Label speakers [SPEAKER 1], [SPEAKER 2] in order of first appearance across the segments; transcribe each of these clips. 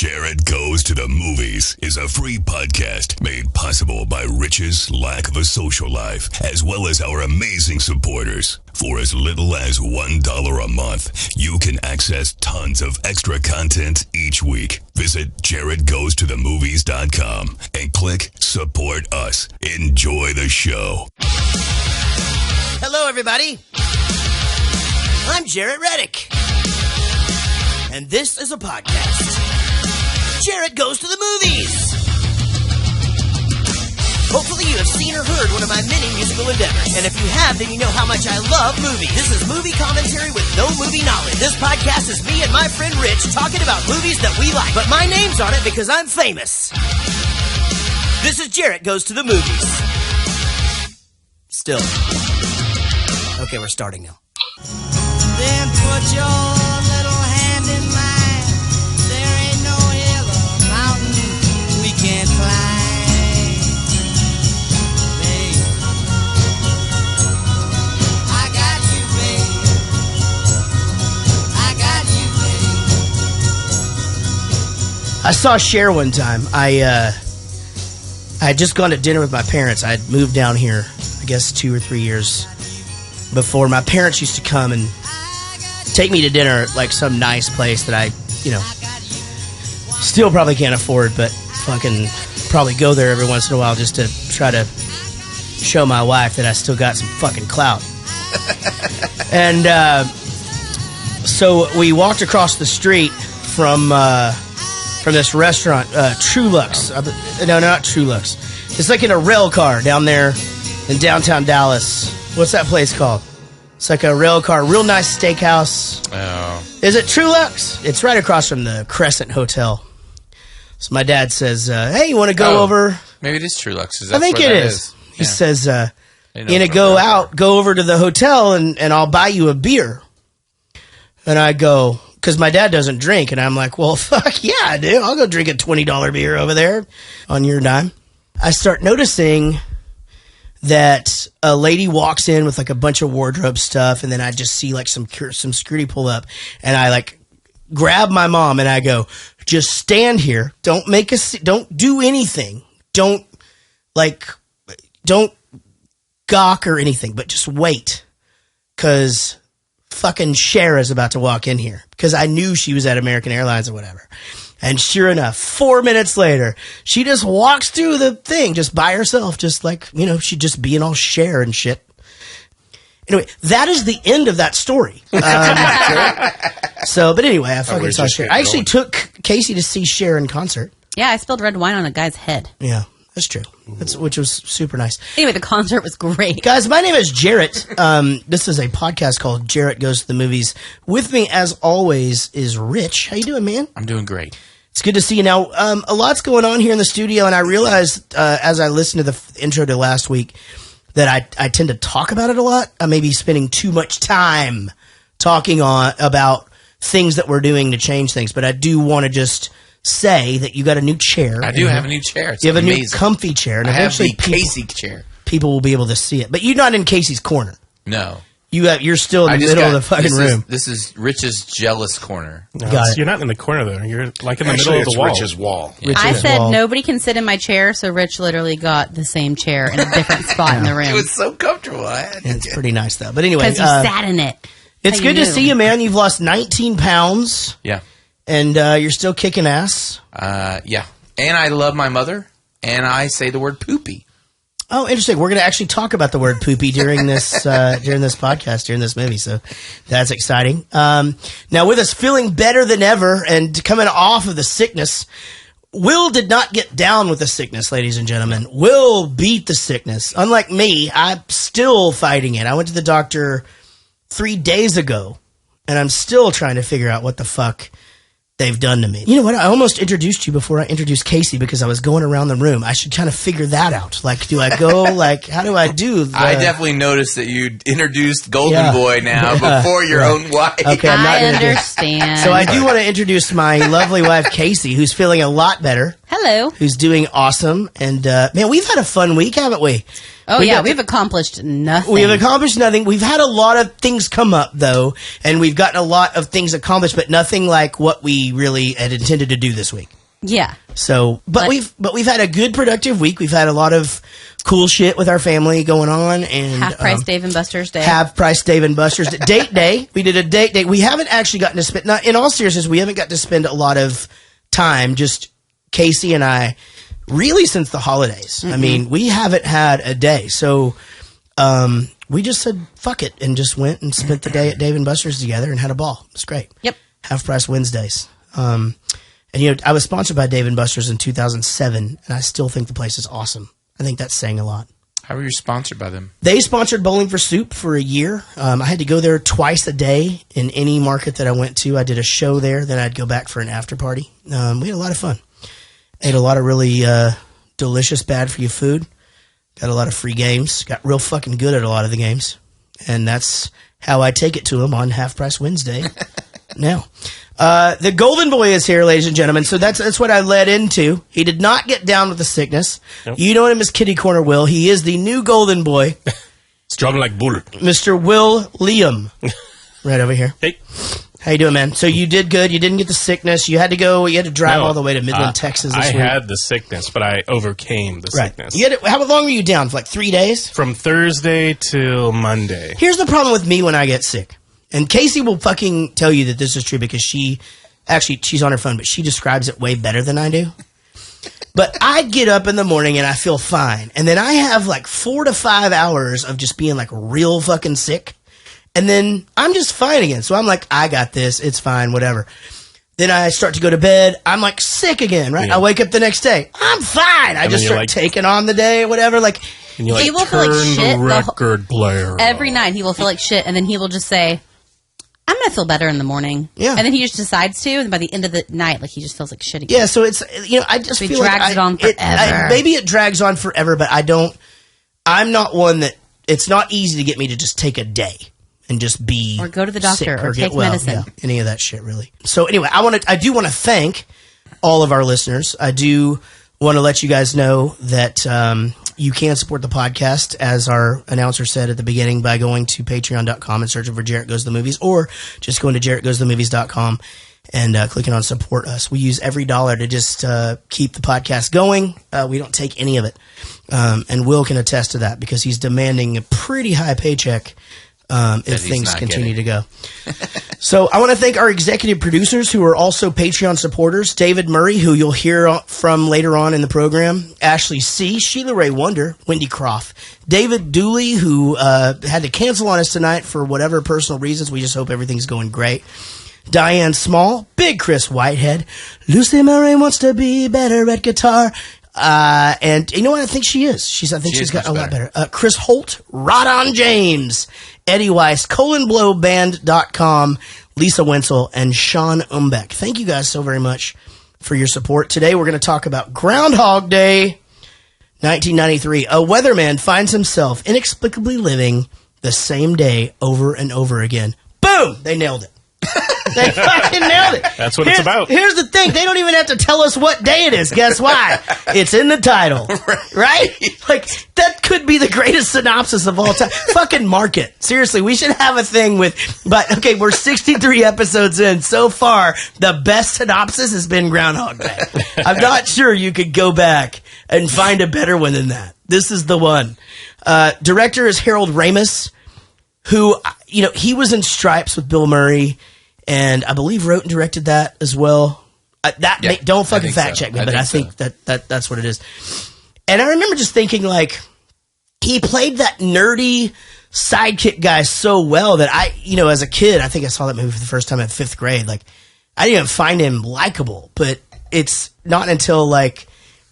[SPEAKER 1] Jaret Goes to the Movies is a free podcast made possible by Rich's lack of a social life, as well as our amazing supporters. For as little as $1 a month, you can access tons of extra content each week. Visit JaretGoesToTheMovies.com and click Support Us. Enjoy the show.
[SPEAKER 2] Hello, everybody. I'm Jaret Reddick. And this is a podcast. Jaret Goes to the Movies. Hopefully you have seen or heard one of my many musical endeavors. And if you have, then you know how much I love movies. This is movie commentary with no movie knowledge. This podcast is me and my friend Rich talking about movies that we like. But my name's on it because I'm famous. This is Jaret Goes to the Movies. Still. Okay, we're starting now.
[SPEAKER 3] Then put your little hand in mine. There ain't no hill or mountain we can't climb. Babe, I got you, babe. I got you, babe.
[SPEAKER 2] I saw Cher one time. I had just gone to dinner with my parents. I had moved down here, I guess 2 or 3 years before. My parents used to come and take me to dinner at like some nice place that I, still probably can't afford, but fucking probably go there every once in a while just to try to show my wife that I still got some fucking clout. And so we walked across the street from this restaurant, Trulux. No, not Trulux. It's like in a rail car down there in downtown Dallas. What's that place called? It's like a rail car, real nice steakhouse.
[SPEAKER 4] Oh.
[SPEAKER 2] Is it Trulux? It's right across from the Crescent Hotel. So my dad says, hey, you want to go over?
[SPEAKER 4] Maybe it is Trulux.
[SPEAKER 2] I think it is. He says, you want to go over to the hotel and I'll buy you a beer. And I go, because my dad doesn't drink. And I'm like, well, fuck yeah, I do. I'll go drink a $20 beer over there on your dime. I start noticing that a lady walks in with like a bunch of wardrobe stuff, and then I just see like some security pull up, and I like grab my mom and I go, just stand here. Don't don't do anything. Don't gawk or anything, but just wait. 'Cause fucking Cher is about to walk in here, because I knew she was at American Airlines or whatever. And sure enough, 4 minutes later, she just walks through the thing just by herself, just like, she just being all Cher and shit. Anyway, that is the end of that story. But anyway, I fucking saw Cher. I actually took Casey to see Cher in concert.
[SPEAKER 5] Yeah, I spilled red wine on a guy's head.
[SPEAKER 2] Yeah, that's true. Which was super nice.
[SPEAKER 5] Anyway, the concert was great.
[SPEAKER 2] Guys, my name is Jaret. This is a podcast called Jaret Goes to the Movies. With me, as always, is Rich. How you doing, man?
[SPEAKER 4] I'm doing great.
[SPEAKER 2] It's good to see you. Now, a lot's going on here in the studio, and I realized as I listened to the intro to last week that I tend to talk about it a lot. I may be spending too much time talking about things that we're doing to change things, but I do want to just say that you got a new chair.
[SPEAKER 4] I do have a new chair. It's
[SPEAKER 2] you have
[SPEAKER 4] amazing.
[SPEAKER 2] A new comfy chair. And
[SPEAKER 4] I have the
[SPEAKER 2] eventually
[SPEAKER 4] Casey chair.
[SPEAKER 2] People will be able to see it. But you're not in Casey's corner.
[SPEAKER 4] No.
[SPEAKER 2] You're still in the middle of the fucking room.
[SPEAKER 4] This is Rich's jealous corner.
[SPEAKER 6] No,
[SPEAKER 2] Got it.
[SPEAKER 6] You're not in the corner, though. You're like in the middle of the wall.
[SPEAKER 7] Rich's wall.
[SPEAKER 4] Yeah.
[SPEAKER 5] I said nobody can sit in my chair, so Rich literally got the same chair in a different spot in the room.
[SPEAKER 4] It was so comfortable.
[SPEAKER 2] It's pretty nice, though. But anyway.
[SPEAKER 5] Because you sat in it.
[SPEAKER 2] It's good to see you, man. You've lost 19 pounds.
[SPEAKER 4] Yeah.
[SPEAKER 2] And you're still kicking ass.
[SPEAKER 4] Yeah. And I love my mother, and I say the word poopy.
[SPEAKER 2] Oh, interesting. We're going to actually talk about the word poopy during this podcast, during this movie. So that's exciting. Now, with us feeling better than ever and coming off of the sickness, Will did not get down with the sickness, ladies and gentlemen. Will beat the sickness. Unlike me, I'm still fighting it. I went to the doctor 3 days ago, and I'm still trying to figure out what the fuck they've done to me. You know what? I almost introduced you before I introduced Casey because I was going around the room. I should kind of figure that out. Like, do I go? Like, how do I do?
[SPEAKER 4] I definitely noticed that you introduced Golden Boy now before your own wife.
[SPEAKER 2] Okay,
[SPEAKER 5] I understand.
[SPEAKER 2] So I do want to introduce my lovely wife, Casey, who's feeling a lot better.
[SPEAKER 5] Hello. Hello.
[SPEAKER 2] who's doing awesome. And, man, we've had a fun week, haven't we?
[SPEAKER 5] Oh, we've accomplished nothing.
[SPEAKER 2] We have accomplished nothing. We've had a lot of things come up, though, and we've gotten a lot of things accomplished, but nothing like what we really had intended to do this week.
[SPEAKER 5] Yeah.
[SPEAKER 2] So, but we've had a good, productive week. We've had a lot of cool shit with our family going on, and
[SPEAKER 5] Half Price Dave and Buster's Day.
[SPEAKER 2] Half Price Dave and Buster's Date Day. We did a date day. We haven't actually gotten to spend. Not in all seriousness, we haven't got to spend a lot of time. Just Casey and I, really since the holidays. I mean, we haven't had a day. So, we just said fuck it and just went and spent the day at Dave and Buster's together and had a ball. It's great.
[SPEAKER 5] Yep.
[SPEAKER 2] Half Price Wednesdays. And, you know, I was sponsored by Dave & Buster's in 2007, and I still think the place is awesome. I think that's saying a lot.
[SPEAKER 4] How were you sponsored by them?
[SPEAKER 2] They sponsored Bowling for Soup for a year. I had to go there twice a day in any market that I went to. I did a show there, then I'd go back for an after party. We had a lot of fun. Ate a lot of really delicious, bad-for-you food. Got a lot of free games. Got real fucking good at a lot of the games. And that's how I take it to them on Half Price Wednesday now. The Golden Boy is here, ladies and gentlemen. So that's what I led into. He did not get down with the sickness. Nope. You know him as Kitty Corner Will. He is the new Golden Boy.
[SPEAKER 6] Strong like bull.
[SPEAKER 2] Mr. Will Liam. Right over here.
[SPEAKER 6] Hey.
[SPEAKER 2] How you doing, man? So you did good. You didn't get the sickness. You had to drive all the way to Midland, Texas this week.
[SPEAKER 6] I had the sickness, but I overcame the sickness.
[SPEAKER 2] How long were you down? For like 3 days?
[SPEAKER 6] From Thursday till Monday.
[SPEAKER 2] Here's the problem with me when I get sick. And Casey will fucking tell you that this is true because she's on her phone, but she describes it way better than I do. But I get up in the morning and I feel fine. And then I have like 4 to 5 hours of just being like real fucking sick. And then I'm just fine again. So I'm like, I got this. It's fine, whatever. Then I start to go to bed. I'm like sick again, right? Yeah. I wake up the next day. I'm fine. I just start taking on the day, whatever. Like,
[SPEAKER 6] and you
[SPEAKER 5] he will feel like shit.
[SPEAKER 6] The record player.
[SPEAKER 5] Every night he will feel like shit. And then he will just say, I'm going to feel better in the morning. Yeah. And then he just decides to, and by the end of the night, like, he just feels like shit again.
[SPEAKER 2] Yeah, so it's, you know, I just feel like...
[SPEAKER 5] He drags it on forever.
[SPEAKER 2] Maybe it drags on forever, but I'm not one that... It's not easy to get me to just take a day and just be...
[SPEAKER 5] Or go to the doctor, or take medicine.
[SPEAKER 2] Yeah, any of that shit, really. So anyway, I do want to thank all of our listeners. I do want to let you guys know that... you can support the podcast, as our announcer said at the beginning, by going to patreon.com and searching for Jaret Goes to the Movies, or just going to jaretgoesthemovies.com and clicking on support us. We use every dollar to just keep the podcast going. We don't take any of it. And Will can attest to that because he's demanding a pretty high paycheck if things continue to go. So I want to thank our executive producers who are also Patreon supporters. David Murray, who you'll hear from later on in the program. Ashley C., Sheila Ray Wonder, Wendy Croft. David Dooley, who had to cancel on us tonight for whatever personal reasons. We just hope everything's going great. Diane Small, Big Chris Whitehead. Lucy Murray wants to be better at guitar. And you know what? I think she is. I think she's got a lot better. Chris Holt, Rod on James, Eddie Weiss, colonblowband.com, Lisa Wenzel, and Sean Umbeck. Thank you guys so very much for your support. Today we're going to talk about Groundhog Day, 1993. A weatherman finds himself inexplicably living the same day over and over again. Boom! They nailed it. They fucking nailed it.
[SPEAKER 6] That's what it's about.
[SPEAKER 2] Here's the thing. They don't even have to tell us what day it is. Guess why? It's in the title. Right? Like, that could be the greatest synopsis of all time. Fucking mark it. Seriously, we should have a thing but okay, we're 63 episodes in. So far, the best synopsis has been Groundhog Day. I'm not sure you could go back and find a better one than that. This is the one. Director is Harold Ramis, who, you know, he was in Stripes with Bill Murray. And I believe wrote and directed that as well. Don't fucking fact check me, but I think that's what it is. And I remember just thinking, like, he played that nerdy sidekick guy so well that as a kid, I think I saw that movie for the first time in 5th grade. Like, I didn't even find him likable. But it's not until, like,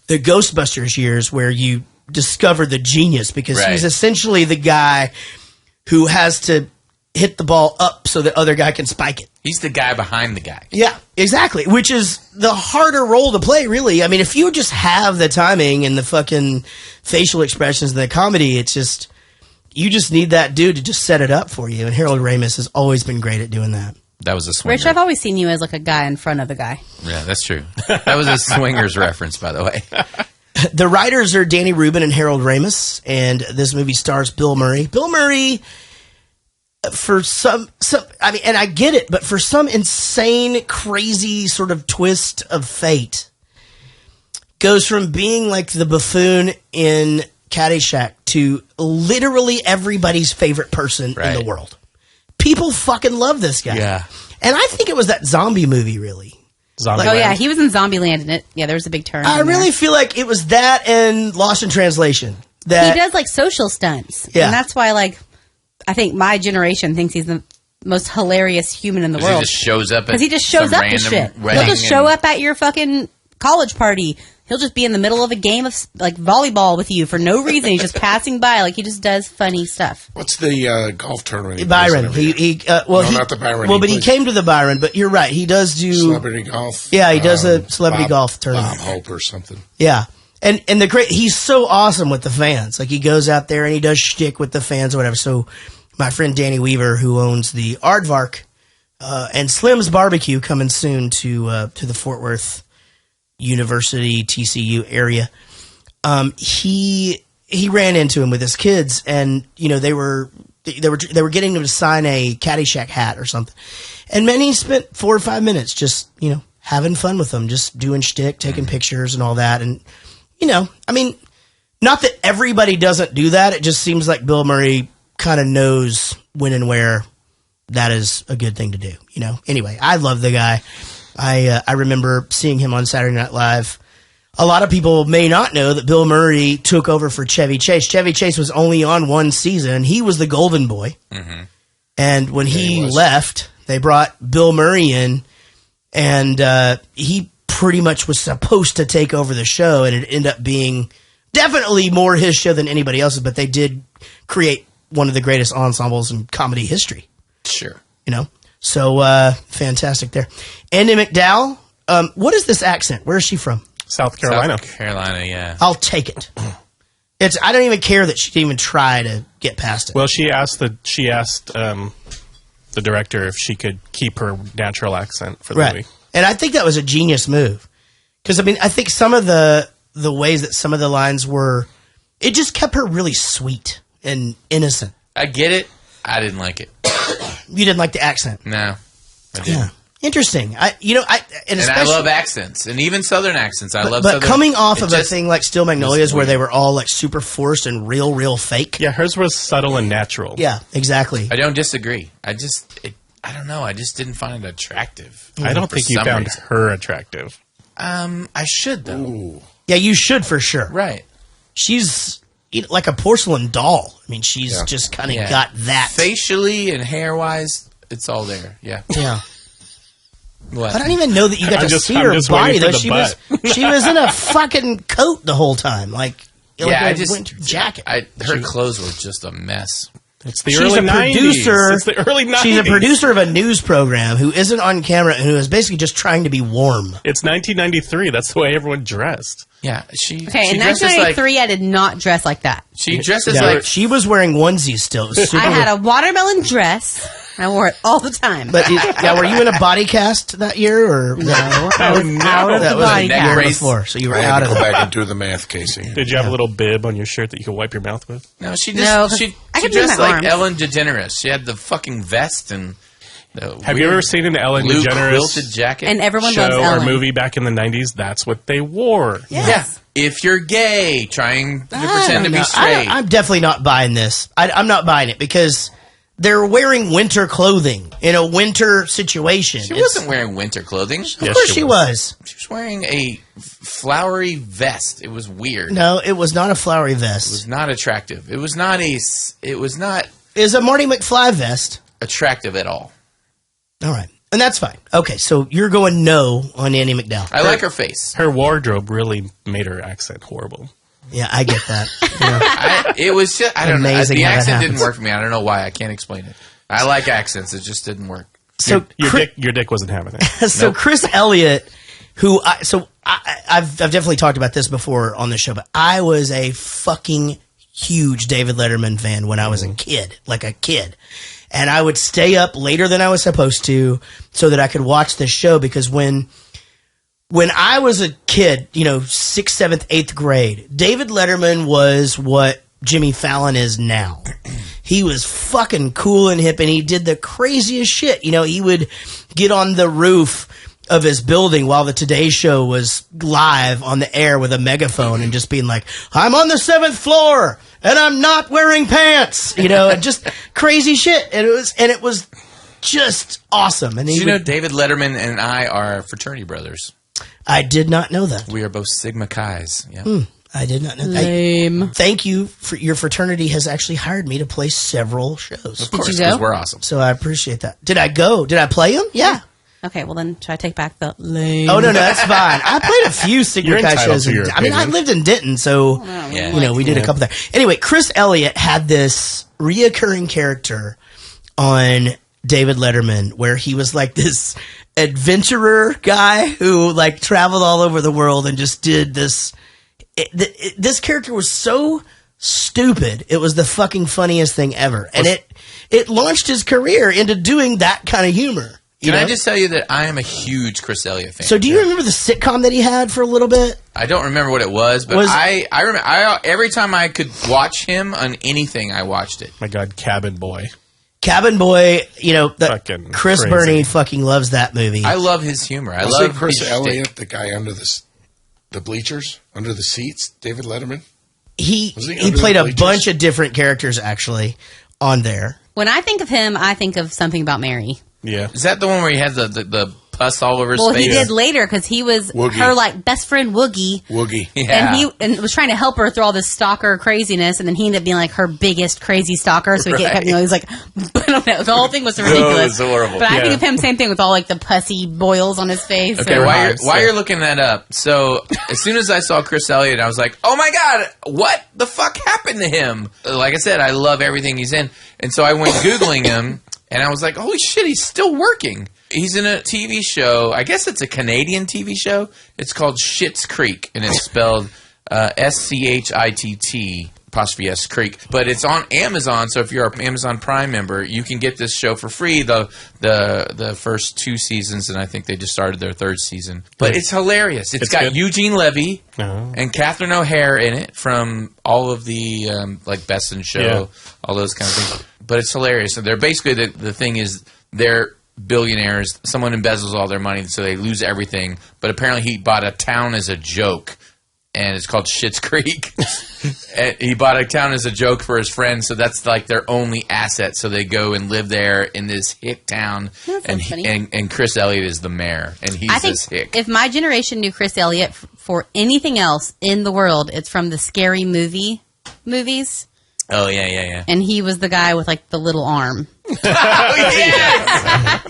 [SPEAKER 2] the Ghostbusters years where you discover the genius, because he's essentially the guy who has to hit the ball up so the other guy can spike it.
[SPEAKER 4] He's the guy behind the guy.
[SPEAKER 2] Yeah, exactly. Which is the harder role to play, really. I mean, if you just have the timing and the fucking facial expressions and the comedy, it's just, you just need that dude to just set it up for you. And Harold Ramis has always been great at doing that.
[SPEAKER 4] That was a swinger.
[SPEAKER 5] Rich, I've always seen you as like a guy in front of a guy.
[SPEAKER 4] Yeah, that's true. That was a swingers reference, by the way.
[SPEAKER 2] The writers are Danny Rubin and Harold Ramis, and this movie stars Bill Murray. Bill Murray, for some, I mean, and I get it, but for some insane, crazy sort of twist of fate, goes from being like the buffoon in Caddyshack to literally everybody's favorite person in the world. People fucking love this guy.
[SPEAKER 6] Yeah.
[SPEAKER 2] And I think it was that zombie movie, really.
[SPEAKER 6] Zombie.
[SPEAKER 5] Oh yeah, he was in Zombieland, and there was a big turn.
[SPEAKER 2] I really feel like it was that and Lost in Translation. That
[SPEAKER 5] he does like social stunts,
[SPEAKER 2] Yeah.
[SPEAKER 5] and that's why like I think my generation thinks he's the most hilarious human in the world.
[SPEAKER 4] He just shows up
[SPEAKER 5] because he just shows up to shit. He'll just show up at your fucking college party. He'll just be in the middle of a game of like volleyball with you for no reason. He's just passing by, like he just does funny stuff.
[SPEAKER 7] What's the golf tournament?
[SPEAKER 2] Byron. Not the Byron. Well, but he came to the Byron. But you're right. He does do
[SPEAKER 7] celebrity golf.
[SPEAKER 2] Yeah, he does a celebrity golf tournament.
[SPEAKER 7] Bob Hope or something.
[SPEAKER 2] Yeah, and he's so awesome with the fans. Like he goes out there and he does shtick with the fans or whatever. So my friend Danny Weaver, who owns the Aardvark and Slim's Barbecue, coming soon to the Fort Worth University TCU area. He ran into him with his kids, and you know they were getting him to sign a Caddyshack hat or something. And man, he spent 4 or 5 minutes just having fun with them, just doing shtick, taking pictures and all that. And I mean, not that everybody doesn't do that. It just seems like Bill Murray kind of knows when and where that is a good thing to do. Anyway, I love the guy. I remember seeing him on Saturday Night Live. A lot of people may not know that Bill Murray took over for Chevy Chase. Chevy Chase was only on one season. He was the golden boy. Mm-hmm. And when he left, they brought Bill Murray in, and he pretty much was supposed to take over the show, and it ended up being definitely more his show than anybody else's, but they did create one of the greatest ensembles in comedy history.
[SPEAKER 4] Sure.
[SPEAKER 2] So, fantastic there. Andy McDowell, what is this accent? Where is she from?
[SPEAKER 6] South Carolina.
[SPEAKER 4] South Carolina, yeah.
[SPEAKER 2] I'll take it. I don't even care that she didn't even try to get past it.
[SPEAKER 6] Well, she asked the director if she could keep her natural accent for the movie.
[SPEAKER 2] And I think that was a genius move. Because, I mean, I think some of the ways that some of the lines were, it just kept her really sweet and innocent.
[SPEAKER 4] I get it. I didn't like it.
[SPEAKER 2] You didn't like the accent?
[SPEAKER 4] No, I didn't.
[SPEAKER 2] Yeah. Interesting. I
[SPEAKER 4] love accents, and even Southern accents. I love.
[SPEAKER 2] But
[SPEAKER 4] Southern,
[SPEAKER 2] coming off of a thing like Steel Magnolias, where they were all like super forced and real fake.
[SPEAKER 6] Yeah, hers was subtle and natural.
[SPEAKER 2] Yeah, exactly.
[SPEAKER 4] I don't disagree. I don't know. I just didn't find it attractive.
[SPEAKER 6] I don't think you found her attractive.
[SPEAKER 4] I should though.
[SPEAKER 7] Ooh.
[SPEAKER 2] Yeah, you should for sure.
[SPEAKER 4] Right.
[SPEAKER 2] She's like a porcelain doll. I mean, she's just kind of got that
[SPEAKER 4] facially and hair wise. It's all there. Yeah.
[SPEAKER 2] Yeah.
[SPEAKER 4] What?
[SPEAKER 2] I don't even know that you got to see her body though. She was in a fucking coat the whole time, like a winter jacket.
[SPEAKER 4] Her clothes were just a mess.
[SPEAKER 6] It's the early 90s. It's the early 90s.
[SPEAKER 2] She's a producer of a news program who isn't on camera and who is basically just trying to be warm.
[SPEAKER 6] It's 1993. That's the way everyone dressed.
[SPEAKER 4] Yeah,
[SPEAKER 5] in 1993, I did not dress like that.
[SPEAKER 4] She dresses like
[SPEAKER 2] she was wearing onesies still. It was
[SPEAKER 5] I had a watermelon dress. I wore it all the time.
[SPEAKER 2] But were you in a body cast that year or
[SPEAKER 5] no? I was out of the body cast
[SPEAKER 2] before, so you were
[SPEAKER 7] out
[SPEAKER 2] of
[SPEAKER 7] go
[SPEAKER 2] it.
[SPEAKER 7] back and do the math, Casey.
[SPEAKER 6] Did you have a little bib on your shirt that you could wipe your mouth with?
[SPEAKER 4] No, she dressed like Ellen DeGeneres. She had the fucking vest and.
[SPEAKER 6] Have you ever seen an Ellen DeGeneres
[SPEAKER 4] quilted jacket?
[SPEAKER 5] And everyone
[SPEAKER 6] show
[SPEAKER 5] loves Ellen.
[SPEAKER 6] Or movie back in the 90s? That's what they wore.
[SPEAKER 5] Yes.
[SPEAKER 4] Yeah. If you're gay, trying to pretend to be straight.
[SPEAKER 2] I'm definitely not buying this. I'm not buying it because they're wearing winter clothing in a winter situation.
[SPEAKER 4] She wasn't wearing winter clothing.
[SPEAKER 2] Of course she was.
[SPEAKER 4] She was wearing a flowery vest. It was weird.
[SPEAKER 2] No, it was not a flowery vest.
[SPEAKER 4] It was not attractive. It was not
[SPEAKER 2] It was a Marty McFly vest.
[SPEAKER 4] Attractive at all.
[SPEAKER 2] All right. And that's fine. Okay, so you're going no on Andy McDowell.
[SPEAKER 4] I like her face.
[SPEAKER 6] Her wardrobe really made her accent horrible.
[SPEAKER 2] Yeah, I get that. Yeah.
[SPEAKER 4] It was just, I don't know. The accent didn't
[SPEAKER 2] happens.
[SPEAKER 4] work for me. I don't know why. I can't explain it. I like accents. It just didn't work.
[SPEAKER 2] So
[SPEAKER 6] your dick wasn't having it.
[SPEAKER 2] So nope. Chris Elliott, who I've definitely talked about this before on the show, but I was a fucking huge David Letterman fan when I was a kid, and I would stay up later than I was supposed to so that I could watch this show, because when I was a kid, 6th, 7th, 8th grade, David Letterman was what Jimmy Fallon is now. He was fucking cool and hip, and he did the craziest shit. He would get on the roof of his building while the Today Show was live on the air with a megaphone and just being like, I'm on the 7th floor and I'm not wearing pants, and just crazy shit. And it was just awesome. And
[SPEAKER 4] David Letterman and I are fraternity brothers.
[SPEAKER 2] I did not know that.
[SPEAKER 4] We are both Sigma Chi's. Yeah.
[SPEAKER 2] I did not know that.
[SPEAKER 5] Lame.
[SPEAKER 2] Thank you for your fraternity has actually hired me to play several shows.
[SPEAKER 4] Of course,
[SPEAKER 5] you go?
[SPEAKER 4] because we're awesome.
[SPEAKER 2] So I appreciate that. Did I go? Did I play them? Yeah.
[SPEAKER 5] Okay, well then, should I take back the lame?
[SPEAKER 2] Oh, no, that's fine. I played a few Sigma Chi shows. I mean, I lived in Denton, so, we did a couple there. Anyway, Chris Elliott had this reoccurring character on David Letterman where he was like this adventurer guy who like traveled all over the world and just did this. This character was so stupid. It was the fucking funniest thing ever. And it launched his career into doing that kind of humor.
[SPEAKER 4] Can I just tell you that I am a huge Chris Elliott fan?
[SPEAKER 2] So do you remember the sitcom that he had for a little bit?
[SPEAKER 4] I don't remember what it was, but I remember every time I could watch him on anything, I watched it.
[SPEAKER 6] My God, Cabin Boy.
[SPEAKER 2] Cabin Boy,
[SPEAKER 6] Fucking
[SPEAKER 2] Chris
[SPEAKER 6] crazy.
[SPEAKER 2] Burney fucking loves that movie.
[SPEAKER 4] I love his humor. I
[SPEAKER 7] Was
[SPEAKER 4] love
[SPEAKER 7] it Chris
[SPEAKER 4] his
[SPEAKER 7] Elliott,
[SPEAKER 4] shtick.
[SPEAKER 7] the guy under the bleachers, under the seats? David Letterman.
[SPEAKER 2] He
[SPEAKER 7] under
[SPEAKER 2] played
[SPEAKER 7] the
[SPEAKER 2] a
[SPEAKER 7] bleachers?
[SPEAKER 2] bunch of different characters actually on there.
[SPEAKER 5] When I think of him, I think of Something About Mary.
[SPEAKER 6] Yeah.
[SPEAKER 4] Is that the one where he had the pus all over his
[SPEAKER 5] Well,
[SPEAKER 4] face?
[SPEAKER 5] he did later because he was
[SPEAKER 7] Woogie.
[SPEAKER 5] her best friend Woogie.
[SPEAKER 4] Yeah.
[SPEAKER 5] And was trying to help her through all this stalker craziness, and then he ended up being like her biggest crazy stalker. So he kept, he's like, I don't know, the whole thing was ridiculous.
[SPEAKER 4] It was horrible.
[SPEAKER 5] But I think of him, same thing with all like the pussy boils on his face.
[SPEAKER 4] Okay, while you're looking that up, so as soon as I saw Chris Elliott, I was like, oh my God, what the fuck happened to him? Like I said, I love everything he's in. And so I went Googling him, and I was like, holy shit, he's still working. He's in a TV show. I guess it's a Canadian TV show. It's called Schitt's Creek, and it's spelled SCHITT apostrophe S Creek. But it's on Amazon, so if you're an Amazon Prime member, you can get this show for free. The first 2 seasons, and I think they just started their 3rd season. But it's hilarious. It's got good. Eugene Levy and Catherine O'Hare in it from all of the like Best in Show, all those kind of things. But it's hilarious. So they're basically the thing is they're billionaires. Someone embezzles all their money, so they lose everything. But apparently, he bought a town as a joke, and it's called Schitt's Creek. And he bought a town as a joke for his friends, so that's like their only asset. So they go and live there in this hick town, and Chris Elliott is the mayor, and he's this hick.
[SPEAKER 5] If my generation knew Chris Elliott for anything else in the world, it's from the Scary movies.
[SPEAKER 4] Oh, yeah.
[SPEAKER 5] And he was the guy with, like, the little arm.
[SPEAKER 4] Oh,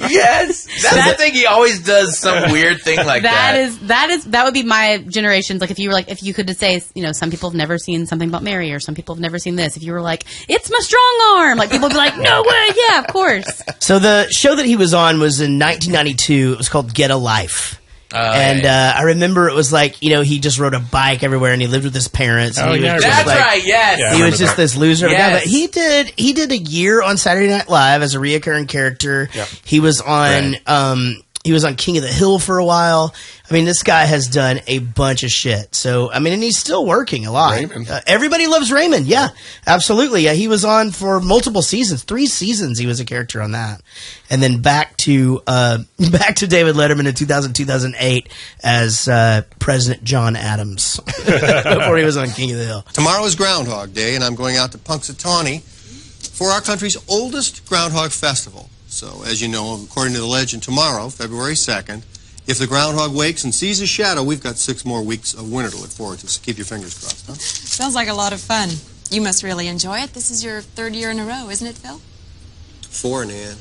[SPEAKER 4] yes! That's the thing. He always does some weird thing like that.
[SPEAKER 5] That would be my generation's, like, if you could say, some people have never seen Something About Mary, or some people have never seen this. If you were like, it's my strong arm, like, people would be like, no way, yeah, of course.
[SPEAKER 2] So the show that he was on was in 1992. It was called Get a Life. I remember it was like, he just rode a bike everywhere, and he lived with his parents. And
[SPEAKER 4] that's right, yes.
[SPEAKER 2] Yeah, he was just this loser.
[SPEAKER 4] Yes.
[SPEAKER 2] Guy, but he did a year on Saturday Night Live as a reoccurring character. Yep. He was on King of the Hill for a while. I mean, this guy has done a bunch of shit. So, I mean, and he's still working a lot. Everybody loves Raymond. Yeah, absolutely. Yeah, he was on for multiple seasons, 3 seasons. He was a character on that, and then back to David Letterman in 2008 as President John Adams before he was on King of the Hill.
[SPEAKER 8] Tomorrow is Groundhog Day, and I'm going out to Punxsutawney for our country's oldest Groundhog Festival. So, as you know, according to the legend, tomorrow, February 2nd, if the groundhog wakes and sees a shadow, we've got 6 more weeks of winter to look forward to, so keep your fingers crossed, huh?
[SPEAKER 9] Sounds like a lot of fun. You must really enjoy it. This is your 3rd year in a row, isn't it, Phil?
[SPEAKER 8] 4, Nan.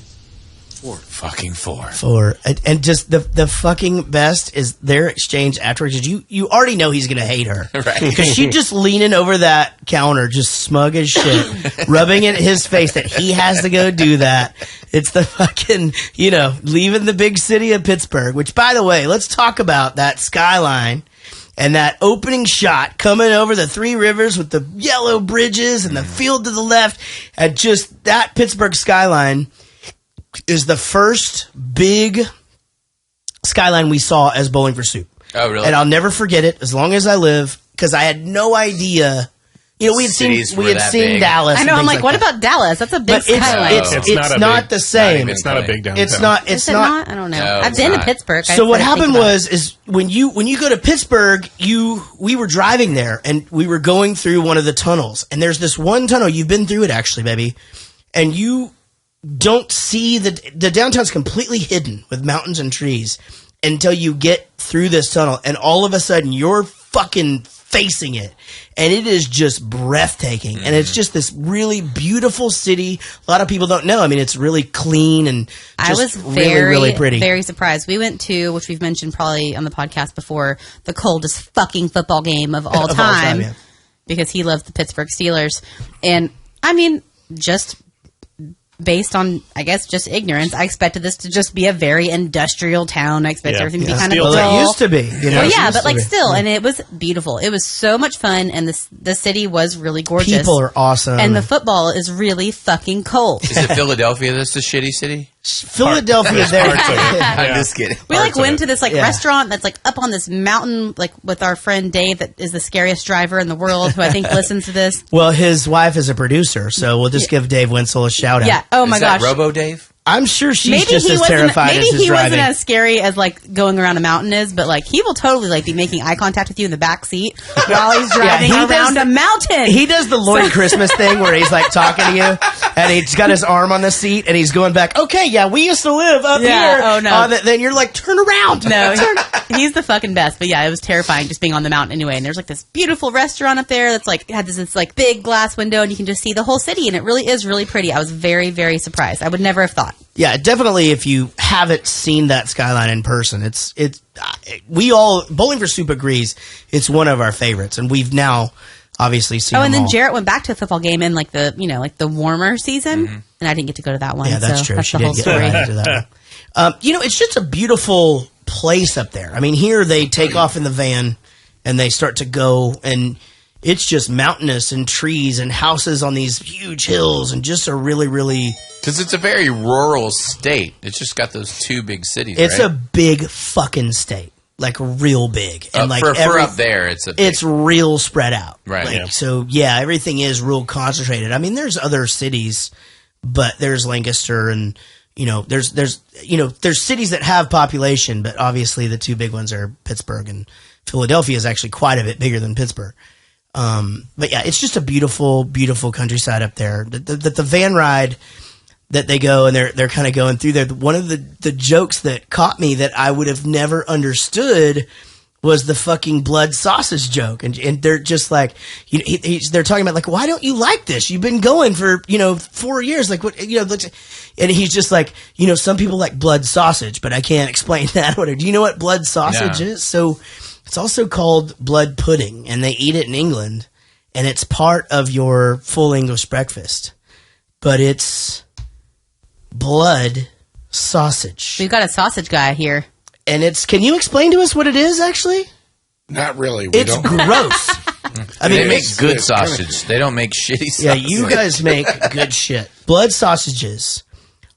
[SPEAKER 8] 4.
[SPEAKER 4] Fucking 4.
[SPEAKER 2] 4. And just the fucking best is their exchange afterwards. You already know he's going to hate her.
[SPEAKER 4] Right.
[SPEAKER 2] Because she just leaning over that counter, just smug as shit, rubbing it in his face that he has to go do that. It's the fucking, leaving the big city of Pittsburgh, which, by the way, let's talk about that skyline And that opening shot coming over the Three Rivers with the yellow bridges and the field to the left, and just that Pittsburgh skyline is the first big skyline we saw as Bowling for Soup.
[SPEAKER 4] Oh, really?
[SPEAKER 2] And I'll never forget it as long as I live, because I had no idea. You know, we had seen Dallas.
[SPEAKER 5] I know. I'm like, what about Dallas? That's a big skyline.
[SPEAKER 2] It's not the same.
[SPEAKER 6] It's not a big downtown.
[SPEAKER 2] It's not.
[SPEAKER 5] Is it not? I don't know.
[SPEAKER 4] No,
[SPEAKER 5] I've been to Pittsburgh.
[SPEAKER 2] So what happened is when you go to Pittsburgh, we were driving there and we were going through one of the tunnels, and there's this one tunnel. You've been through it actually, baby, and you don't see the downtown's completely hidden with mountains and trees until you get through this tunnel, and all of a sudden you're fucking facing it, and it is just breathtaking. And it's just this really beautiful city. A lot of people don't know. I mean, it's really clean and just
[SPEAKER 5] I was
[SPEAKER 2] really pretty.
[SPEAKER 5] Very surprised. We went to, which we've mentioned probably on the podcast before, the coldest fucking football game of all time,
[SPEAKER 2] yeah.
[SPEAKER 5] Because he loves the Pittsburgh Steelers. And I mean, just based on, I guess, just ignorance, I expected this to just be a very industrial town. I expected everything to be kind of dull.
[SPEAKER 2] Well, it used to be. You know,
[SPEAKER 5] well, yeah, but like still, and it was beautiful. It was so much fun, and the city was really gorgeous.
[SPEAKER 2] People are awesome.
[SPEAKER 5] And the football is really fucking cold.
[SPEAKER 4] Is it Philadelphia that's the shitty city?
[SPEAKER 2] Philadelphia there.
[SPEAKER 4] I'm just kidding.
[SPEAKER 5] We went to this restaurant that's like up on this mountain, like with our friend Dave, that is the scariest driver in the world, who I think listens to this.
[SPEAKER 2] Well, his wife is a producer, so we'll just give Dave Winsel a shout out.
[SPEAKER 5] Yeah. Oh my gosh.
[SPEAKER 4] Is that Robo Dave?
[SPEAKER 2] I'm sure she's just as terrified as his
[SPEAKER 5] Maybe he
[SPEAKER 2] driving.
[SPEAKER 5] wasn't as scary as like going around a mountain is, but like he will totally like be making eye contact with you in the back seat while he's driving around a mountain.
[SPEAKER 2] He does the Lloyd Christmas thing where he's like talking to you, and he's got his arm on the seat, and he's going back. Okay, yeah, we used to live up here.
[SPEAKER 5] Oh no.
[SPEAKER 2] Then you're like, turn around.
[SPEAKER 5] No, he's the fucking best. But yeah, it was terrifying just being on the mountain anyway. And there's like this beautiful restaurant up there that's like had this like big glass window, and you can just see the whole city, and it really is really pretty. I was very, very surprised. I would never have thought.
[SPEAKER 2] Yeah, definitely. If you haven't seen that skyline in person, Bowling for Soup agrees it's one of our favorites, and we've now obviously seen.
[SPEAKER 5] Oh, and then
[SPEAKER 2] all.
[SPEAKER 5] Jaret went back to a football game in like the warmer season, and I didn't get to go to that one.
[SPEAKER 2] Yeah, that's true.
[SPEAKER 5] That's
[SPEAKER 2] She
[SPEAKER 5] the whole
[SPEAKER 2] did
[SPEAKER 5] story.
[SPEAKER 2] get to that one. It's just a beautiful place up there. I mean, here they take off in the van and they start to go, and it's just mountainous and trees and houses on these huge hills, and just a really, really.
[SPEAKER 4] Because it's a very rural state. It's just got those two big cities.
[SPEAKER 2] It's
[SPEAKER 4] right?
[SPEAKER 2] a big fucking state, like real big, and like
[SPEAKER 4] for up there, it's
[SPEAKER 2] real spread out,
[SPEAKER 4] right?
[SPEAKER 2] Like, so yeah, everything is real concentrated. I mean, there's other cities, but there's Lancaster, and there's cities that have population, but obviously the two big ones are Pittsburgh, and Philadelphia is actually quite a bit bigger than Pittsburgh. But yeah, it's just a beautiful, beautiful countryside up there. The van ride that they go, and they're kind of going through there. One of the jokes that caught me that I would have never understood was the fucking blood sausage joke. And they're just like, they're talking about like, why don't you like this? You've been going for, 4 years. Like what, and he's just like, some people like blood sausage, but I can't explain that. Do you know what blood sausage is? So it's also called blood pudding, and they eat it in England, and it's part of your full English breakfast, but it's blood sausage.
[SPEAKER 5] We've got a sausage guy here.
[SPEAKER 2] And can you explain to us what it is, actually?
[SPEAKER 7] Not really.
[SPEAKER 2] It's gross.
[SPEAKER 4] I mean, they make good sausage. They don't make shitty sausage.
[SPEAKER 2] Yeah, you guys make good shit. Blood sausages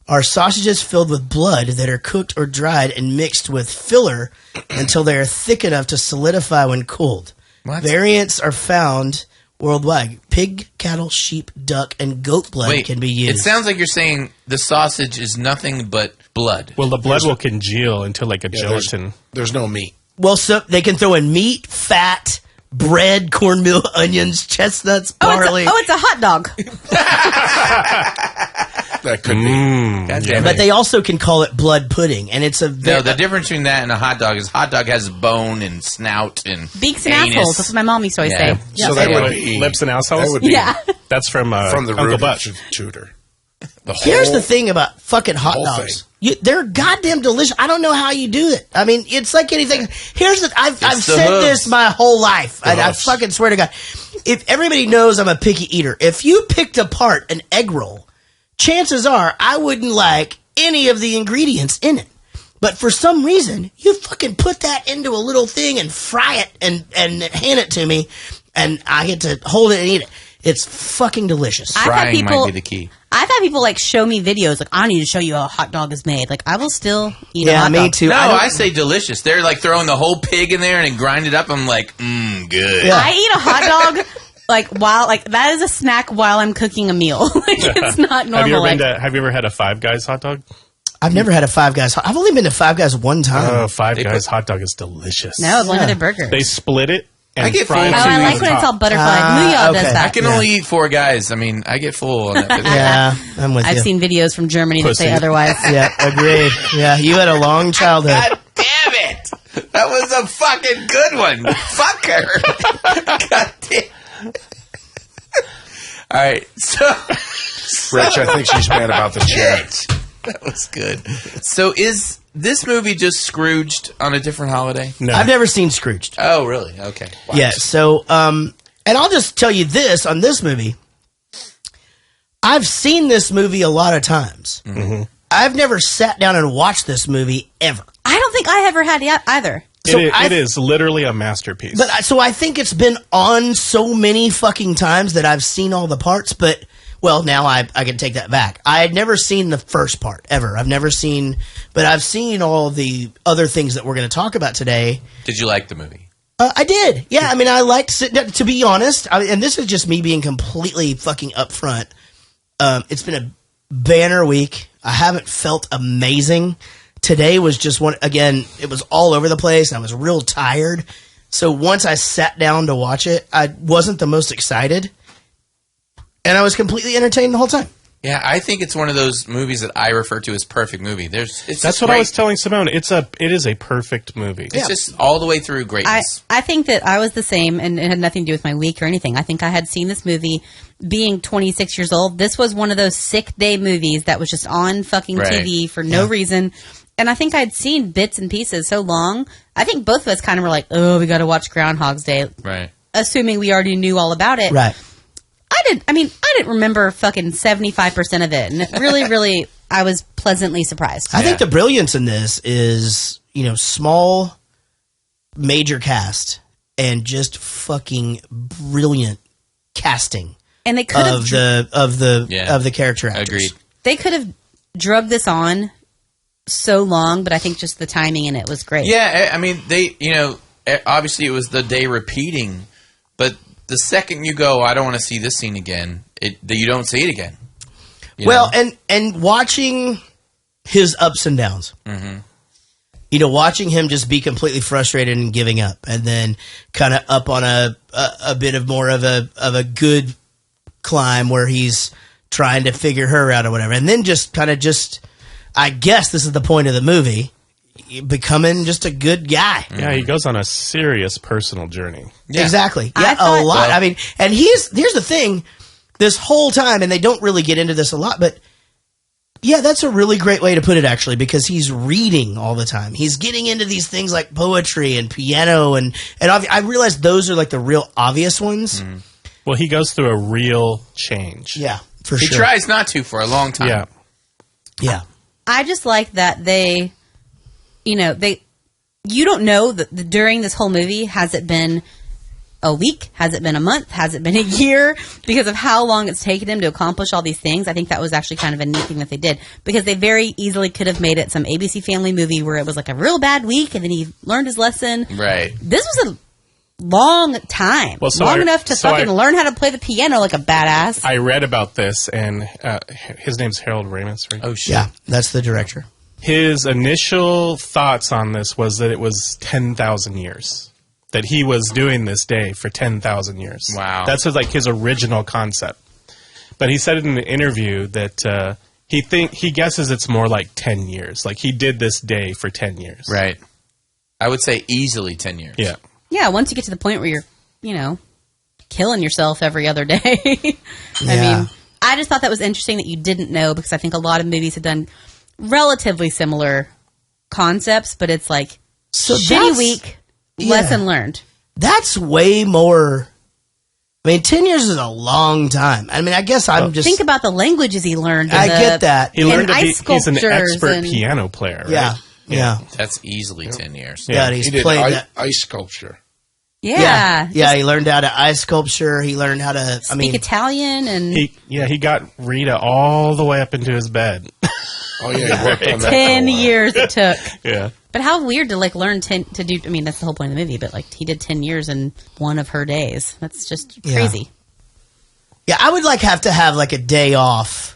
[SPEAKER 2] are sausages filled with blood that are cooked or dried and mixed with filler until they are thick enough to solidify when cooled.
[SPEAKER 4] What?
[SPEAKER 2] Variants are found worldwide. Pig, cattle, sheep, duck, and goat blood can be used.
[SPEAKER 4] It sounds like you're saying the sausage is nothing but blood.
[SPEAKER 6] Well, the blood will congeal into like a gelatin.
[SPEAKER 7] There's no meat.
[SPEAKER 2] Well, so they can throw in meat, fat, bread, cornmeal, onions, chestnuts, barley.
[SPEAKER 5] It's a hot dog.
[SPEAKER 7] That could be.
[SPEAKER 4] God damn it.
[SPEAKER 2] But they also can call it blood pudding, and it's a
[SPEAKER 4] No, the difference between that and a hot dog is hot dog has bone and snout and
[SPEAKER 5] beaks and
[SPEAKER 4] anus.
[SPEAKER 5] assholes. That's what my mom used to always say.
[SPEAKER 7] So that would be
[SPEAKER 6] lips and assholes.
[SPEAKER 7] That would be
[SPEAKER 6] That's from
[SPEAKER 7] the
[SPEAKER 6] Uncle
[SPEAKER 7] Ruben
[SPEAKER 6] Butt.
[SPEAKER 7] Tutor.
[SPEAKER 2] Here's the thing about fucking hot
[SPEAKER 7] whole
[SPEAKER 2] dogs. They're goddamn delicious. I don't know how you do it. I mean, it's like anything. I've said this my whole life. I fucking swear to God. If everybody knows I'm a picky eater, if you picked apart an egg roll, chances are I wouldn't like any of the ingredients in it. But for some reason, you fucking put that into a little thing and fry it and hand it to me, and I get to hold it and eat it. It's fucking delicious.
[SPEAKER 4] Frying might be the key.
[SPEAKER 5] I've had people like show me videos like, I need to show you how a hot dog is made. Like, I will still eat a hot dog.
[SPEAKER 2] Yeah, me too.
[SPEAKER 4] No, I say delicious. They're like throwing the whole pig in there and then grind it up. I'm like, good.
[SPEAKER 2] Yeah.
[SPEAKER 5] I eat a hot dog that is a snack while I'm cooking a meal. Like, it's not normal.
[SPEAKER 6] Have you ever had a Five Guys hot dog?
[SPEAKER 2] I've never had a Five Guys. I've only been to Five Guys one time.
[SPEAKER 6] Oh, Five Guys hot dog is delicious.
[SPEAKER 5] No, it's one of their burgers.
[SPEAKER 6] They split it.
[SPEAKER 4] I get full.
[SPEAKER 5] I like when it's all butterfly. Muya does that.
[SPEAKER 4] I can only eat 4 guys. I mean, I get full on that.
[SPEAKER 2] Yeah, I'm with you.
[SPEAKER 5] I've seen videos from Germany that say otherwise.
[SPEAKER 2] Yeah, agreed. Yeah, you had a long childhood.
[SPEAKER 4] God damn it! That was a fucking good one. Fuck her. God damn. All right, so
[SPEAKER 7] Rich, I think she's mad about the chat.
[SPEAKER 4] that was good. So is this movie just Scrooged on a different holiday?
[SPEAKER 6] No.
[SPEAKER 2] I've never seen Scrooged.
[SPEAKER 4] Oh, really? Okay. Wow.
[SPEAKER 2] Yeah, so, and I'll just tell you this on this movie. I've seen this movie a lot of times.
[SPEAKER 6] Mm-hmm.
[SPEAKER 2] I've never sat down and watched this movie ever.
[SPEAKER 5] I don't think I ever had yet either.
[SPEAKER 2] So
[SPEAKER 6] it is literally a masterpiece.
[SPEAKER 2] But so I think it's been on so many fucking times that I've seen all the parts, but well, now I can take that back. I had never seen the first part ever. I've seen all the other things that we're going to talk about today.
[SPEAKER 4] Did you like the movie?
[SPEAKER 2] I did. Yeah, I mean, I liked sitting down, to be honest, and this is just me being completely fucking upfront. It's been a banner week. I haven't felt amazing. Today was just one, again, it was all over the place. I was real tired. So once I sat down to watch it, I wasn't the most excited. And I was completely entertained the whole time.
[SPEAKER 4] Yeah, I think it's one of those movies that I refer to as perfect movie.
[SPEAKER 6] That's what I was telling Simone. It is a perfect movie.
[SPEAKER 4] It's just all the way through greatness.
[SPEAKER 5] I think that I was the same, and it had nothing to do with my week or anything. I think I had seen this movie being 26 years old. This was one of those sick day movies that was just on fucking TV for no reason. And I think I'd seen bits and pieces so long. I think both of us kind of were like, oh, we got to watch Groundhog's Day.
[SPEAKER 4] Right.
[SPEAKER 5] Assuming we already knew all about it.
[SPEAKER 2] Right.
[SPEAKER 5] I didn't remember fucking 75% of it. And it really, I was pleasantly surprised.
[SPEAKER 2] I think the brilliance in this is, small, major cast and just fucking brilliant casting.
[SPEAKER 5] And they could have
[SPEAKER 2] of the character actors.
[SPEAKER 4] Agreed.
[SPEAKER 5] They could have drugged this on so long, but I think just the timing in it was great.
[SPEAKER 4] Yeah, I mean, they, obviously it was the day repeating, but the second you go, I don't want to see this scene again, you don't see it again.
[SPEAKER 2] Well, and watching his ups and downs.
[SPEAKER 4] Mm-hmm.
[SPEAKER 2] Watching him just be completely frustrated and giving up, and then kind of up on a bit of more of a good climb where he's trying to figure her out or whatever, and then just I guess this is the point of the movie, becoming just a good guy.
[SPEAKER 6] Yeah, he goes on a serious personal journey.
[SPEAKER 2] Yeah. Exactly. Yeah, a lot. I mean, and here's the thing, this whole time, and they don't really get into this a lot, but yeah, that's a really great way to put it, actually, because he's reading all the time. He's getting into these things like poetry and piano, and I realize those are like the real obvious ones.
[SPEAKER 6] Mm. Well, he goes through a real change.
[SPEAKER 2] Yeah, for
[SPEAKER 4] he
[SPEAKER 2] sure.
[SPEAKER 4] He tries not to for a long time.
[SPEAKER 6] Yeah.
[SPEAKER 2] Yeah.
[SPEAKER 5] I just like that they, you don't know that during this whole movie, has it been a week? Has it been a month? Has it been a year? Because of how long it's taken him to accomplish all these things. I think that was actually kind of a neat thing that they did, because they very easily could have made it some ABC Family movie where it was like a real bad week and then he learned his lesson.
[SPEAKER 4] Right.
[SPEAKER 5] This was a long time. Long enough to fucking learn how to play the piano like a badass.
[SPEAKER 6] I read about this, and his name's Harold Ramis, right?
[SPEAKER 4] Oh, shit.
[SPEAKER 2] Yeah, that's the director.
[SPEAKER 6] His initial thoughts on this was that it was 10,000 years. That he was doing this day for 10,000 years.
[SPEAKER 4] Wow.
[SPEAKER 6] That's his original concept. But he said in an interview that he guesses it's more like 10 years. Like he did this day for 10 years.
[SPEAKER 4] Right. I would say easily 10 years.
[SPEAKER 6] Yeah.
[SPEAKER 5] Yeah, once you get to the point where you're, killing yourself every other day. I mean, I just thought that was interesting that you didn't know, because I think a lot of movies have done relatively similar concepts, but it's like shitty week, lesson learned.
[SPEAKER 2] That's way more. I mean, 10 years is a long time. I mean, I guess I'm just...
[SPEAKER 5] Think about the languages he learned.
[SPEAKER 2] I get that.
[SPEAKER 6] He learned to be... He's an expert
[SPEAKER 5] and
[SPEAKER 6] piano player, right?
[SPEAKER 2] Yeah. Yeah.
[SPEAKER 4] That's easily 10 years.
[SPEAKER 2] Yeah, and
[SPEAKER 7] He
[SPEAKER 2] he's
[SPEAKER 7] did
[SPEAKER 2] played that.
[SPEAKER 7] ice sculpture.
[SPEAKER 5] Yeah.
[SPEAKER 2] Yeah, he learned how to ice sculpture. He learned how to,
[SPEAKER 5] Speak Italian and
[SPEAKER 6] He got Rita all the way up into his bed.
[SPEAKER 7] Oh, yeah, he worked on that.
[SPEAKER 5] 10 years it took.
[SPEAKER 6] Yeah.
[SPEAKER 5] But how weird to learn to do. I mean, that's the whole point of the movie. But he did 10 years in one of her days. That's just crazy.
[SPEAKER 2] Yeah, I would have to have a day off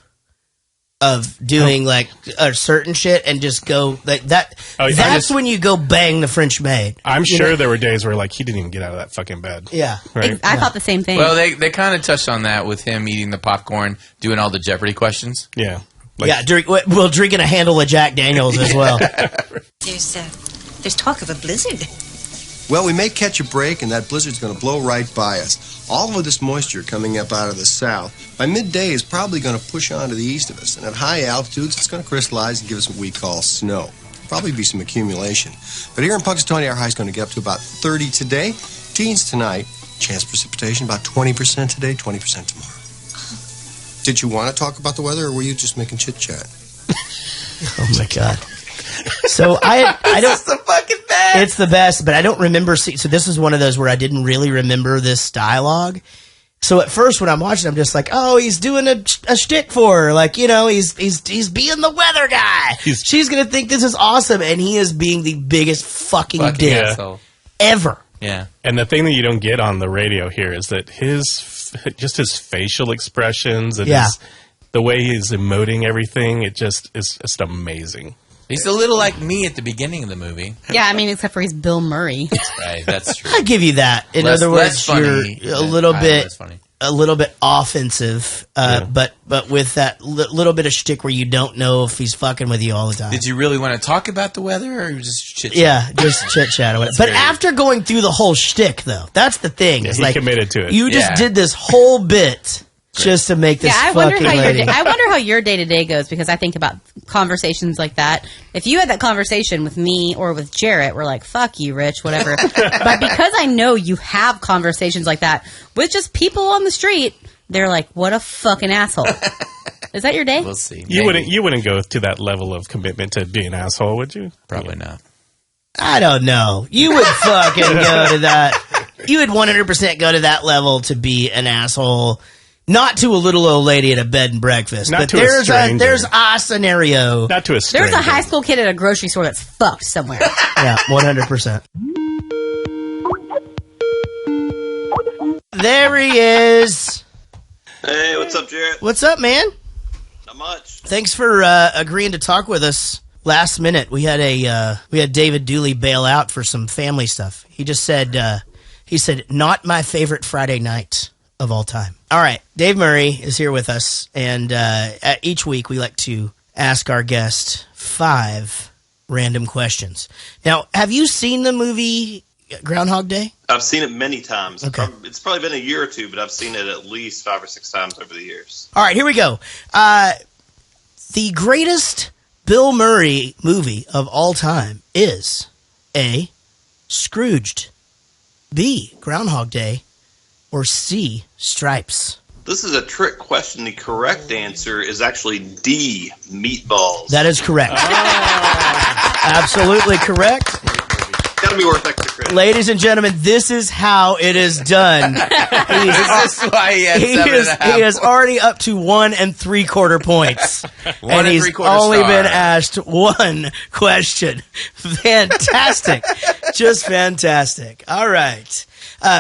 [SPEAKER 2] of doing a certain shit and just go that. That's when you go bang the French maid.
[SPEAKER 6] I'm sure there were days where he didn't even get out of that fucking bed.
[SPEAKER 2] Yeah,
[SPEAKER 6] right.
[SPEAKER 5] I thought the same thing.
[SPEAKER 4] Well, they kind of touched on that with him eating the popcorn, doing all the Jeopardy questions.
[SPEAKER 6] Yeah.
[SPEAKER 2] Drinking a handle of Jack Daniels as well.
[SPEAKER 10] There's talk of a blizzard.
[SPEAKER 8] Well, we may catch a break, and that blizzard's going to blow right by us. All of this moisture coming up out of the south, by midday, is probably going to push on to the east of us. And at high altitudes, it's going to crystallize and give us what we call snow. Probably be some accumulation. But here in Punxsutawney, our high is going to get up to about 30 today. Teens tonight. Chance precipitation about 20% today, 20% tomorrow. Did you want to talk about the weather, or were you just making chit-chat?
[SPEAKER 2] Oh, my God. So I don't.
[SPEAKER 4] It's the fucking best.
[SPEAKER 2] It's the best, but I don't remember. So this is one of those where I didn't really remember this dialogue. So at first, when I'm watching, I'm just like, "Oh, he's doing a shtick for her, he's being the weather guy. She's gonna think this is awesome, and he is being the biggest fucking dick ever."
[SPEAKER 4] Yeah.
[SPEAKER 6] And the thing that you don't get on the radio here is that his facial expressions and the way he's emoting everything, it just is just amazing.
[SPEAKER 4] He's a little like me at the beginning of the movie.
[SPEAKER 5] Yeah, I mean, except for he's Bill Murray.
[SPEAKER 4] Right, that's true.
[SPEAKER 2] I give you that. In other words,
[SPEAKER 4] funny,
[SPEAKER 2] you're a little bit offensive, but with that little bit of shtick where you don't know if he's fucking with you all the time.
[SPEAKER 4] Did you really want to talk about the weather, or just chit-chat?
[SPEAKER 2] Yeah, just chit-chat. But after going through the whole shtick, though, that's the thing.
[SPEAKER 6] Yeah, he committed to it.
[SPEAKER 2] You just did this whole bit just to make this
[SPEAKER 5] I
[SPEAKER 2] fucking lady.
[SPEAKER 5] I wonder how your day-to-day goes, because I think about conversations like that. If you had that conversation with me or with Jaret, we're like, fuck you, Rich, whatever. But because I know you have conversations like that with just people on the street, they're like, what a fucking asshole. Is that your day?
[SPEAKER 4] We'll see.
[SPEAKER 6] You wouldn't go to that level of commitment to be an asshole, would you?
[SPEAKER 4] Probably not.
[SPEAKER 2] I don't know. You would fucking go to that. You would 100% go to that level to be an asshole. Not to a little old lady at a bed and breakfast.
[SPEAKER 6] Not
[SPEAKER 2] but
[SPEAKER 6] to a stranger.
[SPEAKER 2] There's a scenario.
[SPEAKER 6] Not to a stranger.
[SPEAKER 5] There's a high school kid at a grocery store that's fucked somewhere.
[SPEAKER 2] Yeah, 100%. There he is.
[SPEAKER 11] Hey, what's up, Jaret?
[SPEAKER 2] What's up, man?
[SPEAKER 11] Not much.
[SPEAKER 2] Thanks for agreeing to talk with us last minute. We had David Dooley bail out for some family stuff. He just said not my favorite Friday night of all time. All right, Dave Murray is here with us, and each week we like to ask our guest 5 random questions. Now, have you seen the movie Groundhog Day?
[SPEAKER 11] I've seen it many times.
[SPEAKER 2] Okay.
[SPEAKER 11] It's probably been a year or two, but I've seen it at least 5 or 6 times over the years.
[SPEAKER 2] All right, here we go. The greatest Bill Murray movie of all time is A, Scrooged, B, Groundhog Day, or C, Stripes?
[SPEAKER 11] This is a trick question. The correct answer is actually D, Meatballs.
[SPEAKER 2] That is correct. Absolutely correct.
[SPEAKER 11] Gotta be worth extra credit.
[SPEAKER 2] Ladies and gentlemen, this is how it is done.
[SPEAKER 4] This is why he had 7.5.
[SPEAKER 2] He is already up to 1 3/4 points. And he's
[SPEAKER 4] 3/4
[SPEAKER 2] only
[SPEAKER 4] star.
[SPEAKER 2] been asked 1 question. Fantastic. Just fantastic. All right.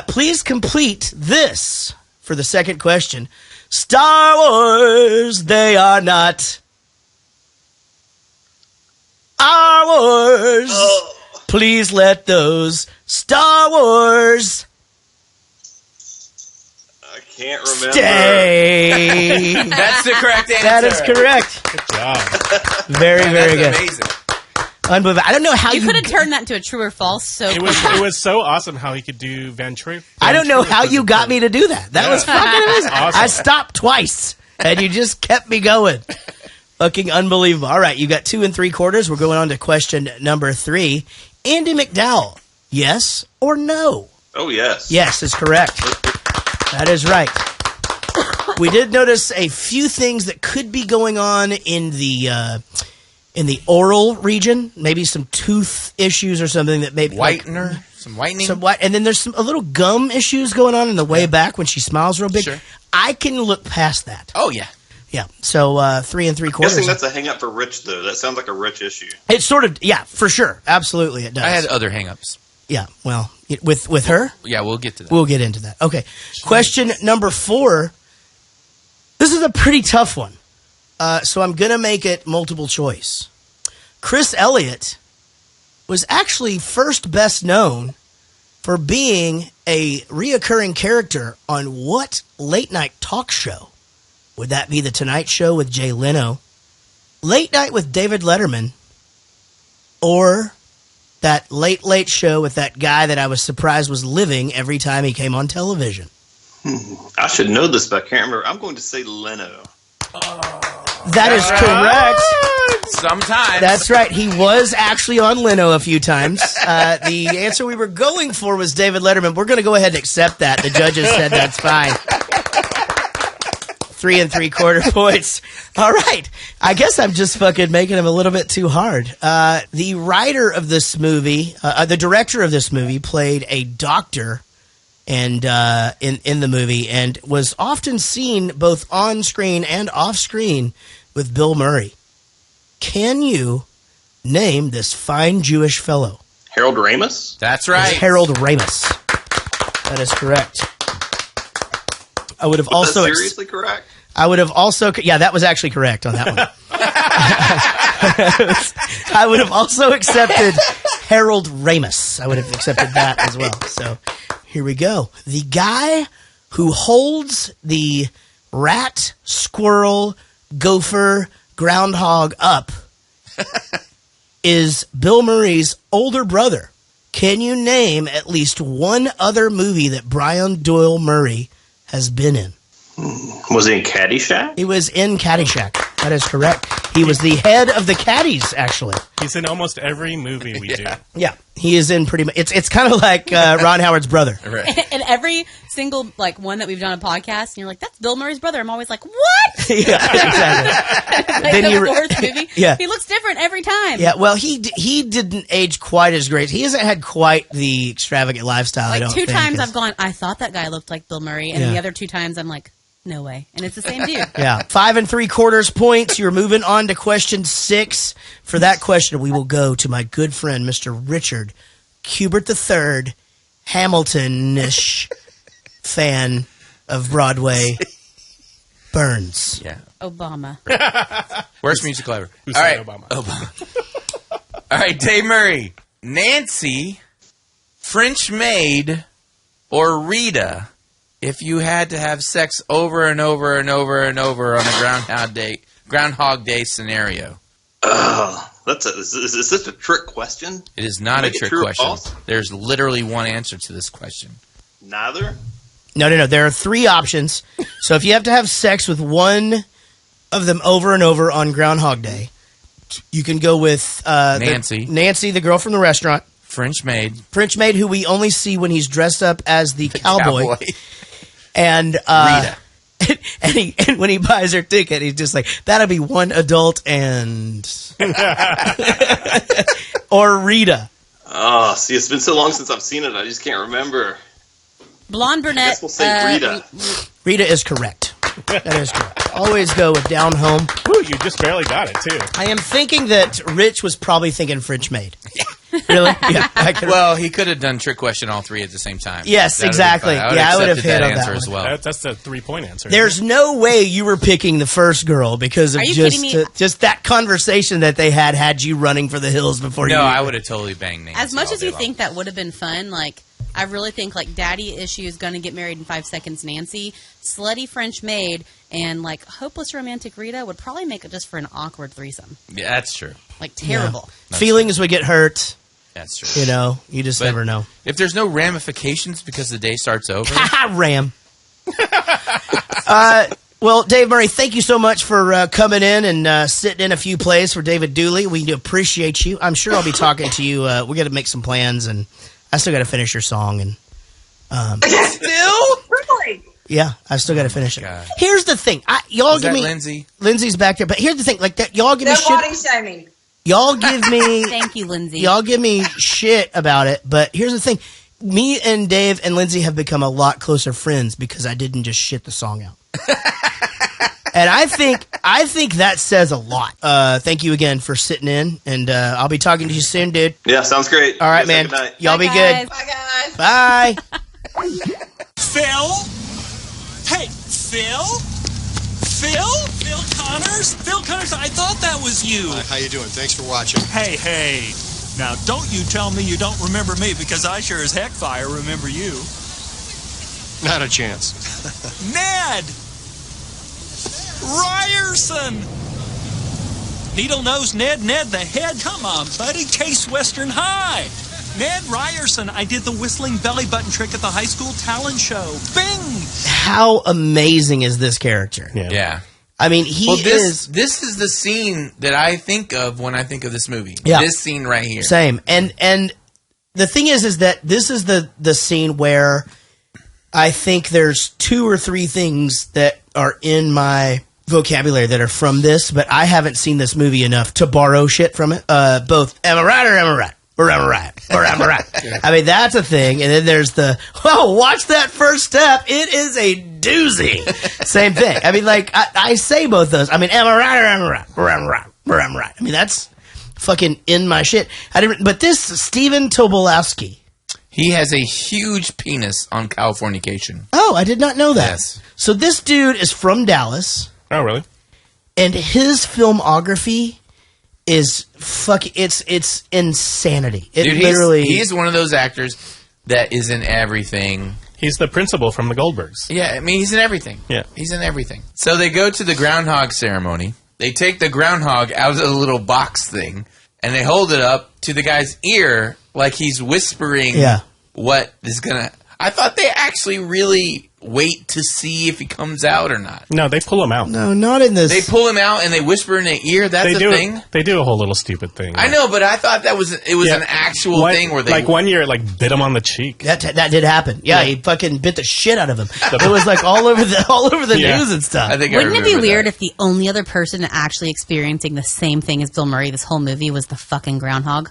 [SPEAKER 2] Please complete this for the second question. Star Wars, they are not our wars. Please let those Star Wars
[SPEAKER 11] I can't remember.
[SPEAKER 2] stay.
[SPEAKER 4] That's the correct answer.
[SPEAKER 2] That is correct.
[SPEAKER 6] Good job.
[SPEAKER 2] Very, very good.
[SPEAKER 4] Amazing.
[SPEAKER 2] Unbelievable. I don't know how
[SPEAKER 5] You could have turned that into a true or false. So
[SPEAKER 6] It was so awesome how he could do ventriloquism.
[SPEAKER 2] I don't know how you got me to do that. That was fucking amazing.
[SPEAKER 6] Awesome.
[SPEAKER 2] I stopped twice, and you just kept me going. Fucking unbelievable. All right, you got 2 3/4. We're going on to question number 3. Andy McDowell, yes or no?
[SPEAKER 11] Oh, yes.
[SPEAKER 2] Yes is correct. That is right. We did notice a few things that could be going on in the in the oral region, maybe some tooth issues or something that maybe
[SPEAKER 4] Whitener, some whitening.
[SPEAKER 2] And then there's a little gum issues going on in the way back when she smiles real big.
[SPEAKER 4] Sure.
[SPEAKER 2] I can look past that.
[SPEAKER 4] Oh, yeah.
[SPEAKER 2] Yeah. So 3 3/4.
[SPEAKER 11] Guessing that's a hang up for Rich, though. That sounds like a Rich issue.
[SPEAKER 2] It's sort of, yeah, for sure. Absolutely, it does.
[SPEAKER 4] I had other hang-ups.
[SPEAKER 2] Yeah, well, with her?
[SPEAKER 4] Yeah, we'll get to that.
[SPEAKER 2] We'll get into that. Okay. Question number 4. This is a pretty tough one. So I'm going to make it multiple choice. Chris Elliott was actually first best known for being a reoccurring character on what late night talk show? Would that be The Tonight Show with Jay Leno, Late Night with David Letterman, or that Late Late Show with that guy that I was surprised was living every time he came on television?
[SPEAKER 11] I should know this, but I can't remember. I'm going to say Leno.
[SPEAKER 2] That is correct.
[SPEAKER 4] Sometimes.
[SPEAKER 2] That's right. He was actually on Leno a few times. The answer we were going for was David Letterman. We're going to go ahead and accept that. The judges said that's fine. 3 3/4 points. All right. I guess I'm just fucking making him a little bit too hard. The writer of this movie, the director of this movie, played a doctor and in the movie, and was often seen both on screen and off screen with Bill Murray. Can you name this fine Jewish fellow?
[SPEAKER 11] Harold Ramis?
[SPEAKER 4] That's right.
[SPEAKER 2] It's Harold Ramis. That is correct. I would have also
[SPEAKER 11] seriously correct.
[SPEAKER 2] I would have also, yeah, that was actually correct on that one. I would have also accepted Harold Ramis. I would have accepted that as well. So here we go. The guy who holds the rat, squirrel, gopher, groundhog up is Bill Murray's older brother. Can you name at least one other movie that Brian Doyle Murray has been in?
[SPEAKER 11] Was he in Caddyshack?
[SPEAKER 2] He was in Caddyshack. That is correct. He was the head of the Caddies, actually.
[SPEAKER 6] He's in almost every movie we do.
[SPEAKER 2] Yeah, he is in pretty much. It's kind of like Ron Howard's brother.
[SPEAKER 4] Right.
[SPEAKER 5] And every single one that we've done a podcast, and you're like, "That's Bill Murray's brother." I'm always like, "What?"
[SPEAKER 2] Yeah, exactly.
[SPEAKER 5] Like
[SPEAKER 2] Then
[SPEAKER 5] the fourth movie.
[SPEAKER 2] Yeah.
[SPEAKER 5] He looks different every time.
[SPEAKER 2] Yeah, well, he didn't age quite as great. He hasn't had quite the extravagant lifestyle. I don't
[SPEAKER 5] two
[SPEAKER 2] think,
[SPEAKER 5] times
[SPEAKER 2] 'cause-
[SPEAKER 5] I've gone, I thought that guy looked like Bill Murray, and then the other 2 times I'm like, no way. And it's the same dude.
[SPEAKER 2] Yeah, 5 3/4 points. You're moving on to question 6. For that question, we will go to my good friend, Mr. Richard Kubert III, Hamilton-ish fan of Broadway, Burns.
[SPEAKER 4] Yeah.
[SPEAKER 5] Obama.
[SPEAKER 4] Worst musical ever.
[SPEAKER 6] Who
[SPEAKER 4] All
[SPEAKER 6] said
[SPEAKER 4] right.
[SPEAKER 6] Obama?
[SPEAKER 4] All right, Dave Murray. Nancy, French maid, or Rita if you had to have sex over and over and over and over on a Groundhog Day scenario?
[SPEAKER 11] Is this a trick question?
[SPEAKER 4] It is not a
[SPEAKER 11] Make it
[SPEAKER 4] trick
[SPEAKER 11] true or
[SPEAKER 4] question.
[SPEAKER 11] false?
[SPEAKER 4] There's literally one answer to this question.
[SPEAKER 11] Neither?
[SPEAKER 2] No. There are 3 options. So if you have to have sex with one of them over and over on Groundhog Day, you can go with
[SPEAKER 4] Nancy.
[SPEAKER 2] Nancy, the girl from the restaurant.
[SPEAKER 4] French maid.
[SPEAKER 2] French maid, who we only see when he's dressed up as the cowboy. And
[SPEAKER 4] Rita.
[SPEAKER 2] and when he buys her ticket, he's just like, that'll be one adult and... or Rita.
[SPEAKER 11] Oh, see, it's been so long since I've seen it, I just can't remember.
[SPEAKER 5] Blonde brunette.
[SPEAKER 11] I guess we'll say Rita.
[SPEAKER 2] Rita is correct. That is correct. Always go with down home.
[SPEAKER 6] Woo, you just barely got it, too.
[SPEAKER 2] I am thinking that Rich was probably thinking French maid. Really? Yeah.
[SPEAKER 4] Well, he could have done trick question all 3 at the same time.
[SPEAKER 2] Yes,
[SPEAKER 4] That'd
[SPEAKER 2] exactly.
[SPEAKER 4] been fine.
[SPEAKER 2] Yeah, I would have
[SPEAKER 4] accepted
[SPEAKER 2] hit
[SPEAKER 4] that
[SPEAKER 2] on that
[SPEAKER 4] answer
[SPEAKER 2] one.
[SPEAKER 4] as well.
[SPEAKER 6] That's the 3-point answer.
[SPEAKER 2] There's no way you were picking the first girl because of
[SPEAKER 5] Are you
[SPEAKER 2] just
[SPEAKER 5] kidding me?
[SPEAKER 2] just that conversation that they had you running for the hills before you.
[SPEAKER 4] No, I would have totally banged Nancy.
[SPEAKER 5] As much
[SPEAKER 4] all
[SPEAKER 5] as
[SPEAKER 4] day
[SPEAKER 5] you
[SPEAKER 4] long.
[SPEAKER 5] think that would have been fun, I really think Daddy Issues Gonna Get Married in 5 Seconds Nancy, Slutty French Maid, and Hopeless Romantic Rita would probably make it just for an awkward threesome.
[SPEAKER 4] Yeah, that's true.
[SPEAKER 5] Terrible.
[SPEAKER 2] Yeah. Feelings would get hurt.
[SPEAKER 4] That's true.
[SPEAKER 2] You just
[SPEAKER 4] But
[SPEAKER 2] never know.
[SPEAKER 4] If there's no ramifications because the day starts over.
[SPEAKER 2] Ram. Well, Dave Murray, thank you so much for coming in and sitting in a few plays for David Dooley. We appreciate you. I'm sure I'll be talking to you. We got to make some plans, and I still got to finish your song. And
[SPEAKER 4] Still?
[SPEAKER 10] Really?
[SPEAKER 2] yeah, I've still got to finish it.
[SPEAKER 4] God.
[SPEAKER 2] Here's the thing. Y'all
[SPEAKER 4] Is
[SPEAKER 2] give
[SPEAKER 4] that
[SPEAKER 2] me
[SPEAKER 4] Lindsay?
[SPEAKER 2] Lindsay's back there, but here's the thing. Y'all give me
[SPEAKER 10] No
[SPEAKER 2] shit.
[SPEAKER 10] body shaming.
[SPEAKER 2] Y'all give me
[SPEAKER 5] Thank you, Lindsay.
[SPEAKER 2] y'all give me shit about it, but here's the thing. Me and Dave and Lindsay have become a lot closer friends because I didn't just shit the song out. And I think that says a lot. Thank you again for sitting in, and I'll be talking to you soon, dude.
[SPEAKER 11] Yeah, soun's great.
[SPEAKER 2] All right,
[SPEAKER 11] You guys
[SPEAKER 2] man.
[SPEAKER 11] have a good night.
[SPEAKER 2] Y'all be
[SPEAKER 5] guys.
[SPEAKER 2] good. Bye.
[SPEAKER 12] Phil? Hey, Phil? Phil Connors? Phil Connors, I thought that was you.
[SPEAKER 8] How you doing? Thanks for watching.
[SPEAKER 12] Hey. Now, don't you tell me you don't remember me, because I sure as heck fire remember you.
[SPEAKER 8] Not a chance.
[SPEAKER 12] Ned! Ryerson! Needle-nosed Ned the head? Come on, buddy. Chase Western High. Ned Ryerson. I did the whistling belly button trick at the high school talent show. Bing!
[SPEAKER 2] How amazing is this character?
[SPEAKER 4] Yeah.
[SPEAKER 2] I mean, he is...
[SPEAKER 4] This is the scene that I think of when I think of this movie.
[SPEAKER 2] Yeah.
[SPEAKER 4] This scene right here.
[SPEAKER 2] Same. And the thing is that this is the scene where I think there's 2 or 3 things that are in my vocabulary that are from this, but I haven't seen this movie enough to borrow shit from it. Both, am I right or am I right? Or am I right? Or am I right?
[SPEAKER 6] Yeah.
[SPEAKER 2] I mean, that's a thing. And then there's the, watch that first step. It is a doozy. Same thing. I mean, like, I say both those. I mean, am I right or am I right? Or am I right? Or am I right? I mean, that's fucking in my shit. But this Stephen Tobolowsky.
[SPEAKER 4] He has a huge penis on Californication.
[SPEAKER 2] Oh, I did not know that.
[SPEAKER 4] Yes.
[SPEAKER 2] So this dude is from Dallas.
[SPEAKER 6] Oh, really?
[SPEAKER 2] And his filmography is it's insanity. It
[SPEAKER 4] Dude,
[SPEAKER 2] literally
[SPEAKER 4] he's one of those actors that is in everything.
[SPEAKER 6] He's the principal from the Goldbergs.
[SPEAKER 4] Yeah, I mean, he's in everything.
[SPEAKER 6] Yeah.
[SPEAKER 4] He's in everything. So they go to the Groundhog ceremony. They take the groundhog out of the little box thing, and they hold it up to the guy's ear like he's whispering what is going to... I thought they actually really wait to see if he comes out or not.
[SPEAKER 6] No, they pull him out.
[SPEAKER 2] No, not in this.
[SPEAKER 4] They pull him out and they whisper in their ear. That's a thing?
[SPEAKER 6] They do a whole little stupid thing.
[SPEAKER 4] I know, but I thought it was an actual thing where they...
[SPEAKER 6] Like one year, it bit him on the cheek.
[SPEAKER 2] That did happen. Yeah, he fucking bit the shit out of him. It was like all over the news and stuff.
[SPEAKER 5] Wouldn't it be weird if the only other person actually experiencing the same thing as Bill Murray this whole movie was the fucking groundhog?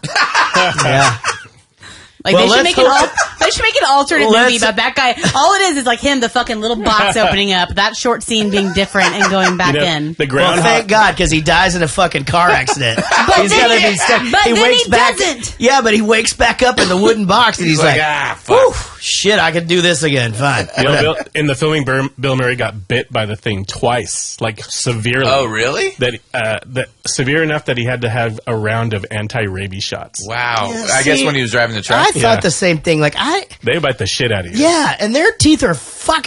[SPEAKER 2] Yeah.
[SPEAKER 5] Like they should make an alternate movie about that guy. All it is like him, the fucking little box opening up, that short scene being different and going back in.
[SPEAKER 6] The groundhog.
[SPEAKER 2] Well, thank God, because he dies in a fucking car accident.
[SPEAKER 5] But then he doesn't.
[SPEAKER 2] Yeah, but he wakes back up in the wooden box and he's like,
[SPEAKER 4] fuck.
[SPEAKER 2] Shit, I can do this again. Fine.
[SPEAKER 6] You know, in the filming, Bill Murray got bit by the thing twice, like severely.
[SPEAKER 4] Oh, really?
[SPEAKER 6] That severe enough that he had to have a round of anti-rabies shots.
[SPEAKER 4] Wow.
[SPEAKER 2] Yeah,
[SPEAKER 4] I guess when he was driving the truck.
[SPEAKER 2] I thought the same thing. Like
[SPEAKER 6] they bite the shit out of you.
[SPEAKER 2] Yeah, and their teeth are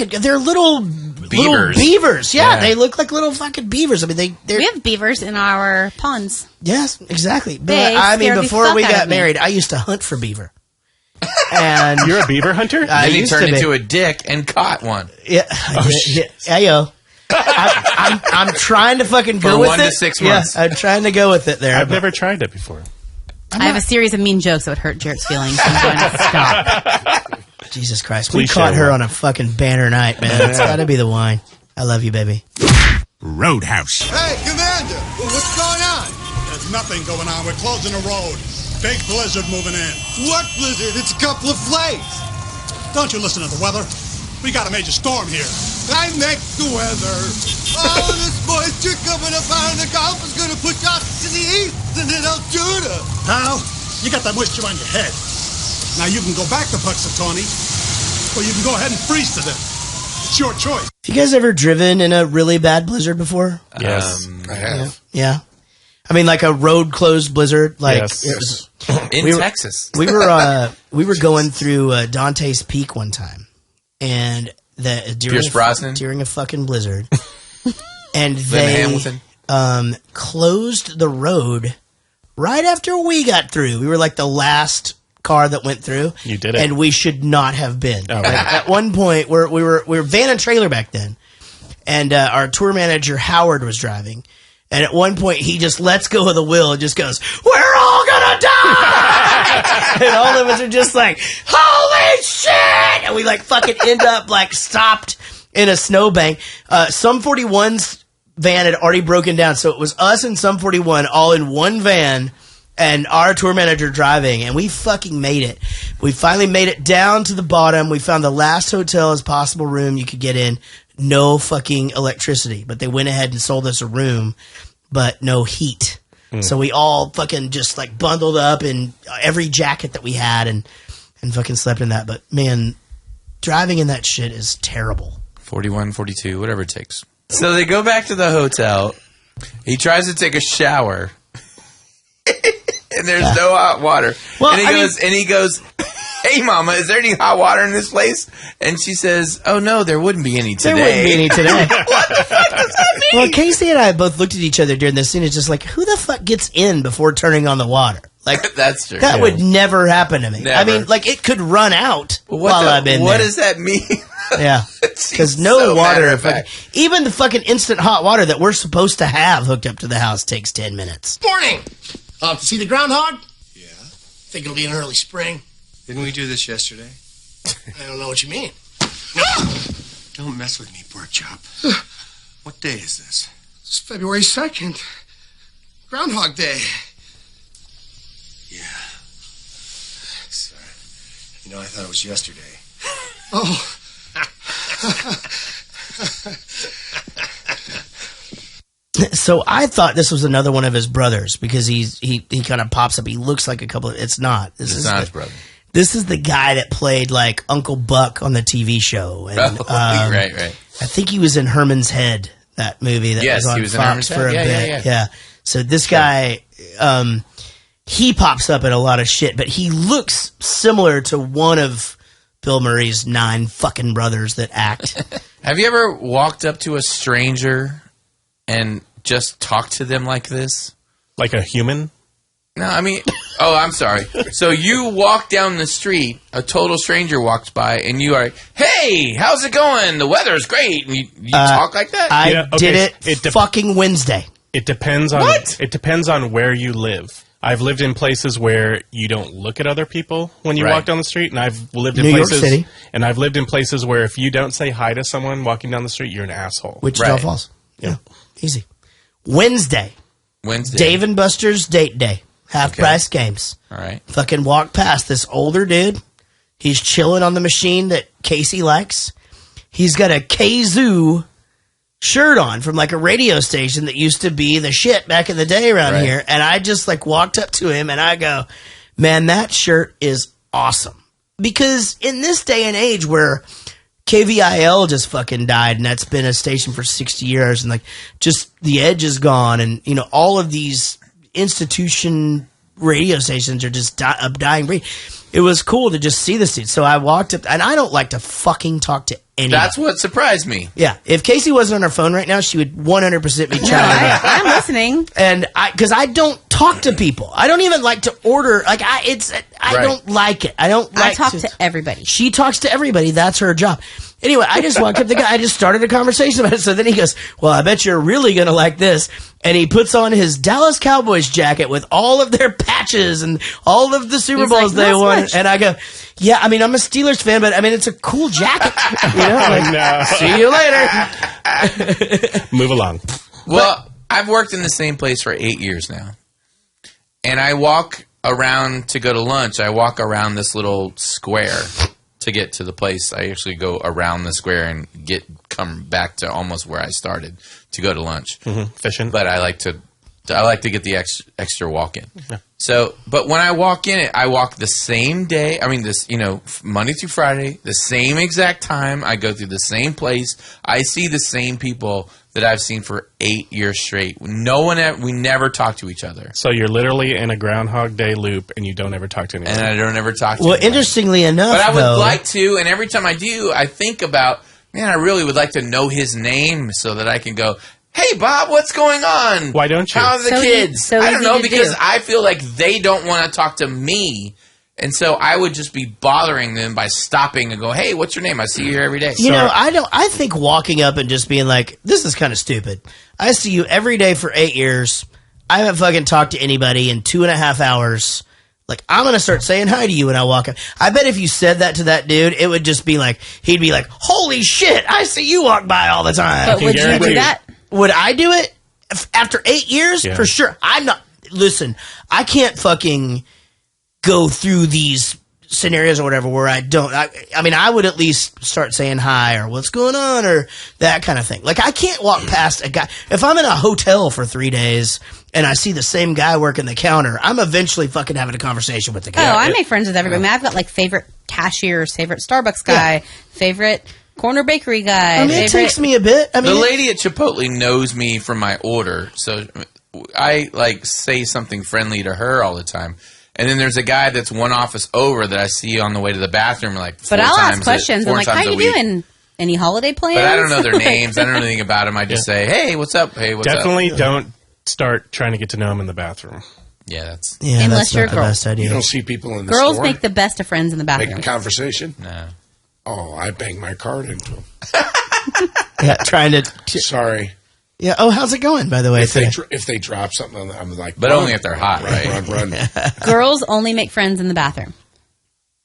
[SPEAKER 2] they're little beavers. Yeah, they look like little fucking beavers. I mean,
[SPEAKER 5] we have beavers in our ponds.
[SPEAKER 2] Yes, exactly. But
[SPEAKER 5] They
[SPEAKER 2] I mean,
[SPEAKER 5] scare the
[SPEAKER 2] before
[SPEAKER 5] fuck
[SPEAKER 2] we
[SPEAKER 5] out
[SPEAKER 2] got
[SPEAKER 5] of me.
[SPEAKER 2] married, I used to hunt for beaver. And
[SPEAKER 6] you're a beaver hunter?
[SPEAKER 2] I
[SPEAKER 4] Then he
[SPEAKER 2] used
[SPEAKER 4] turned
[SPEAKER 2] to be.
[SPEAKER 4] into a dick and caught one.
[SPEAKER 2] Yeah. Yeah, yo. I'm trying to fucking go
[SPEAKER 4] For
[SPEAKER 2] with
[SPEAKER 4] 1
[SPEAKER 2] it.
[SPEAKER 4] to 6 months.
[SPEAKER 2] Yeah, I'm trying to go with it there.
[SPEAKER 6] I've never tried it before.
[SPEAKER 5] I have a series of mean jokes that would hurt Jaret's feelings. I'm going to stop.
[SPEAKER 2] Jesus Christ.
[SPEAKER 6] Please
[SPEAKER 2] We caught
[SPEAKER 6] share
[SPEAKER 2] her
[SPEAKER 6] one.
[SPEAKER 2] on a fucking banner night, man. It's got to be the wine. I love you, baby.
[SPEAKER 13] Roadhouse.
[SPEAKER 14] Hey, Commander, what's going on? There's nothing going on. We're closing the road. Big blizzard moving in.
[SPEAKER 8] What blizzard? It's a couple of flakes.
[SPEAKER 14] Don't you listen to the weather? We got a major storm here.
[SPEAKER 8] I make the weather. Oh, this moisture coming up out of the Gulf is going to push out to the east and then Altuda.
[SPEAKER 14] Pal, you got that moisture on your head. Now you can go back to Puxatawny, or you can go ahead and freeze to death. It's your choice.
[SPEAKER 2] Have you guys ever driven in a really bad blizzard before?
[SPEAKER 6] Yes.
[SPEAKER 7] I have.
[SPEAKER 2] Yeah. I mean, like a road closed blizzard. Like
[SPEAKER 6] Yes.
[SPEAKER 2] it was,
[SPEAKER 4] In Texas.
[SPEAKER 2] we were going through Dante's Peak one time, and
[SPEAKER 4] Pierce Brosnan?
[SPEAKER 2] during a fucking blizzard, and
[SPEAKER 4] Lynn
[SPEAKER 2] they
[SPEAKER 4] Hamilton.
[SPEAKER 2] closed the road right after we got through. We were like the last car that went through.
[SPEAKER 6] You did it.
[SPEAKER 2] And we should not have been.
[SPEAKER 6] Oh,
[SPEAKER 2] Like,
[SPEAKER 6] right.
[SPEAKER 2] at one point, we were van and trailer back then, and our tour manager Howard was driving. And at one point, he just lets go of the wheel and just goes, "We're all gonna die!" And all of us are just like, "Holy shit!" And we like fucking end up like stopped in a snowbank. Sum 41's van had already broken down, so it was us and Sum 41 all in one van and our tour manager driving, and we fucking made it. We finally made it down to the bottom. We found the last hotel as possible room you could get in. No fucking electricity, but they went ahead and sold us a room, but no heat. So we all fucking just like bundled up in every jacket that we had and fucking slept in that. But man, driving in that shit is terrible.
[SPEAKER 4] 41, 42, whatever it takes. So they go back to the hotel. He tries to take a shower. And there's no hot water. Well, and he goes, "Hey, Mama, is there any hot water in this place?" And she says, "Oh no, there wouldn't be any today."
[SPEAKER 2] There wouldn't be any today.
[SPEAKER 4] What the fuck does that mean?
[SPEAKER 2] Well, Casey and I both looked at each other during this scene. It's just like, who the fuck gets in before turning on the water? Like
[SPEAKER 4] that's true.
[SPEAKER 2] That would never happen to me.
[SPEAKER 4] Never.
[SPEAKER 2] I mean, like it could run out while I'm in there.
[SPEAKER 4] What does that mean?
[SPEAKER 2] Yeah, because no water. Even the fucking instant hot water that we're supposed to have hooked up to the house takes 10 minutes.
[SPEAKER 15] Morning. To see the groundhog? Yeah. Think it'll be in early spring.
[SPEAKER 8] Didn't we do this yesterday?
[SPEAKER 15] I don't know what you mean.
[SPEAKER 8] Don't mess with me, pork chop. What day is this?
[SPEAKER 15] It's February 2nd. Groundhog Day.
[SPEAKER 8] Yeah. Sorry. You know, I thought it was yesterday.
[SPEAKER 15] Oh.
[SPEAKER 2] So I thought this was another one of his brothers because he kind of pops up. He looks like a couple of. It's not.
[SPEAKER 4] It's not his brother.
[SPEAKER 2] This is the guy that played like Uncle Buck on the TV show. And,
[SPEAKER 4] right.
[SPEAKER 2] I think he was in Herman's Head, that movie that was on
[SPEAKER 4] he was
[SPEAKER 2] Fox
[SPEAKER 4] in
[SPEAKER 2] for a bit. Yeah. So this guy, he pops up in a lot of shit, but he looks similar to one of Bill Murray's 9 fucking brothers that act.
[SPEAKER 4] Have you ever walked up to a stranger and just talked to them like this?
[SPEAKER 6] Like a human?
[SPEAKER 4] No, I mean, I'm sorry. So you walk down the street, a total stranger walks by, and you are, "Hey, how's it going? The weather's great." And you talk like that?
[SPEAKER 2] I did it fucking Wednesday.
[SPEAKER 6] It depends on It depends on where you live. I've lived in places where you don't look at other people when you walk down the street, and I've lived in
[SPEAKER 2] New York
[SPEAKER 6] places
[SPEAKER 2] City.
[SPEAKER 6] And I've lived in places where if you don't say hi to someone walking down the street, you're an asshole.
[SPEAKER 2] Wichita Falls. Yeah. Easy. Wednesday. Dave and Buster's date day. Half price games.
[SPEAKER 4] All right.
[SPEAKER 2] Fucking walk past this older dude. He's chilling on the machine that Casey likes. He's got a Kazoo shirt on from like a radio station that used to be the shit back in the day around here. And I just like walked up to him and I go, "Man, that shirt is awesome." Because in this day and age where KVIL just fucking died and that's been a station for 60 years and like just the edge is gone and you know all of these institution radio stations are just a dying breed. It was cool to just see this dude. So I walked up, and I don't like to fucking talk to anyone.
[SPEAKER 4] That's what surprised me.
[SPEAKER 2] Yeah. If Casey wasn't on her phone right now, she would 100% be chatting.
[SPEAKER 5] I'm listening.
[SPEAKER 2] And because I don't talk to people. I don't even like to order. Like I don't like it. I don't like
[SPEAKER 5] I talk to everybody.
[SPEAKER 2] She talks to everybody. That's her job. Anyway, I just walked up to the guy. I just started a conversation about it. So then he goes, "Well, I bet you're really going to like this." And he puts on his Dallas Cowboys jacket with all of their patches and all of the Super Bowls they won. And I go, "Yeah, I mean, I'm a Steelers fan, but I mean, it's a cool jacket." You know, like, see you later.
[SPEAKER 6] Move along.
[SPEAKER 4] Well, I've worked in the same place for 8 years now. And I walk around to go to lunch. I walk around this little square to get to the place. I actually go around the square and come back to almost where I started to go to lunch.
[SPEAKER 6] Fishing.
[SPEAKER 4] But I like to get the extra walk in. Yeah. So, but when I walk in I walk the same day. I mean, Monday through Friday, the same exact time. I go through the same place. I see the same people that I've seen for 8 years straight. We never talk to each other.
[SPEAKER 6] So you're literally in a Groundhog Day loop, and you don't ever talk to anyone.
[SPEAKER 4] And I don't ever talk to
[SPEAKER 2] Well,
[SPEAKER 4] anyone.
[SPEAKER 2] interestingly enough,
[SPEAKER 4] but I would like to, and every time I do, I think about, man, I really would like to know his name so that I can go, "Hey, Bob, what's going on?
[SPEAKER 6] Why don't you?
[SPEAKER 4] How are the kids?" I don't know, because I feel like they don't want to talk to me. And so I would just be bothering them by stopping and go, "Hey, what's your name? I see you here every day."
[SPEAKER 2] You know, I think walking up and just being like, "This is kind of stupid. I see you every day for 8 years. I haven't fucking talked to anybody in 2.5 hours. Like, I'm going to start saying hi to you when I walk up." I bet if you said that to that dude, it would just be like, he'd be like, "Holy shit, I see you walk by all the time."
[SPEAKER 5] But would you do that?
[SPEAKER 2] Would I do it? After 8 years?
[SPEAKER 6] Yeah.
[SPEAKER 2] For sure. I'm not. listen, I can't fucking go through these scenarios or whatever where I don't. I mean, I would at least start saying hi or what's going on or that kind of thing. Like, I can't walk past a guy. If I'm in a hotel for 3 days and I see the same guy working the counter, I'm eventually fucking having a conversation with the guy.
[SPEAKER 5] Oh, I make friends with everybody. I mean, I've got like favorite cashiers, favorite Starbucks guy, favorite corner bakery guy.
[SPEAKER 2] I mean, it takes me a bit. I mean,
[SPEAKER 4] the lady at Chipotle knows me from my order, so I like say something friendly to her all the time. And then there's a guy that's one office over that I see on the way to the bathroom like 4
[SPEAKER 5] But I'll
[SPEAKER 4] times
[SPEAKER 5] ask questions. I'm like, how you doing? Any holiday plans?
[SPEAKER 4] But I don't know their names. I don't know anything about them. I just say, hey, what's up? Hey, what's
[SPEAKER 6] Definitely
[SPEAKER 4] up?
[SPEAKER 6] don't start trying to get to know them in the bathroom.
[SPEAKER 4] Yeah, that's
[SPEAKER 5] Unless you're a girl.
[SPEAKER 7] You don't see people in the
[SPEAKER 5] Girls
[SPEAKER 7] store?
[SPEAKER 5] make the best of friends in the bathroom.
[SPEAKER 7] Make a conversation?
[SPEAKER 4] No.
[SPEAKER 7] Oh, I bang my card into them.
[SPEAKER 2] yeah, trying to.
[SPEAKER 7] Sorry.
[SPEAKER 2] Yeah. Oh, how's it going? By the way,
[SPEAKER 7] If they drop something, I'm like,
[SPEAKER 4] but only if they're hot,
[SPEAKER 7] run,
[SPEAKER 4] right?
[SPEAKER 7] Run.
[SPEAKER 5] Girls only make friends in the bathroom.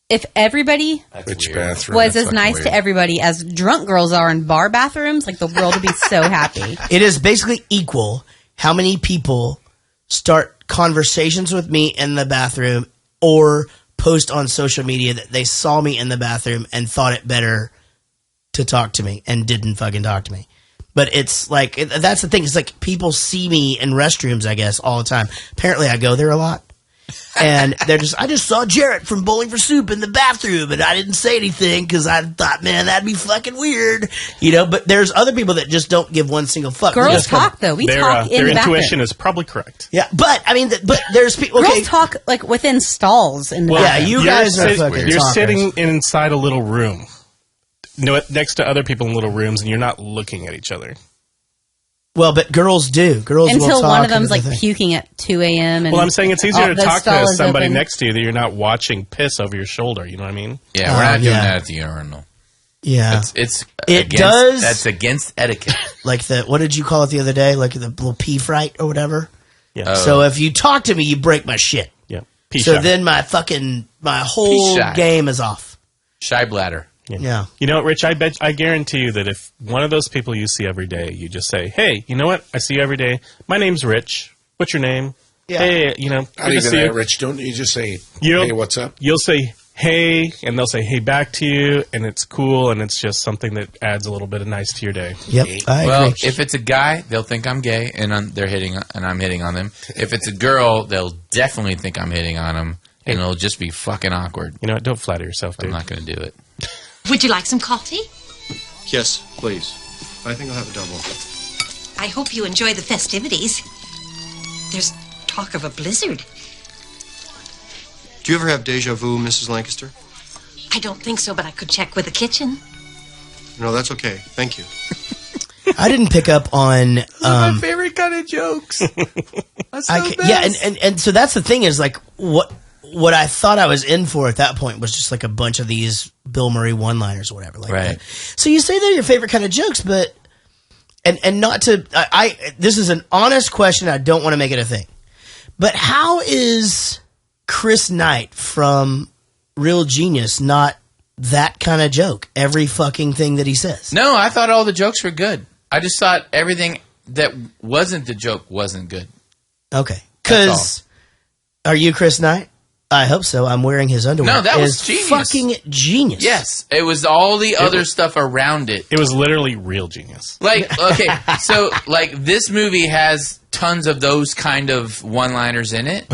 [SPEAKER 5] If everybody
[SPEAKER 7] Which bathroom?
[SPEAKER 5] was as nice to everybody as drunk girls are in bar bathrooms, like the world would be so happy.
[SPEAKER 2] It is basically equal how many people start conversations with me in the bathroom or post on social media that they saw me in the bathroom and thought it better to talk to me and didn't fucking talk to me. But it's like, that's the thing. It's like people see me in restrooms, I guess, all the time. Apparently I go there a lot. And they're just, I just saw Jaret from Bowling for Soup in the bathroom and I didn't say anything because I thought, man, that'd be fucking weird. You know, but there's other people that just don't give one single fuck.
[SPEAKER 5] Girls talk, though. We talk in
[SPEAKER 6] their
[SPEAKER 5] the bathroom.
[SPEAKER 6] intuition is probably correct.
[SPEAKER 2] Yeah, but, I mean, but there's people, okay.
[SPEAKER 5] Girls talk, like, within stalls in the bathroom.
[SPEAKER 2] you guys are fucking
[SPEAKER 6] You're
[SPEAKER 2] talkers.
[SPEAKER 6] sitting inside a little room next to other people in little rooms and you're not looking at each other.
[SPEAKER 2] Well, but girls do. Girls will
[SPEAKER 5] Until
[SPEAKER 2] talk
[SPEAKER 5] one of them's
[SPEAKER 2] and
[SPEAKER 5] like
[SPEAKER 2] everything.
[SPEAKER 5] puking at 2 a.m. and
[SPEAKER 6] Well, I'm saying it's easier to
[SPEAKER 5] the
[SPEAKER 6] talk
[SPEAKER 5] stall
[SPEAKER 6] to
[SPEAKER 5] is
[SPEAKER 6] somebody
[SPEAKER 5] open.
[SPEAKER 6] next to you that you're not watching piss over your shoulder. You know what I mean?
[SPEAKER 4] Yeah, we're not doing
[SPEAKER 2] yeah.
[SPEAKER 4] that at the urinal.
[SPEAKER 2] Yeah.
[SPEAKER 4] It's
[SPEAKER 2] It
[SPEAKER 4] against,
[SPEAKER 2] does.
[SPEAKER 4] That's against etiquette.
[SPEAKER 2] Like what did you call it the other day? Like the little pee fright or whatever?
[SPEAKER 6] Yeah.
[SPEAKER 4] Oh.
[SPEAKER 2] So if you talk to me, you break my shit.
[SPEAKER 6] Yeah.
[SPEAKER 2] So then my whole
[SPEAKER 4] Pee shy.
[SPEAKER 2] game is off.
[SPEAKER 4] Shy bladder.
[SPEAKER 2] Yeah.
[SPEAKER 6] You know what, Rich? I guarantee you that if one of those people you see every day, you just say, "Hey, you know what? I see you every day. My name's Rich. What's your name?
[SPEAKER 2] Yeah.
[SPEAKER 6] Hey, you know,
[SPEAKER 7] Not
[SPEAKER 6] good to
[SPEAKER 7] even
[SPEAKER 6] see
[SPEAKER 7] that,
[SPEAKER 6] you."
[SPEAKER 7] Rich. Don't you just say,
[SPEAKER 6] You'll-
[SPEAKER 7] hey, what's up?
[SPEAKER 6] You'll say, "Hey," and they'll say, "Hey," back to you, and it's cool, and it's just something that adds a little bit of nice to your day.
[SPEAKER 2] Yep. I
[SPEAKER 4] Well,
[SPEAKER 2] agree.
[SPEAKER 4] if it's a guy, they'll think I'm gay, and I'm hitting on them. If it's a girl, they'll definitely think I'm hitting on them, and it'll just be fucking awkward.
[SPEAKER 6] You know what? Don't flatter yourself, dude.
[SPEAKER 4] I'm not going to do it.
[SPEAKER 10] Would you like some coffee?
[SPEAKER 8] Yes, please. I think I'll have a double.
[SPEAKER 10] I hope you enjoy the festivities. There's talk of a blizzard.
[SPEAKER 8] Do you ever have deja vu, Mrs. Lancaster?
[SPEAKER 10] I don't think so, but I could check with the kitchen.
[SPEAKER 8] No, that's okay. Thank you.
[SPEAKER 2] I didn't pick up on
[SPEAKER 4] my favorite kind of jokes. That's the best.
[SPEAKER 2] yeah, and so that's the thing is like what I thought I was in for at that point was just like a bunch of these Bill Murray one-liners or whatever like
[SPEAKER 4] Right.
[SPEAKER 2] that. So you say they're your favorite kind of jokes, but and not to this is an honest question. I don't want to make it a thing, but how is Chris Knight from Real Genius not that kind of joke every fucking thing that he says?
[SPEAKER 4] No, I thought all the jokes were good. I just thought everything that wasn't the joke wasn't good.
[SPEAKER 2] Okay, because are you Chris Knight? I hope so. I'm wearing his underwear.
[SPEAKER 4] No, that
[SPEAKER 2] It
[SPEAKER 4] was
[SPEAKER 2] is
[SPEAKER 4] genius.
[SPEAKER 2] fucking genius.
[SPEAKER 4] Yes, it was all the other stuff around it.
[SPEAKER 6] It was literally Real Genius.
[SPEAKER 4] Like, okay, so like this movie has tons of those kind of one-liners in it,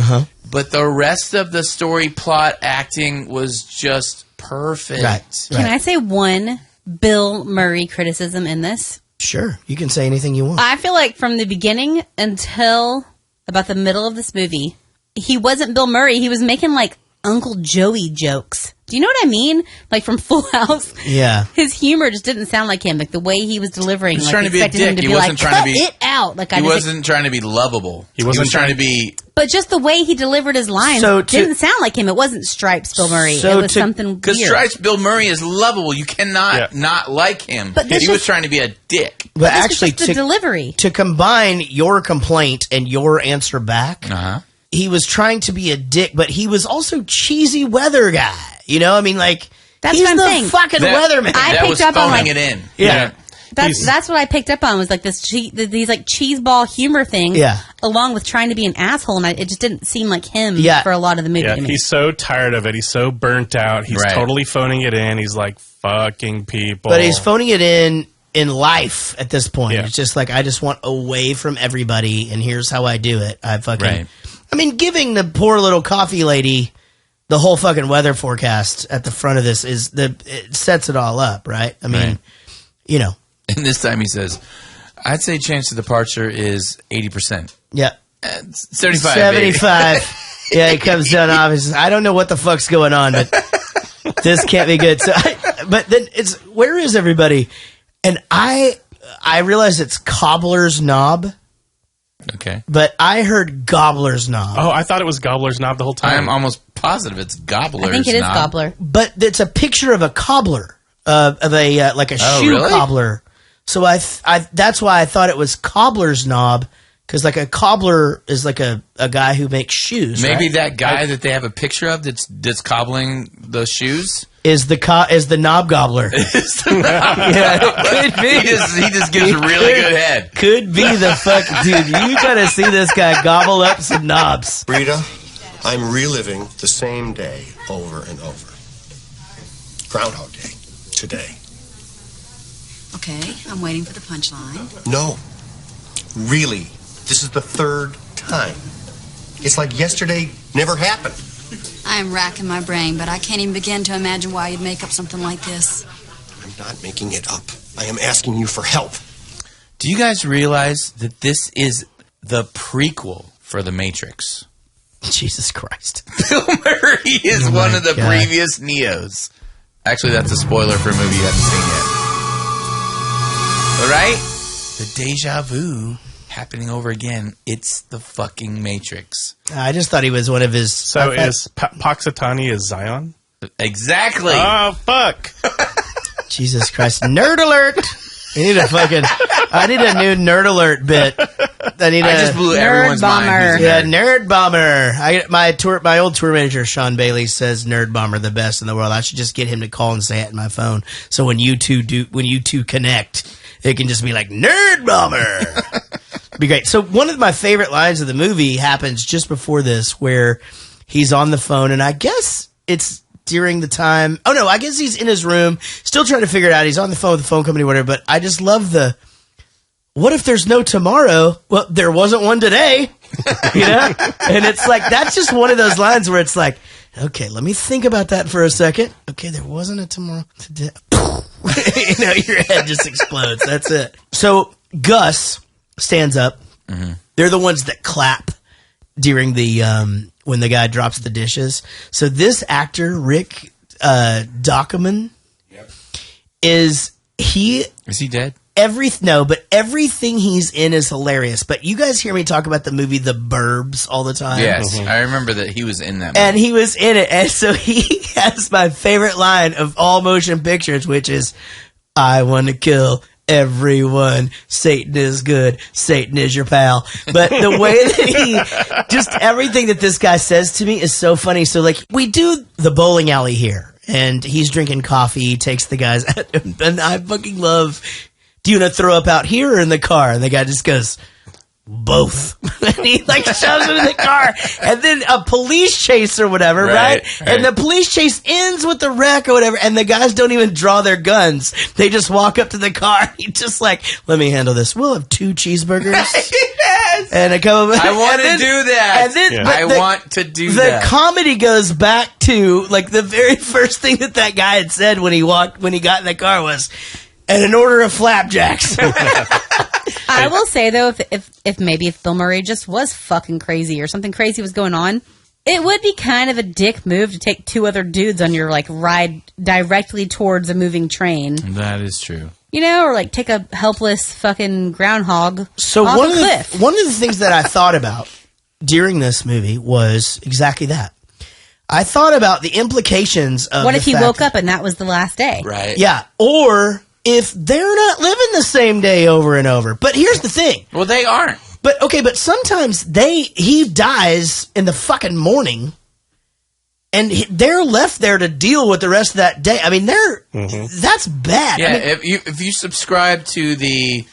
[SPEAKER 4] but the rest of the story, plot, acting was just perfect.
[SPEAKER 2] Right.
[SPEAKER 5] Can I say one Bill Murray criticism in this?
[SPEAKER 2] Sure, you can say anything you want.
[SPEAKER 5] I feel like from the beginning until about the middle of this movie, he wasn't Bill Murray. He was making like Uncle Joey jokes. Do you know what I mean? Like from Full House.
[SPEAKER 2] Yeah.
[SPEAKER 5] His humor just didn't sound like him. Like the way he was delivering.
[SPEAKER 4] He was
[SPEAKER 5] like,
[SPEAKER 4] trying to be a
[SPEAKER 5] expected him
[SPEAKER 4] dick.
[SPEAKER 5] to
[SPEAKER 4] He
[SPEAKER 5] be
[SPEAKER 4] wasn't
[SPEAKER 5] like,
[SPEAKER 4] trying to
[SPEAKER 5] cut
[SPEAKER 4] be-
[SPEAKER 5] it out. Like
[SPEAKER 4] He
[SPEAKER 5] I just
[SPEAKER 4] wasn't trying to be lovable. He
[SPEAKER 6] wasn't
[SPEAKER 4] was trying to be.
[SPEAKER 5] But just the way he delivered his lines didn't sound like him. It wasn't Stripes Bill Murray.
[SPEAKER 2] So
[SPEAKER 5] it was something
[SPEAKER 4] Because
[SPEAKER 5] weird.
[SPEAKER 4] Stripes Bill Murray is lovable. You cannot not like him.
[SPEAKER 5] But this
[SPEAKER 4] he was
[SPEAKER 5] is-
[SPEAKER 4] trying to be a dick.
[SPEAKER 2] But
[SPEAKER 5] this was
[SPEAKER 2] actually,
[SPEAKER 5] just the delivery.
[SPEAKER 2] to combine your complaint and your answer back, he was trying to be a dick, but he was also cheesy weather guy. You know, I mean, like
[SPEAKER 5] That's
[SPEAKER 2] he's
[SPEAKER 5] what I'm
[SPEAKER 2] the
[SPEAKER 5] saying.
[SPEAKER 2] fucking weatherman.
[SPEAKER 5] I
[SPEAKER 4] that
[SPEAKER 5] picked
[SPEAKER 4] was
[SPEAKER 5] up on
[SPEAKER 4] phoning
[SPEAKER 5] like
[SPEAKER 4] it in.
[SPEAKER 2] Yeah.
[SPEAKER 5] That's what I picked up on was like these like cheese ball humor things, along with trying to be an asshole, and it just didn't seem like him for a lot of the movie.
[SPEAKER 6] Yeah,
[SPEAKER 5] to me.
[SPEAKER 6] he's so tired of it. He's so burnt out. He's totally phoning it in. He's like fucking people,
[SPEAKER 2] but he's phoning it in life at this point. It's just like, I just want away from everybody, and here's how I do it. I mean, giving the poor little coffee lady the whole fucking weather forecast at the front of this it sets it all up, right? I mean, you know.
[SPEAKER 4] And this time he says, I'd say chance of departure is 80%.
[SPEAKER 2] Yeah.
[SPEAKER 4] 75.
[SPEAKER 2] Yeah, he comes down obviously. I don't know what the fuck's going on, but this can't be good. So, but then where is everybody? And I realize it's Cobbler's Knob.
[SPEAKER 4] Okay.
[SPEAKER 2] But I heard Gobbler's Knob.
[SPEAKER 6] Oh, I thought it was Gobbler's Knob the whole time.
[SPEAKER 4] I'm almost positive it's Gobbler's Knob.
[SPEAKER 5] I think it is Gobbler.
[SPEAKER 2] But it's a picture of a cobbler, of a like a shoe cobbler. So that's why I thought it was Cobbler's Knob, because like a cobbler is like a guy who makes shoes.
[SPEAKER 4] Maybe
[SPEAKER 2] right?
[SPEAKER 4] that guy that they have a picture of that's cobbling the shoes
[SPEAKER 2] is the knob gobbler. Could be.
[SPEAKER 4] He just gives a really good head.
[SPEAKER 2] Could be the fuck, dude. You gotta see this guy gobble up some knobs.
[SPEAKER 8] Rita, I'm reliving the same day over and over. Groundhog Day. Today.
[SPEAKER 16] Okay, I'm waiting for the punchline.
[SPEAKER 8] No. Really. This is the third time. It's like yesterday never happened.
[SPEAKER 16] I am racking my brain, but I can't even begin to imagine why you'd make up something like this.
[SPEAKER 8] I'm not making it up. I am asking you for help.
[SPEAKER 4] Do you guys realize that this is the prequel for The Matrix?
[SPEAKER 2] Jesus Christ.
[SPEAKER 4] Bill Murray is one of the previous Neos. Actually, that's a spoiler for a movie you haven't seen yet. All right? The deja vu happening over again. It's the fucking Matrix.
[SPEAKER 2] I just thought he was one of his...
[SPEAKER 6] So is Paxitani is Zion?
[SPEAKER 4] Exactly.
[SPEAKER 6] Oh, fuck.
[SPEAKER 2] Jesus Christ. Nerd alert! I need a new nerd alert bit. I
[SPEAKER 4] just blew everyone's mind.
[SPEAKER 2] Yeah, Nerd Bomber. My old tour manager, Sean Bailey, says Nerd Bomber the best in the world. I should just get him to call and say it in my phone. So when you two connect, it can just be like, Nerd Bomber! Be great. So one of my favorite lines of the movie happens just before this, where he's on the phone, and I guess it's during the time. Oh no, I guess he's in his room, still trying to figure it out. He's on the phone with the phone company, whatever. But I just love what if there's no tomorrow? Well, there wasn't one today, you know. And it's like, that's just one of those lines where it's like, okay, let me think about that for a second. Okay, there wasn't a tomorrow today. You know, your head just explodes. That's it. So Gus stands up. Mm-hmm. They're the ones that clap during the when the guy drops the dishes. So this actor, Rick Dockerman, is he dead? But everything he's in is hilarious. But you guys hear me talk about the movie The Burbs all the time.
[SPEAKER 4] Yes, I remember that he was in that movie.
[SPEAKER 2] And he was in it. And so he has my favorite line of all motion pictures, which is, I want to kill everyone. Satan is good. Satan is your pal. But the way that just everything that this guy says to me is so funny. So like, we do the bowling alley here, and he's drinking coffee. He takes the guys out, and I fucking love, do you want to throw up out here or in the car? And the guy just goes, both. And he like shoves him in the car, and then a police chase or whatever, right? And the police chase ends with the wreck or whatever, and the guys don't even draw their guns. They just walk up to the car. He just like, let me handle this. We'll have 2 cheeseburgers. Yes. And a couple of,
[SPEAKER 4] I want to do that.
[SPEAKER 2] And then
[SPEAKER 4] I want to do that.
[SPEAKER 2] The comedy goes back to like the very first thing that guy had said when he got in the car was, and an order of flapjacks.
[SPEAKER 5] I will say though, if Bill Murray just was fucking crazy or something crazy was going on, it would be kind of a dick move to take 2 other dudes on your like ride directly towards a moving train.
[SPEAKER 4] That is true.
[SPEAKER 5] You know, or like take a helpless fucking groundhog
[SPEAKER 2] so
[SPEAKER 5] off a cliff.
[SPEAKER 2] One of the things that I thought about during this movie was exactly that. I thought about the implications of
[SPEAKER 5] what if he woke up and that was the last day?
[SPEAKER 4] Right.
[SPEAKER 2] Yeah. Or if they're not living the same day over and over. But here's the thing.
[SPEAKER 4] Well, they aren't.
[SPEAKER 2] But sometimes he dies in the fucking morning, and they're left there to deal with the rest of that day. I mean, that's bad.
[SPEAKER 4] Yeah,
[SPEAKER 2] I mean,
[SPEAKER 4] if you subscribe to the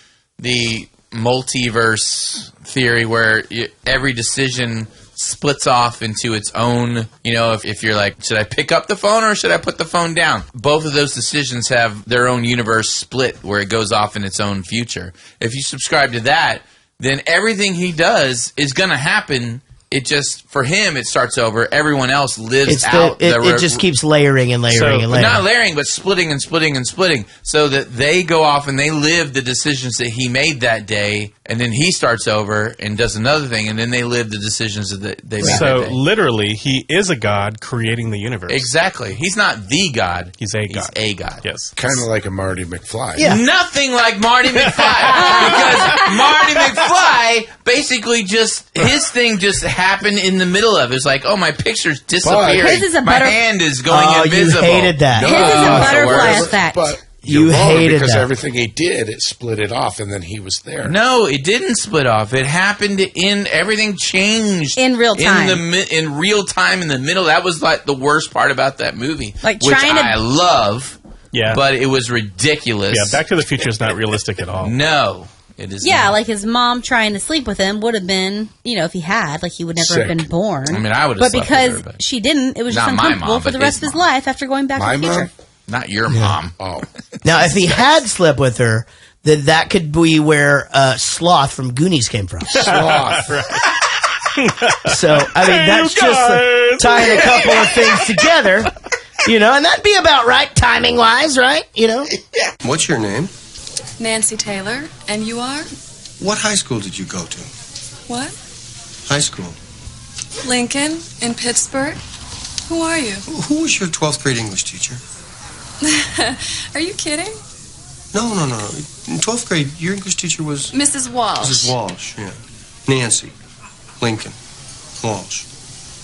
[SPEAKER 4] multiverse theory where every decision splits off into its own, if you're like, should I pick up the phone or should I put the phone down? Both of those decisions have their own universe split where it goes off in its own future. If you subscribe to that, then everything he does is going to happen. It just, for him, it starts over. Everyone else lives out.
[SPEAKER 2] It just keeps layering and layering and layering.
[SPEAKER 4] Not layering, but splitting and splitting and splitting. So that they go off and they live the decisions that he made that day, and then he starts over and does another thing, and then they live the decisions that they made that day.
[SPEAKER 6] So, literally, he is a god creating the universe.
[SPEAKER 4] Exactly. He's not the god.
[SPEAKER 6] He's a god.
[SPEAKER 4] He's a god.
[SPEAKER 6] Yes.
[SPEAKER 7] Kind of like a Marty McFly.
[SPEAKER 2] Yeah.
[SPEAKER 4] Nothing like Marty McFly. Because Marty McFly basically just, his thing just happened in the middle of it. It's like, oh, my picture's disappearing.
[SPEAKER 5] His is a
[SPEAKER 4] my hand is going invisible.
[SPEAKER 2] You hated that.
[SPEAKER 5] His is a butterfly effect.
[SPEAKER 7] But
[SPEAKER 2] You
[SPEAKER 7] wrong,
[SPEAKER 2] hated
[SPEAKER 7] because
[SPEAKER 2] that.
[SPEAKER 7] everything he did, it split it off, and then he was there.
[SPEAKER 4] No, it didn't split off. It happened everything changed
[SPEAKER 5] in real time.
[SPEAKER 4] In real time in the middle. That was like the worst part about that movie,
[SPEAKER 5] like
[SPEAKER 4] which I love.
[SPEAKER 6] Yeah,
[SPEAKER 4] but it was ridiculous.
[SPEAKER 6] Yeah, Back to the Future is not realistic at all.
[SPEAKER 4] No. It is
[SPEAKER 5] yeah,
[SPEAKER 4] not.
[SPEAKER 5] like his mom trying to sleep with him would have been, if he had, like he would never have been born.
[SPEAKER 4] I mean, I would have
[SPEAKER 5] But
[SPEAKER 4] slept
[SPEAKER 5] because
[SPEAKER 4] with her, but
[SPEAKER 5] she didn't, it was just
[SPEAKER 4] not my
[SPEAKER 5] uncomfortable
[SPEAKER 4] mom,
[SPEAKER 5] for the
[SPEAKER 4] but
[SPEAKER 5] rest of his life after going back to the future.
[SPEAKER 4] Not your mom.
[SPEAKER 7] Oh.
[SPEAKER 2] Now, if he had slept with her, then that could be where Sloth from Goonies came from.
[SPEAKER 7] Sloth.
[SPEAKER 2] So, I mean, that's just tying a couple of things together, and that'd be about right, timing-wise, right?
[SPEAKER 8] What's your name?
[SPEAKER 9] Nancy Taylor. And you are?
[SPEAKER 8] What high school did you go to?
[SPEAKER 9] What?
[SPEAKER 8] High school.
[SPEAKER 9] Lincoln in Pittsburgh. Who are you?
[SPEAKER 8] Who was your 12th grade English teacher?
[SPEAKER 9] Are you kidding?
[SPEAKER 8] No. In 12th grade, your English teacher was...
[SPEAKER 9] Mrs. Walsh.
[SPEAKER 8] Mrs. Walsh, yeah. Nancy. Lincoln. Walsh.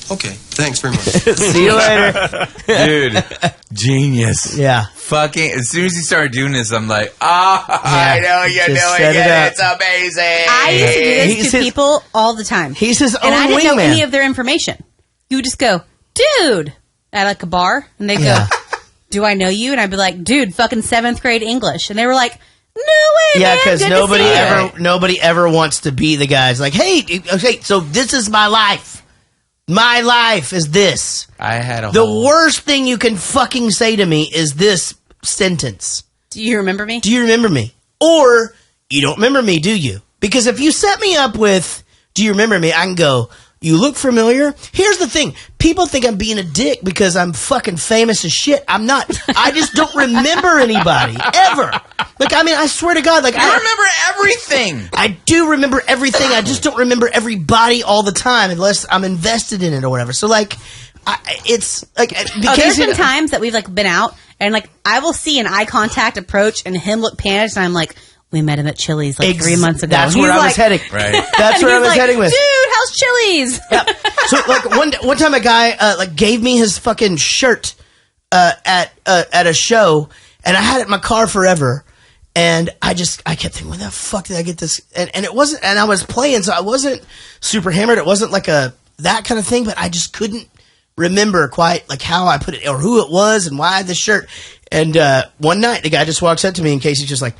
[SPEAKER 8] Okay, thanks very much.
[SPEAKER 2] See you later.
[SPEAKER 4] Dude, genius.
[SPEAKER 2] Yeah.
[SPEAKER 4] Fucking, as soon as he started doing this, I'm like, I know you're doing it. It's amazing.
[SPEAKER 5] I used to do this to people all the time.
[SPEAKER 2] He's his own
[SPEAKER 5] and I didn't know
[SPEAKER 2] wingman.
[SPEAKER 5] any of their information. You would just go, dude, at like a bar, and they'd go, do I know you? And I'd be like, dude, fucking 7th grade English. And they were like, no way,
[SPEAKER 2] yeah,
[SPEAKER 5] man.
[SPEAKER 2] because nobody ever wants to be the guys like, hey, okay, so this is my life. My life is this.
[SPEAKER 4] I had
[SPEAKER 2] the worst thing you can fucking say to me is this sentence.
[SPEAKER 5] Do you remember me?
[SPEAKER 2] Do you remember me? Or you don't remember me, do you? Because if you set me up with, do you remember me? I can go, you look familiar. Here's the thing. People think I'm being a dick because I'm fucking famous as shit. I'm not. I just don't remember anybody. Ever. Like, I mean, I swear to God. Like,
[SPEAKER 4] I remember everything.
[SPEAKER 2] I do remember everything. I just don't remember everybody all the time unless I'm invested in it or whatever. So, like, it's like...
[SPEAKER 5] there's been times that we've, like, been out and, like, I will see an eye contact approach and him look panicked and I'm like... We met him at Chili's like 3 months ago.
[SPEAKER 2] That's where I was heading.
[SPEAKER 4] Right.
[SPEAKER 2] That's where I was heading with.
[SPEAKER 5] Dude, how's Chili's?
[SPEAKER 2] Yeah. So like one time a guy like gave me his fucking shirt at a show, and I had it in my car forever. And I kept thinking, when the fuck did I get this? And it wasn't. And I was playing, so I wasn't super hammered. It wasn't like that kind of thing. But I just couldn't remember quite like how I put it or who it was and why I had this shirt. And one night the guy just walks up to me, and Casey's just like,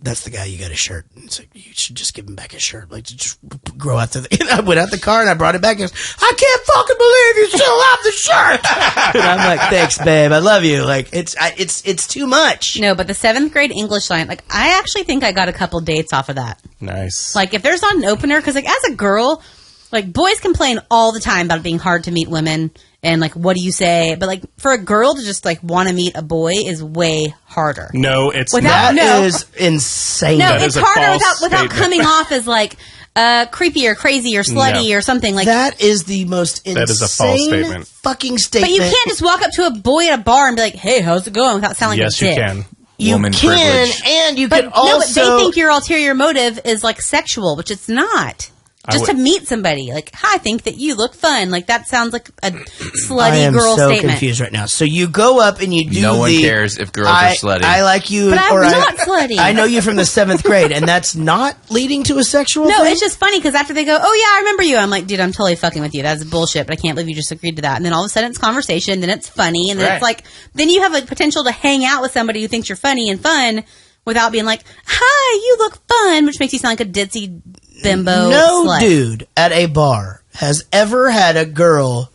[SPEAKER 2] that's the guy you got a shirt. And it's like, you should just give him back his shirt. Like, just grow out and I went out the car and I brought it back and he goes, I can't fucking believe you still have the shirt. And I'm like, thanks, babe. I love you. Like, it's too much.
[SPEAKER 5] No, but the 7th grade English line, like, I actually think I got a couple dates off of that.
[SPEAKER 6] Nice.
[SPEAKER 5] Like, if there's not an opener, because, like, as a girl, like, boys complain all the time about it being hard to meet women and, like, what do you say? But, like, for a girl to just, like, want to meet a boy is way harder.
[SPEAKER 6] No, it's
[SPEAKER 2] not. That is insane.
[SPEAKER 5] No,
[SPEAKER 6] That
[SPEAKER 5] it's
[SPEAKER 6] is a
[SPEAKER 5] harder
[SPEAKER 6] false
[SPEAKER 5] without
[SPEAKER 6] statement.
[SPEAKER 5] coming off as, like, creepy or crazy or slutty or something. Like
[SPEAKER 2] that is the most insane
[SPEAKER 6] That is a false statement.
[SPEAKER 2] fucking statement.
[SPEAKER 5] But you can't just walk up to a boy at a bar and be like, hey, how's it going? Without sounding
[SPEAKER 6] Yes,
[SPEAKER 5] like a
[SPEAKER 6] you
[SPEAKER 5] dick.
[SPEAKER 6] can.
[SPEAKER 2] You
[SPEAKER 4] Woman
[SPEAKER 2] can,
[SPEAKER 4] privilege.
[SPEAKER 2] and you
[SPEAKER 5] But
[SPEAKER 2] can also...
[SPEAKER 5] no, but they think your ulterior motive is, like, sexual, which it's not. Just to meet somebody. Like, hi, I think that you look fun. Like, that sounds like a slutty
[SPEAKER 2] I am
[SPEAKER 5] girl
[SPEAKER 2] so
[SPEAKER 5] statement.
[SPEAKER 2] confused right now. So you go up and you do
[SPEAKER 4] No one cares if girls are slutty.
[SPEAKER 2] I like you.
[SPEAKER 5] But I'm not slutty.
[SPEAKER 2] I know you from the 7th grade, and that's not leading to a sexual
[SPEAKER 5] No,
[SPEAKER 2] thing?
[SPEAKER 5] it's just funny because after they go, oh yeah, I remember you. I'm like, dude, I'm totally fucking with you. That's bullshit, but I can't believe you just agreed to that. And then all of a sudden it's conversation, then it's funny, and then
[SPEAKER 4] Right.
[SPEAKER 5] it's like, then you have a potential to hang out with somebody who thinks you're funny and fun without being like, hi, you look fun, which makes you sound like a ditzy bimbo
[SPEAKER 2] No
[SPEAKER 5] slut.
[SPEAKER 2] dude at a bar has ever had a girl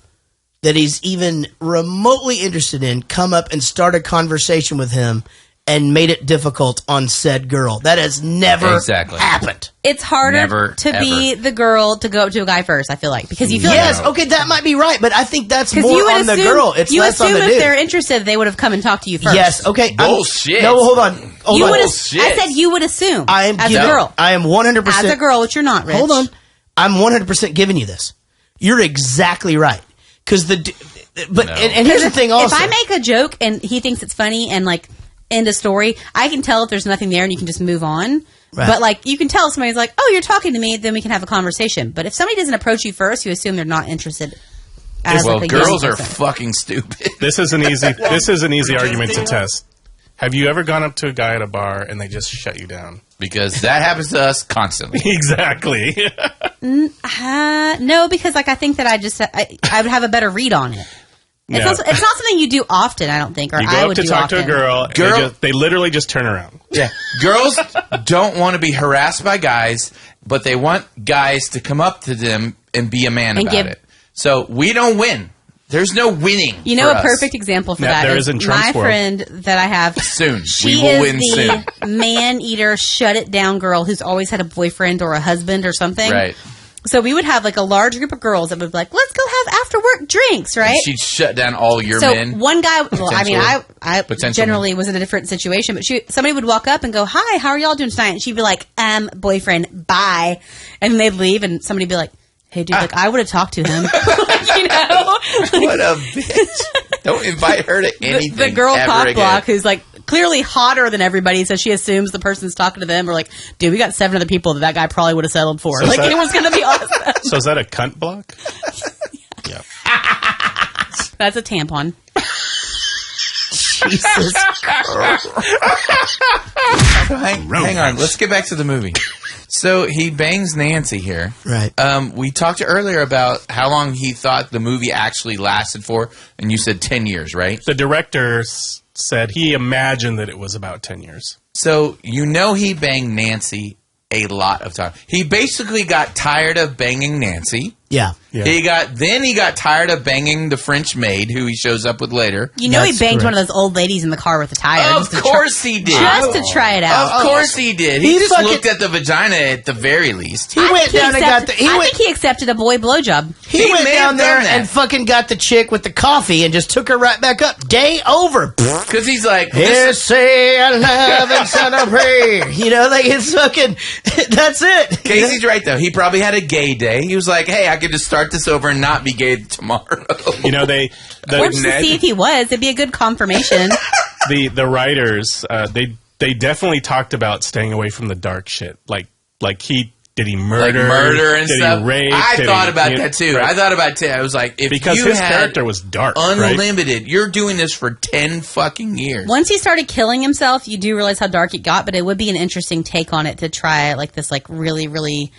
[SPEAKER 2] that he's even remotely interested in come up and start a conversation with him and made it difficult on said girl. That has never happened.
[SPEAKER 5] It's harder
[SPEAKER 2] Never,
[SPEAKER 5] to be the girl to go up to a guy first, I feel like. Because you feel
[SPEAKER 2] yes,
[SPEAKER 5] like...
[SPEAKER 2] okay, that might be right, but I think that's
[SPEAKER 5] 'cause
[SPEAKER 2] more
[SPEAKER 5] you would
[SPEAKER 2] on the
[SPEAKER 5] assume-
[SPEAKER 2] girl. It's
[SPEAKER 5] you
[SPEAKER 2] less on
[SPEAKER 5] assume
[SPEAKER 2] the
[SPEAKER 5] if
[SPEAKER 2] dude.
[SPEAKER 5] they're interested, they would have come and talked to you first.
[SPEAKER 2] Yes, okay.
[SPEAKER 4] Bullshit.
[SPEAKER 2] No, hold on. Hold
[SPEAKER 5] You
[SPEAKER 2] on.
[SPEAKER 5] would I said you would assume.
[SPEAKER 2] I am
[SPEAKER 5] as
[SPEAKER 2] giving,
[SPEAKER 5] a girl.
[SPEAKER 2] I am 100%.
[SPEAKER 5] As a girl, which you're not, Rich.
[SPEAKER 2] Hold on. I'm 100% giving you this. You're exactly right. Because and here's the thing also.
[SPEAKER 5] If I make a joke and he thinks it's funny and like end of story, I can tell if there's nothing there and you can just move on.
[SPEAKER 2] Right.
[SPEAKER 5] But like you can tell somebody's like, oh, you're talking to me, then we can have a conversation. But if somebody doesn't approach you first, you assume they're not interested. As
[SPEAKER 4] Well,
[SPEAKER 5] like a
[SPEAKER 4] girls
[SPEAKER 5] young
[SPEAKER 4] are
[SPEAKER 5] person.
[SPEAKER 4] fucking stupid.
[SPEAKER 6] This is an easy argument to test. Have you ever gone up to a guy at a bar and they just shut you down?
[SPEAKER 4] Because that happens to us constantly.
[SPEAKER 6] Exactly.
[SPEAKER 5] No, because like I think that I would have a better read on it. It's,
[SPEAKER 6] No.
[SPEAKER 5] not, it's not something you do often, I don't think, or
[SPEAKER 6] You
[SPEAKER 5] I
[SPEAKER 6] go up
[SPEAKER 5] would
[SPEAKER 6] to
[SPEAKER 5] do
[SPEAKER 6] talk
[SPEAKER 5] often.
[SPEAKER 6] to a girl, and they literally just turn around.
[SPEAKER 4] Yeah. Girls don't want to be harassed by guys, but they want guys to come up to them and be a man
[SPEAKER 5] And
[SPEAKER 4] about
[SPEAKER 5] give-
[SPEAKER 4] it. So we don't win. There's no winning.
[SPEAKER 5] You know,
[SPEAKER 4] for
[SPEAKER 5] a
[SPEAKER 4] us.
[SPEAKER 5] perfect example for
[SPEAKER 6] No,
[SPEAKER 5] that
[SPEAKER 6] there
[SPEAKER 5] is
[SPEAKER 6] is in Trump's
[SPEAKER 5] my
[SPEAKER 6] world.
[SPEAKER 5] friend that I have.
[SPEAKER 4] Soon.
[SPEAKER 5] She
[SPEAKER 4] We will
[SPEAKER 5] is
[SPEAKER 4] win
[SPEAKER 5] the
[SPEAKER 4] soon.
[SPEAKER 5] man-eater, shut-it-down girl who's always had a boyfriend or a husband or something.
[SPEAKER 4] Right.
[SPEAKER 5] So we would have like a large group of girls that would be like, let's go have after-work drinks, right?
[SPEAKER 4] She'd shut down all your
[SPEAKER 5] So
[SPEAKER 4] men.
[SPEAKER 5] one guy, well, I mean, I
[SPEAKER 4] Potential
[SPEAKER 5] generally was in a different situation, but somebody would walk up and go, hi, how are y'all doing tonight? And she'd be like, boyfriend, bye. And then they'd leave and somebody would be like, hey, dude, like, I would have talked to him. You know?
[SPEAKER 4] What a bitch. Don't invite her to anything
[SPEAKER 5] The girl
[SPEAKER 4] ever
[SPEAKER 5] cock
[SPEAKER 4] again.
[SPEAKER 5] block who's like clearly hotter than everybody, so she assumes the person's talking to them. Or like, dude, we got 7 other people that guy probably would have settled for.
[SPEAKER 6] So
[SPEAKER 5] Like,
[SPEAKER 6] that-
[SPEAKER 5] it was going to be awesome.
[SPEAKER 6] So is that a cunt block?
[SPEAKER 5] That's a tampon.
[SPEAKER 2] Jesus
[SPEAKER 4] So hang on. Let's get back to the movie. So he bangs Nancy here.
[SPEAKER 2] Right.
[SPEAKER 4] We talked earlier about how long he thought the movie actually lasted for, and you said 10 years, right?
[SPEAKER 6] The director said he imagined that it was about 10 years.
[SPEAKER 4] So you know he banged Nancy a lot of time. He basically got tired of banging Nancy.
[SPEAKER 2] Yeah.
[SPEAKER 4] He got tired of banging the French maid who he shows up with later.
[SPEAKER 5] You know, he banged one of those old ladies in the car with a tire.
[SPEAKER 4] Of course he did.
[SPEAKER 5] Just to try it out.
[SPEAKER 4] Of course he did. He
[SPEAKER 2] He
[SPEAKER 4] just
[SPEAKER 2] fucking-
[SPEAKER 4] looked at the vagina at the very least.
[SPEAKER 2] He went down and got the.
[SPEAKER 5] I think he accepted a boy blowjob.
[SPEAKER 2] He went
[SPEAKER 4] may
[SPEAKER 2] down
[SPEAKER 4] have
[SPEAKER 2] there
[SPEAKER 4] done that.
[SPEAKER 2] and fucking got the chick with the coffee and just took her right back up. Day over.
[SPEAKER 4] Because he's like,
[SPEAKER 2] Here say I love and celebrate. You know, like it's fucking. That's it.
[SPEAKER 4] Casey's right though. He probably had a gay day. He was like, "Hey, I could just start this over and not be gay tomorrow."
[SPEAKER 6] You know,
[SPEAKER 5] Or just to see if he was. It'd be a good confirmation.
[SPEAKER 6] the writers they definitely talked about staying away from the dark shit. Like did he murder?
[SPEAKER 4] Like murder and
[SPEAKER 6] did
[SPEAKER 4] stuff.
[SPEAKER 6] He rape?
[SPEAKER 4] I
[SPEAKER 6] Did
[SPEAKER 4] thought
[SPEAKER 6] he-
[SPEAKER 4] about
[SPEAKER 6] you know,
[SPEAKER 4] that too.
[SPEAKER 6] right?
[SPEAKER 4] I thought about it too. I was like, if
[SPEAKER 6] Because
[SPEAKER 4] you
[SPEAKER 6] his
[SPEAKER 4] had
[SPEAKER 6] character was dark, right?
[SPEAKER 4] unlimited, you're doing this for 10 fucking years.
[SPEAKER 5] Once he started killing himself, you do realize how dark it got, but it would be an interesting take on it to try like this like really, really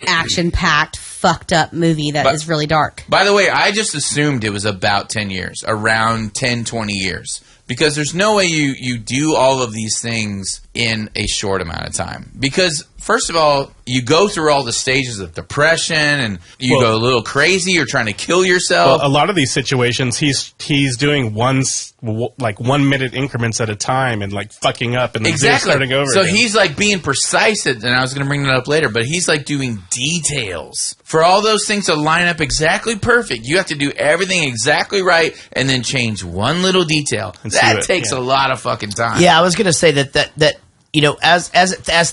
[SPEAKER 5] action-packed, fucked up movie that is really dark.
[SPEAKER 4] By the way, I just assumed it was about 10 years, around 10, 20 years. Because there's no way you do all of these things in a short amount of time. Because, first of all, you go through all the stages of depression and you go a little crazy. You're trying to kill yourself.
[SPEAKER 6] Well, a lot of these situations, he's doing 1 minute increments at a time and like fucking up and then
[SPEAKER 4] Exactly.
[SPEAKER 6] starting over.
[SPEAKER 4] So
[SPEAKER 6] again.
[SPEAKER 4] he's like being precise, and I was going to bring that up later, but he's like doing details. For all those things to line up exactly perfect, you have to do everything exactly right and then change one little detail. That takes a lot of fucking time.
[SPEAKER 2] Yeah, I was gonna say that you know, as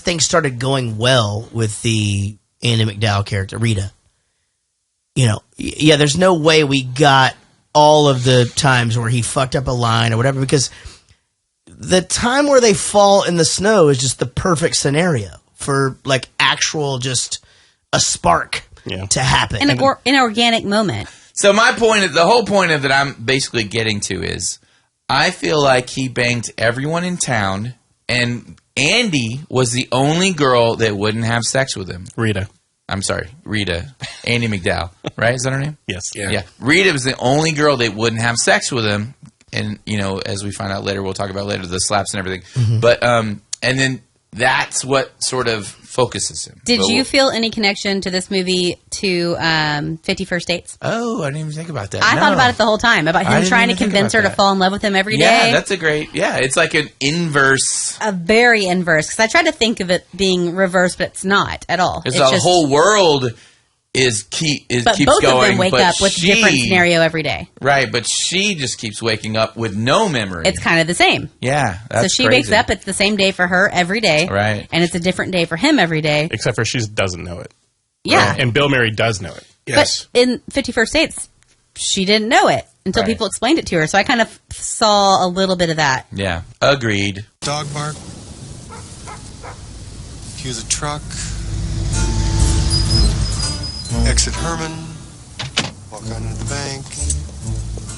[SPEAKER 2] things started going well with the Andy McDowell character Rita, you know, yeah, there's no way we got all of the times where he fucked up a line or whatever, because the time where they fall in the snow is just the perfect scenario for like actual just a spark to happen.
[SPEAKER 5] In an organic moment.
[SPEAKER 4] So the whole point of that I'm basically getting to is, I feel like he banged everyone in town, and Andy was the only girl that wouldn't have sex with him.
[SPEAKER 6] Rita.
[SPEAKER 4] I'm sorry, Rita. Andy McDowell, right? Is that her name?
[SPEAKER 6] Yes.
[SPEAKER 4] Yeah. Rita was the only girl that wouldn't have sex with him. And, as we find out later, we'll talk about later, the slaps and everything.
[SPEAKER 2] Mm-hmm.
[SPEAKER 4] But, and then that's what sort of focuses him.
[SPEAKER 5] Did you feel any connection to this movie to 50 First Dates?
[SPEAKER 4] Oh, I didn't even think about that.
[SPEAKER 5] I thought about it the whole time, about him trying to convince her to fall in love with him every day.
[SPEAKER 4] Yeah, that's a great, it's like an inverse.
[SPEAKER 5] A very inverse, because I tried to think of it being reverse, but it's not at all.
[SPEAKER 4] It's the whole world keeps
[SPEAKER 5] both
[SPEAKER 4] going.
[SPEAKER 5] Of them wake up with a different scenario every day.
[SPEAKER 4] Right, but she just keeps waking up with no memory.
[SPEAKER 5] It's kind of the same.
[SPEAKER 4] Yeah, that's
[SPEAKER 5] so she wakes up, it's the same day for her every day.
[SPEAKER 4] Right.
[SPEAKER 5] And it's a different day for him every day.
[SPEAKER 6] Except for she doesn't know it.
[SPEAKER 5] Yeah.
[SPEAKER 6] And Bill Murray does know it.
[SPEAKER 5] Yes. But in 50 First Dates, she didn't know it until people explained it to her. So I kind of saw a little bit of that.
[SPEAKER 4] Yeah, agreed.
[SPEAKER 8] Dog bark. Cue the truck. Exit Herman. Walk out into the bank.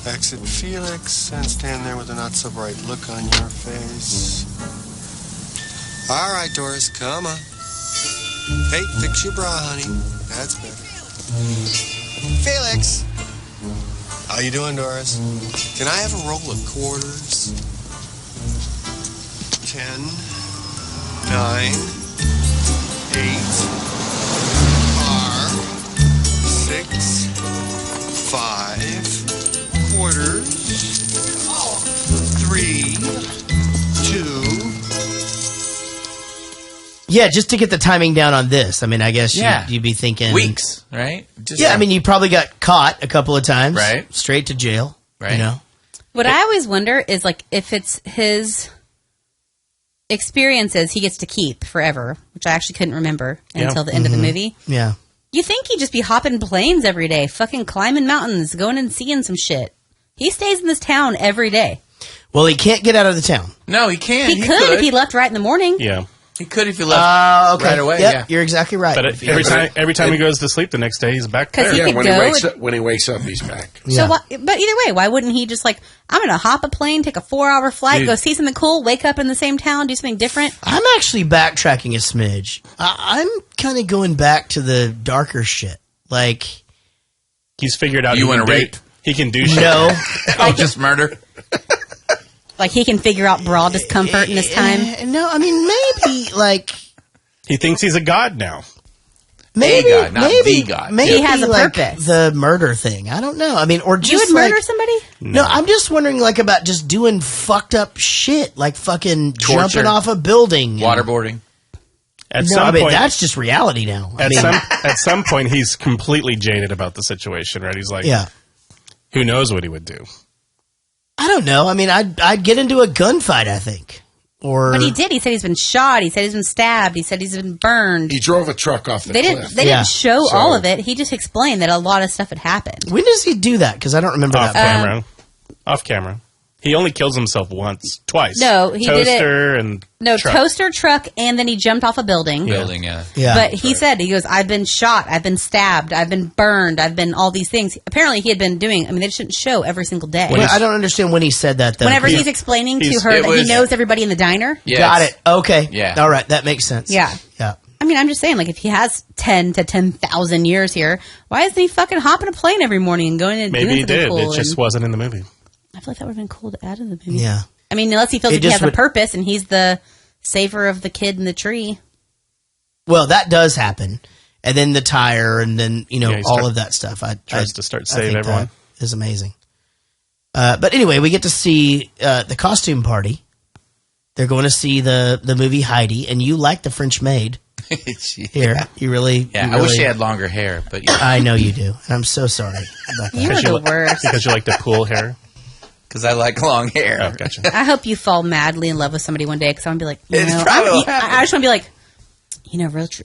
[SPEAKER 8] Exit Felix. And stand there with a not-so-bright look on your face. All right, Doris, come on. Hey, fix your bra, honey. That's better. Felix! How you doing, Doris? Can I have a roll of quarters? 10, 9, 8, R, 6, 5, quarters, 3, 2.
[SPEAKER 2] Yeah, just to get the timing down on this. I mean, I guess you'd be thinking
[SPEAKER 4] weeks, right?
[SPEAKER 2] I mean, you probably got caught a couple of times,
[SPEAKER 4] right?
[SPEAKER 2] Straight to jail, right?
[SPEAKER 5] What I always wonder is, like, if it's his experiences he gets to keep forever, which I actually couldn't remember until the end of the movie.
[SPEAKER 2] Yeah,
[SPEAKER 5] you think he'd just be hopping planes every day, fucking climbing mountains, going and seeing some shit. He stays in this town every day.
[SPEAKER 2] Well, he can't get out of the town.
[SPEAKER 4] No, he can't.
[SPEAKER 5] He could if he left right in the morning.
[SPEAKER 6] Yeah.
[SPEAKER 4] He could if he left right away.
[SPEAKER 2] Yep,
[SPEAKER 4] yeah,
[SPEAKER 2] you're exactly right.
[SPEAKER 6] But every time he goes to sleep the next day, he's back there.
[SPEAKER 5] He
[SPEAKER 7] when he wakes up, he's back.
[SPEAKER 5] So, but either way, why wouldn't he just I'm going to hop a plane, take a 4-hour flight, go see something cool, wake up in the same town, do something different?
[SPEAKER 2] I'm actually backtracking a smidge. I'm kind of going back to the darker shit. Like,
[SPEAKER 6] he's figured out
[SPEAKER 4] you want to rape.
[SPEAKER 6] He can do shit.
[SPEAKER 2] No,
[SPEAKER 4] just murder.
[SPEAKER 5] Like he can figure out bra discomfort in this time.
[SPEAKER 2] No, I mean maybe like.
[SPEAKER 6] He thinks he's a god now.
[SPEAKER 2] Maybe,
[SPEAKER 4] a god, not the god.
[SPEAKER 2] Maybe
[SPEAKER 5] he has a
[SPEAKER 2] like
[SPEAKER 5] purpose.
[SPEAKER 2] The murder thing. I don't know. I mean, or just
[SPEAKER 5] you would murder somebody?
[SPEAKER 2] No, I'm just wondering like about just doing fucked up shit, like fucking
[SPEAKER 4] Torture.
[SPEAKER 2] jumping off a building,
[SPEAKER 4] waterboarding.
[SPEAKER 6] At some point,
[SPEAKER 2] that's just reality now.
[SPEAKER 6] At some point, he's completely jaded about the situation, right? He's like, who knows what he would do?
[SPEAKER 2] I don't know. I mean, I'd get into a gunfight, I think.
[SPEAKER 5] But he did. He said he's been shot. He said he's been stabbed. He said he's been burned.
[SPEAKER 7] He drove a truck off the cliff.
[SPEAKER 5] They didn't show all of it. He just explained that a lot of stuff had happened.
[SPEAKER 2] When does he do that? Because I don't remember
[SPEAKER 6] off
[SPEAKER 2] that.
[SPEAKER 6] Camera. Off camera. He only kills himself twice.
[SPEAKER 5] No, he did it.
[SPEAKER 6] Toaster and truck.
[SPEAKER 5] Toaster, truck, and then he jumped off a building.
[SPEAKER 4] Yeah.
[SPEAKER 5] But he said, he goes, I've been shot, I've been stabbed, I've been burned, I've been all these things. Apparently he had been doing, I mean, they shouldn't show every single day.
[SPEAKER 2] Well, I don't understand when he said that, though.
[SPEAKER 5] Whenever he's explaining to her that he knows everybody in the diner.
[SPEAKER 4] Yes.
[SPEAKER 2] Got it. Okay.
[SPEAKER 4] Yeah.
[SPEAKER 2] All right. That makes sense.
[SPEAKER 5] Yeah.
[SPEAKER 2] Yeah.
[SPEAKER 5] I mean, I'm just saying, like, if he has 10 to 10,000 years here, why isn't he fucking hopping a plane every morning and going and
[SPEAKER 6] Maybe
[SPEAKER 5] doing
[SPEAKER 6] he did.
[SPEAKER 5] cool
[SPEAKER 6] It just wasn't in the movie.
[SPEAKER 5] I feel like that would have been cool to add in the movie.
[SPEAKER 2] Yeah.
[SPEAKER 5] I mean, unless he feels like he has a purpose and he's the saver of the kid in the tree.
[SPEAKER 2] Well, that does happen. And then the tire and then, all of that stuff.
[SPEAKER 6] Tries to start saving everyone.
[SPEAKER 2] That is amazing. But anyway, we get to see the costume party. They're going to see the movie Heidi, and you like the French maid. Here, you really.
[SPEAKER 4] Yeah,
[SPEAKER 2] you
[SPEAKER 4] I wish
[SPEAKER 2] really-
[SPEAKER 4] she had longer hair, but yeah.
[SPEAKER 2] I know you do, and I'm so sorry about that.
[SPEAKER 5] You are the worst.
[SPEAKER 6] Because you like the cool hair.
[SPEAKER 4] Because I like long hair.
[SPEAKER 6] Oh, gotcha.
[SPEAKER 5] I hope you fall madly in love with somebody one day because I want to be like,
[SPEAKER 4] It's probably what
[SPEAKER 5] I just want to be like,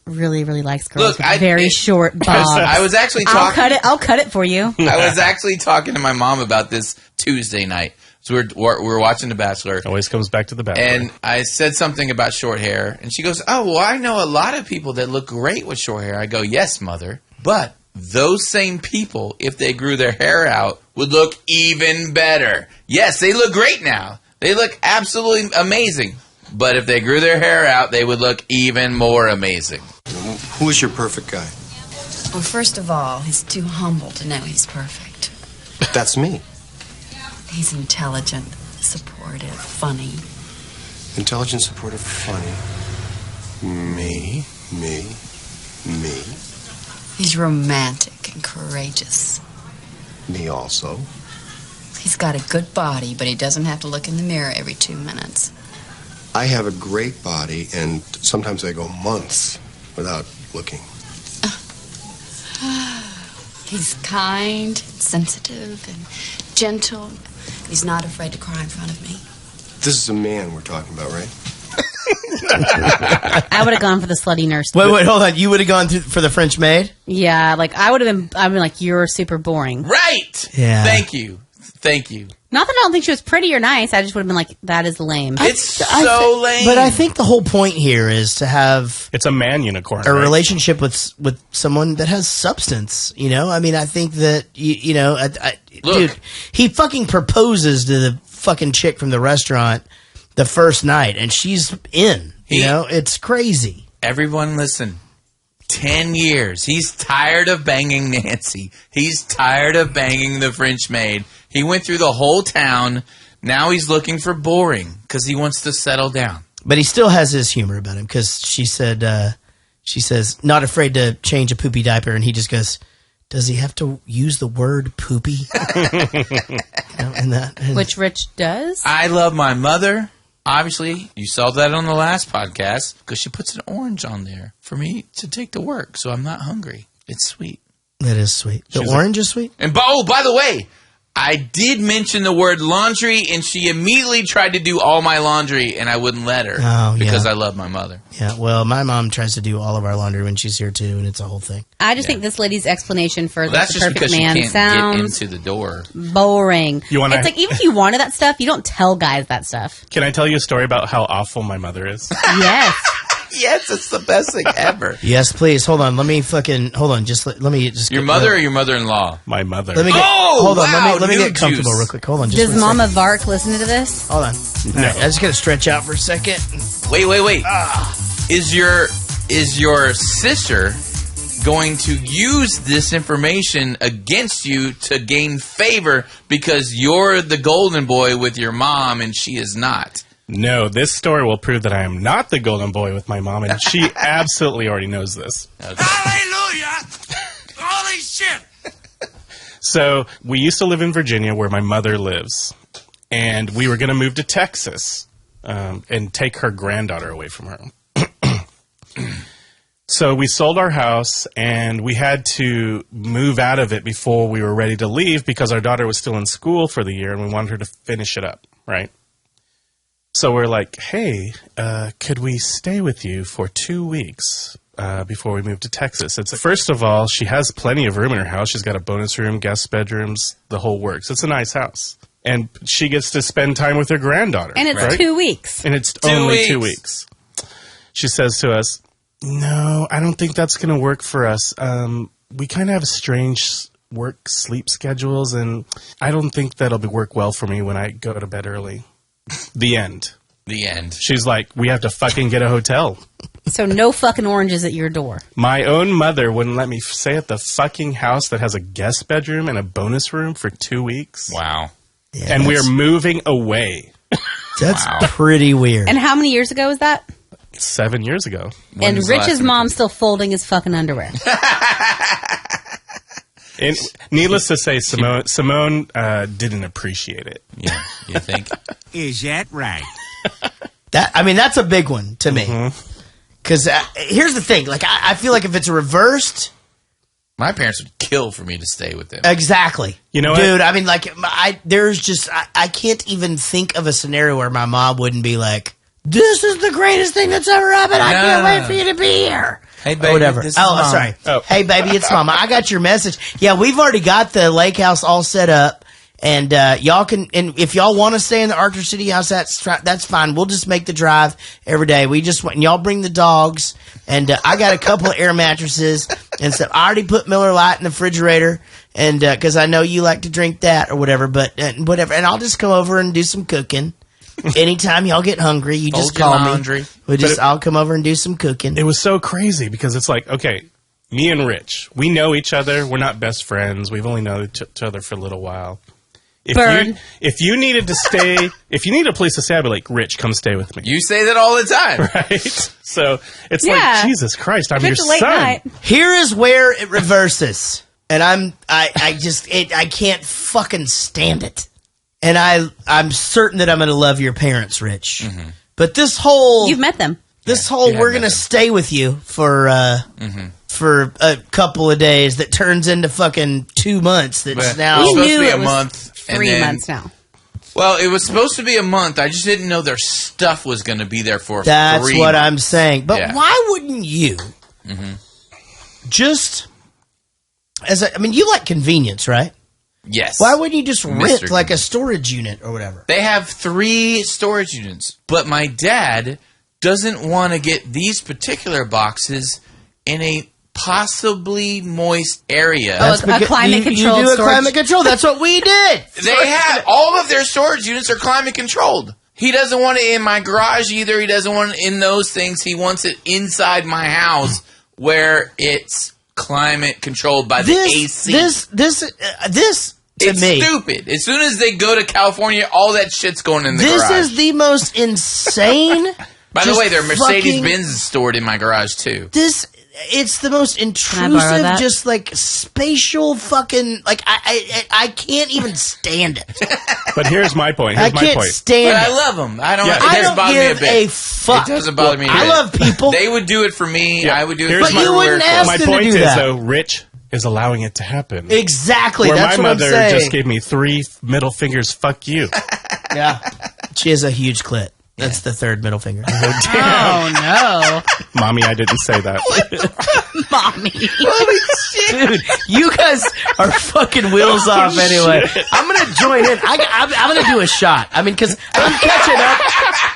[SPEAKER 5] really, really likes girls with very short bobs.
[SPEAKER 4] I was actually talking.
[SPEAKER 5] I'll cut it for you.
[SPEAKER 4] I was actually talking to my mom about this Tuesday night. So we were watching The Bachelor.
[SPEAKER 6] Always comes back to The Bachelor.
[SPEAKER 4] And I said something about short hair. And she goes, oh, well, I know a lot of people that look great with short hair. I go, yes, mother. But those same people, if they grew their hair out, would look even better. Yes, they look great now. They look absolutely amazing. But if they grew their hair out, they would look even more amazing.
[SPEAKER 8] Who is your perfect guy?
[SPEAKER 16] Well, first of all, he's too humble to know he's perfect.
[SPEAKER 8] That's me.
[SPEAKER 16] He's intelligent, supportive, funny.
[SPEAKER 8] Intelligent, supportive, funny. Me.
[SPEAKER 16] He's romantic and courageous.
[SPEAKER 8] Me also.
[SPEAKER 16] He's got a good body, but he doesn't have to look in the mirror every 2 minutes.
[SPEAKER 8] I have a great body, and sometimes I go months without looking.
[SPEAKER 16] He's kind, sensitive, and gentle. He's not afraid to cry in front of me.
[SPEAKER 8] This is a man we're talking about, right?
[SPEAKER 5] I would have gone for the slutty nurse.
[SPEAKER 2] Wait, hold on. You would have gone for the French maid?
[SPEAKER 5] Yeah, like I'd been like, you're super boring.
[SPEAKER 4] Right.
[SPEAKER 2] Yeah.
[SPEAKER 4] Thank you.
[SPEAKER 5] Not that I don't think she was pretty or nice. I just would have been like, that is lame.
[SPEAKER 4] It's so lame.
[SPEAKER 2] But I think the whole point here is to have
[SPEAKER 6] It's a man unicorn.
[SPEAKER 2] a
[SPEAKER 6] right?
[SPEAKER 2] relationship with someone that has substance. You know, I mean, I think that dude, he fucking proposes to the fucking chick from the restaurant the first night, and she's in. It's crazy.
[SPEAKER 4] Everyone listen. 10 years. He's tired of banging Nancy. He's tired of banging the French maid. He went through the whole town. Now he's looking for boring because he wants to settle down.
[SPEAKER 2] But he still has his humor about him because she says, not afraid to change a poopy diaper, and he just goes, does he have to use the word poopy?
[SPEAKER 5] Which Rich does?
[SPEAKER 4] I love my mother. Obviously, you saw that on the last podcast because she puts an orange on there for me to take to work, so I'm not hungry. It's sweet.
[SPEAKER 2] That is sweet. The orange is sweet?
[SPEAKER 4] And by the way, I did mention the word laundry, and she immediately tried to do all my laundry, and I wouldn't let her because I love my mother.
[SPEAKER 2] Yeah, well, my mom tries to do all of our laundry when she's here, too, and it's a whole thing.
[SPEAKER 5] I just think this lady's explanation for
[SPEAKER 4] That's
[SPEAKER 5] the
[SPEAKER 4] just
[SPEAKER 5] perfect
[SPEAKER 4] because
[SPEAKER 5] man
[SPEAKER 4] she can't
[SPEAKER 5] sounds
[SPEAKER 4] get into the door.
[SPEAKER 5] boring.
[SPEAKER 6] You wanna-
[SPEAKER 5] It's like, even if you wanted that stuff, you don't tell guys that stuff.
[SPEAKER 6] Can I tell you a story about how awful my mother is?
[SPEAKER 5] Yes.
[SPEAKER 4] Yes, it's the best thing ever.
[SPEAKER 2] Yes, please. Hold on. Let me just
[SPEAKER 4] Your mother or your mother-in-law?
[SPEAKER 6] My mother.
[SPEAKER 2] Let me get, hold on. Let me
[SPEAKER 4] new
[SPEAKER 2] get comfortable
[SPEAKER 4] juice.
[SPEAKER 2] real quick. Hold on. Just
[SPEAKER 5] Does
[SPEAKER 2] one
[SPEAKER 5] Mama
[SPEAKER 2] second.
[SPEAKER 5] Vark listen to this?
[SPEAKER 2] Hold on. All right, I just got to stretch out for a second.
[SPEAKER 4] Wait. Is your sister going to use this information against you to gain favor because you're the golden boy with your mom and she is not?
[SPEAKER 6] No, this story will prove that I am not the golden boy with my mom, and she absolutely already knows this.
[SPEAKER 15] Hallelujah! Holy shit!
[SPEAKER 6] So, we used to live in Virginia where my mother lives, and we were going to move to Texas and take her granddaughter away from her. So, we sold our house, and we had to move out of it before we were ready to leave because our daughter was still in school for the year, and we wanted her to finish it up, right? So we're like, hey, could we stay with you for 2 weeks before we move to Texas? It's first of all, she has plenty of room in her house. She's got a bonus room, guest bedrooms, the whole works. It's a nice house. And she gets to spend time with her granddaughter.
[SPEAKER 5] And it's 2 weeks.
[SPEAKER 6] And it's only 2 weeks. She says to us, no, I don't think that's going to work for us. We kind of have strange work-sleep schedules, and I don't think that'll work well for me when I go to bed early. The end. She's like, we have to fucking get a hotel.
[SPEAKER 5] So no fucking oranges at your door.
[SPEAKER 6] My own mother wouldn't let me stay at the fucking house that has a guest bedroom and a bonus room for 2 weeks.
[SPEAKER 4] Wow.
[SPEAKER 2] Yeah,
[SPEAKER 6] and we're moving away.
[SPEAKER 2] That's pretty weird.
[SPEAKER 5] And how many years ago was that?
[SPEAKER 6] 7 years ago.
[SPEAKER 5] And Rich's mom's still folding his fucking underwear.
[SPEAKER 6] And needless to say, Simone didn't appreciate it.
[SPEAKER 4] Yeah, you think?
[SPEAKER 13] Is that right?
[SPEAKER 2] That's a big one to me. Because here's the thing. Like, I feel like if it's reversed...
[SPEAKER 4] My parents would kill for me to stay with them.
[SPEAKER 2] Exactly.
[SPEAKER 6] You know
[SPEAKER 2] Dude,
[SPEAKER 6] what?
[SPEAKER 2] I mean, like, I can't even think of a scenario where my mom wouldn't be like, this is the greatest thing that's ever happened. I can't wait for you to be here.
[SPEAKER 4] Hey, baby,
[SPEAKER 2] or whatever.
[SPEAKER 4] this is Mom.
[SPEAKER 2] Sorry.
[SPEAKER 6] Oh.
[SPEAKER 2] Hey, baby, it's Mama. I got your message. Yeah, we've already got the lake house all set up. And y'all can, and if y'all want to stay in the Archer City house, that's fine. We'll just make the drive every day. We just want, and y'all bring the dogs. And I got a couple of air mattresses. and stuff. I already put Miller Lite in the refrigerator, and because I know you like to drink that or whatever. But whatever, and I'll just come over and do some cooking. Anytime y'all get hungry, you just call me. I'll come over and do some cooking.
[SPEAKER 6] It was so crazy because it's like, okay, me and Rich, we know each other. We're not best friends. We've only known each other for a little while. If you needed to stay, if you need a place to stay, I'd be like, Rich, come stay with me.
[SPEAKER 4] You say that all the time.
[SPEAKER 6] Right? So it's like, Jesus Christ, I'm your son.
[SPEAKER 5] Night.
[SPEAKER 2] Here is where it reverses. And I can't fucking stand it. And I'm certain that I'm going to love your parents, Rich. Mm-hmm. But this whole...
[SPEAKER 5] You've met them.
[SPEAKER 2] We're going to stay with you for a couple of days that turns into fucking 2 months. That's now...
[SPEAKER 4] It was supposed to be a month.
[SPEAKER 5] 3 months now.
[SPEAKER 4] Well, it was supposed to be a month. I just didn't know their stuff was going to be there for 3 months.
[SPEAKER 2] That's what I'm saying. But why wouldn't you just... you like convenience, right?
[SPEAKER 4] Yes.
[SPEAKER 2] Why wouldn't you just rent like a storage unit or whatever?
[SPEAKER 4] They have 3 storage units, but my dad doesn't want to get these particular boxes in a possibly moist area.
[SPEAKER 5] Oh, a climate controlled
[SPEAKER 2] You do a
[SPEAKER 5] storage.
[SPEAKER 2] climate control. That's what we did.
[SPEAKER 4] They have all of their storage units are climate controlled. He doesn't want it in my garage either. He doesn't want it in those things. He wants it inside my house where it's climate controlled by the AC.
[SPEAKER 2] It's
[SPEAKER 4] stupid. As soon as they go to California, all that shit's going in the garage.
[SPEAKER 2] This is the most insane.
[SPEAKER 4] By the way, their Mercedes-Benz is stored in my garage too.
[SPEAKER 2] It's the most intrusive, just like spatial fucking, like I can't even stand it.
[SPEAKER 6] But here's my point.
[SPEAKER 2] I can't stand it.
[SPEAKER 4] But I love them. I don't
[SPEAKER 2] give a fuck.
[SPEAKER 4] It doesn't bother me a bit.
[SPEAKER 2] I love people.
[SPEAKER 4] They would do it for me.
[SPEAKER 6] Yeah.
[SPEAKER 4] I would do it
[SPEAKER 6] Here's
[SPEAKER 4] for
[SPEAKER 2] But you wouldn't ask
[SPEAKER 6] my
[SPEAKER 2] them to
[SPEAKER 6] point
[SPEAKER 2] do
[SPEAKER 6] is,
[SPEAKER 2] that.
[SPEAKER 6] though, Rich is allowing it to happen.
[SPEAKER 2] Exactly.
[SPEAKER 6] Where
[SPEAKER 2] That's
[SPEAKER 6] my
[SPEAKER 2] what I'm
[SPEAKER 6] mother
[SPEAKER 2] saying.
[SPEAKER 6] just gave me 3 middle fingers, fuck you.
[SPEAKER 2] Yeah. She has a huge clit. That's the third middle finger.
[SPEAKER 5] Oh, no.
[SPEAKER 6] Mommy, I didn't say that.
[SPEAKER 5] Mommy.
[SPEAKER 2] Holy shit. Dude, you guys are fucking wheels off anyway.
[SPEAKER 6] Shit.
[SPEAKER 2] I'm going to join in. I'm going to do a shot. I mean, because I'm catching up.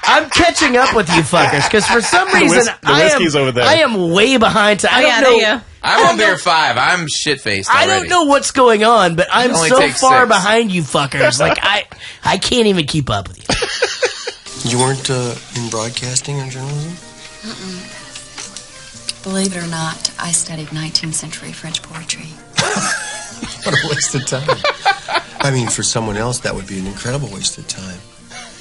[SPEAKER 2] I'm catching up with you fuckers. Because for some reason,
[SPEAKER 6] the whiskey's over there.
[SPEAKER 2] I am way behind. I don't know.
[SPEAKER 5] There you go.
[SPEAKER 4] I'm on beer 5. I'm shit-faced already.
[SPEAKER 2] I don't know what's going on, but I'm
[SPEAKER 4] only
[SPEAKER 2] so
[SPEAKER 4] takes
[SPEAKER 2] far
[SPEAKER 4] 6.
[SPEAKER 2] behind you fuckers. Like, I can't even keep up with you.
[SPEAKER 8] You weren't in broadcasting or journalism?
[SPEAKER 16] Believe it or not, I studied 19th century French poetry.
[SPEAKER 8] What a waste of time. I mean, for someone else, that would be an incredible waste of time.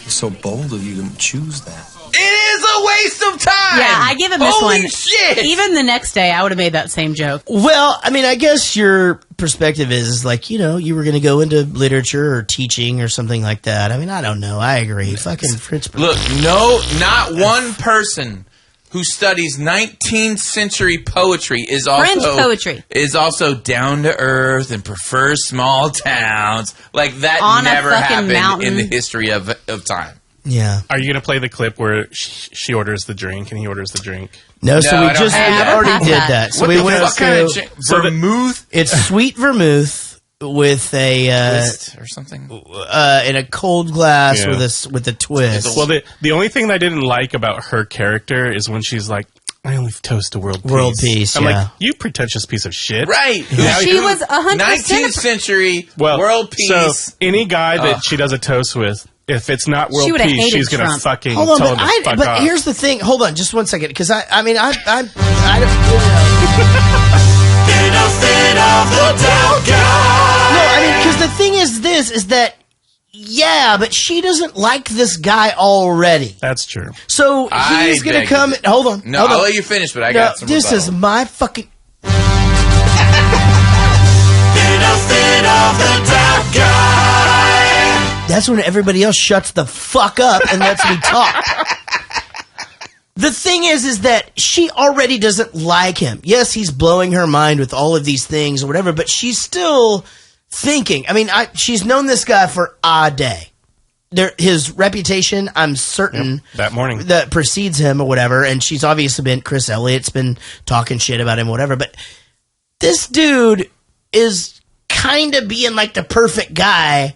[SPEAKER 8] It's so bold of you to choose that.
[SPEAKER 4] It is a waste of time.
[SPEAKER 5] Yeah, I give him this
[SPEAKER 4] Holy
[SPEAKER 5] one.
[SPEAKER 4] Shit.
[SPEAKER 5] Even the next day, I would have made that same joke.
[SPEAKER 2] Well, I mean, I guess your perspective is like, you know, you were going to go into literature or teaching or something like that. I mean, I don't know. I agree. Fucking Fritz.
[SPEAKER 4] Look, no, not one person who studies 19th century poetry is also
[SPEAKER 5] French poetry
[SPEAKER 4] is also down to earth and prefers small towns. Like that
[SPEAKER 5] On a
[SPEAKER 4] never
[SPEAKER 5] fucking
[SPEAKER 4] happened
[SPEAKER 5] mountain.
[SPEAKER 4] in the history of time.
[SPEAKER 2] Yeah.
[SPEAKER 6] Are you going to play the clip where she orders the drink and he orders the drink?
[SPEAKER 2] No, so
[SPEAKER 4] No,
[SPEAKER 2] we
[SPEAKER 4] I don't have that.
[SPEAKER 2] already did that. So
[SPEAKER 4] What
[SPEAKER 2] we
[SPEAKER 4] the
[SPEAKER 2] went
[SPEAKER 4] fuck kind of
[SPEAKER 2] to
[SPEAKER 4] vermouth
[SPEAKER 2] it's sweet vermouth with a
[SPEAKER 4] twist or something?
[SPEAKER 2] in a cold glass
[SPEAKER 6] Yeah.
[SPEAKER 2] with a twist.
[SPEAKER 6] Well, the only thing that I didn't like about her character is when she's like, I only toast to world peace.
[SPEAKER 2] World peace,
[SPEAKER 6] I'm
[SPEAKER 2] yeah.
[SPEAKER 6] like, you pretentious piece of shit.
[SPEAKER 4] Right.
[SPEAKER 5] She was 100%
[SPEAKER 4] 19th century
[SPEAKER 6] Well,
[SPEAKER 4] world peace.
[SPEAKER 6] So any guy that she does a toast with, if it's not
[SPEAKER 5] She
[SPEAKER 6] world
[SPEAKER 5] would've
[SPEAKER 6] peace,
[SPEAKER 5] hated
[SPEAKER 6] she's going to
[SPEAKER 5] Trump.
[SPEAKER 6] fucking
[SPEAKER 2] Hold on,
[SPEAKER 6] tell
[SPEAKER 2] but,
[SPEAKER 6] him to fuck off.
[SPEAKER 2] here's the thing. Hold on, just one second, because I don't. No, I mean, because the thing is that. Yeah, but she doesn't like this guy already.
[SPEAKER 6] That's true.
[SPEAKER 2] So he's going to come. Hold on.
[SPEAKER 4] No,
[SPEAKER 2] hold on.
[SPEAKER 4] I'll let you finish, but I got some
[SPEAKER 2] This is
[SPEAKER 4] rebuttal.
[SPEAKER 2] my fucking. That's when everybody else shuts the fuck up and lets me talk. The thing is that she already doesn't like him. Yes, he's blowing her mind with all of these things or whatever, but she's still thinking. I mean, she's known this guy for a day. His reputation, I'm certain,
[SPEAKER 6] that morning
[SPEAKER 2] that precedes him or whatever, and she's obviously been, Chris Elliott's been talking shit about him, whatever, but this dude is kind of being like the perfect guy,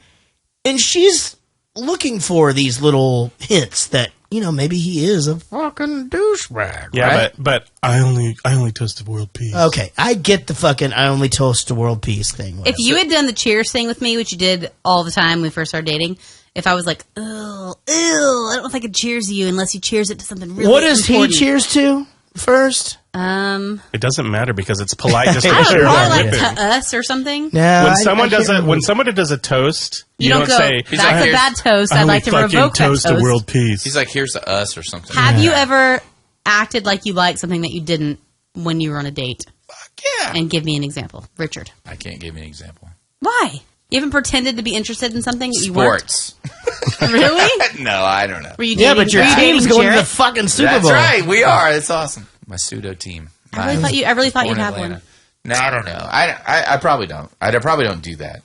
[SPEAKER 2] and she's looking for these little hints that maybe he is a fucking douchebag.
[SPEAKER 6] Yeah,
[SPEAKER 2] right?
[SPEAKER 6] but I only toasted world peace.
[SPEAKER 2] Okay, I get the fucking I only toast to world peace thing.
[SPEAKER 5] If you had done the cheers thing with me, which you did all the time when we first started dating, if I was like, ew, I don't know if I could cheers you unless you cheers it to something really
[SPEAKER 2] what does
[SPEAKER 5] important.
[SPEAKER 2] he cheers to first?
[SPEAKER 6] It doesn't matter because it's polite just to
[SPEAKER 5] I don't
[SPEAKER 6] share
[SPEAKER 5] know, like
[SPEAKER 6] everything.
[SPEAKER 5] to us or something.
[SPEAKER 2] No,
[SPEAKER 6] When somebody does a toast, you don't
[SPEAKER 5] go,
[SPEAKER 6] say
[SPEAKER 5] that's a bad toast. I'd like to revoke that
[SPEAKER 6] toast
[SPEAKER 5] toast.
[SPEAKER 6] to world peace.
[SPEAKER 4] He's like, here's to us or something.
[SPEAKER 5] Have you ever acted like you liked something that you didn't when you were on a date?
[SPEAKER 4] Fuck yeah.
[SPEAKER 5] And give me an example. Richard.
[SPEAKER 4] I can't give you an example.
[SPEAKER 5] Why? You haven't pretended to be interested in something that you weren't?
[SPEAKER 4] Sports.
[SPEAKER 5] Really?
[SPEAKER 4] No, I don't know.
[SPEAKER 5] Were you dating,
[SPEAKER 2] but your team's going to the fucking Super Bowl.
[SPEAKER 4] That's right. We are. It's awesome. My pseudo team.
[SPEAKER 5] I really thought you'd have one.
[SPEAKER 4] No, I don't know. I probably don't. I probably don't do that.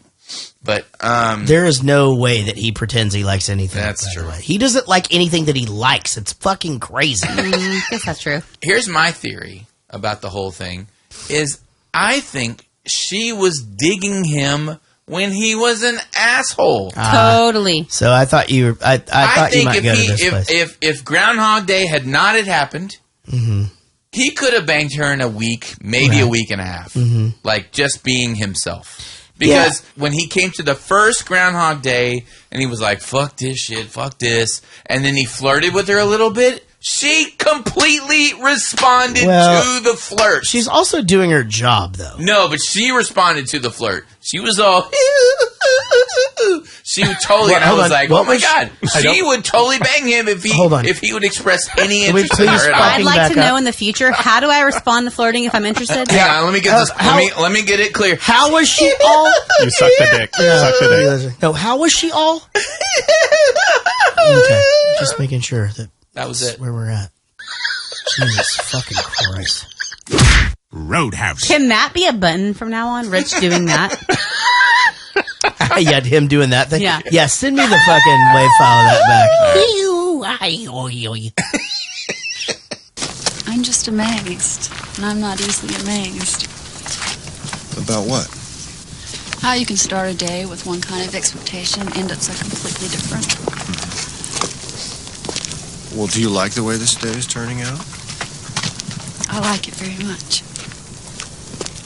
[SPEAKER 4] But
[SPEAKER 2] there is no way that he pretends he likes anything.
[SPEAKER 4] That's true.
[SPEAKER 2] He doesn't like anything that he likes. It's fucking crazy.
[SPEAKER 5] I guess that's true.
[SPEAKER 4] Here's my theory about the whole thing: is I think she was digging him when he was an asshole.
[SPEAKER 5] Totally.
[SPEAKER 2] So I thought you were. I thought
[SPEAKER 4] think
[SPEAKER 2] you might go to this place.
[SPEAKER 4] if Groundhog Day had not had happened, he could have banged her in a week, maybe a week and a half, like just being himself. Because when he came to the first Groundhog Day and he was like, fuck this shit, fuck this, and then he flirted with her a little bit, she completely responded to the flirt.
[SPEAKER 2] She's also doing her job, though.
[SPEAKER 4] No, but she responded to the flirt. She was all... She would totally...
[SPEAKER 2] What,
[SPEAKER 4] and I was
[SPEAKER 2] on.
[SPEAKER 4] like,
[SPEAKER 2] What
[SPEAKER 4] oh my
[SPEAKER 2] was-
[SPEAKER 4] God. She would totally bang him if he would express any
[SPEAKER 2] Can we
[SPEAKER 4] interest in
[SPEAKER 2] please
[SPEAKER 4] her at all.
[SPEAKER 5] I'd like to know in the future, how do I respond to flirting if I'm interested?
[SPEAKER 4] Hang on, let me get this. Let me get it clear.
[SPEAKER 2] How was she all?
[SPEAKER 6] You suck the dick. Suck the dick.
[SPEAKER 2] No, how was she all? Okay, just making sure
[SPEAKER 4] that was it.
[SPEAKER 2] Where we're at. Jesus fucking Christ.
[SPEAKER 13] Roadhouse.
[SPEAKER 5] Can that be a button from now on? Rich doing that?
[SPEAKER 2] Yeah, him doing that thing?
[SPEAKER 5] Yeah.
[SPEAKER 2] Yeah, send me the fucking wave file of that back.
[SPEAKER 16] I'm just amazed, and I'm not easily amazed.
[SPEAKER 8] About what?
[SPEAKER 16] How you can start a day with one kind of expectation and end up so completely different.
[SPEAKER 8] Well, do you like the way this day is turning out?
[SPEAKER 16] I like it very much.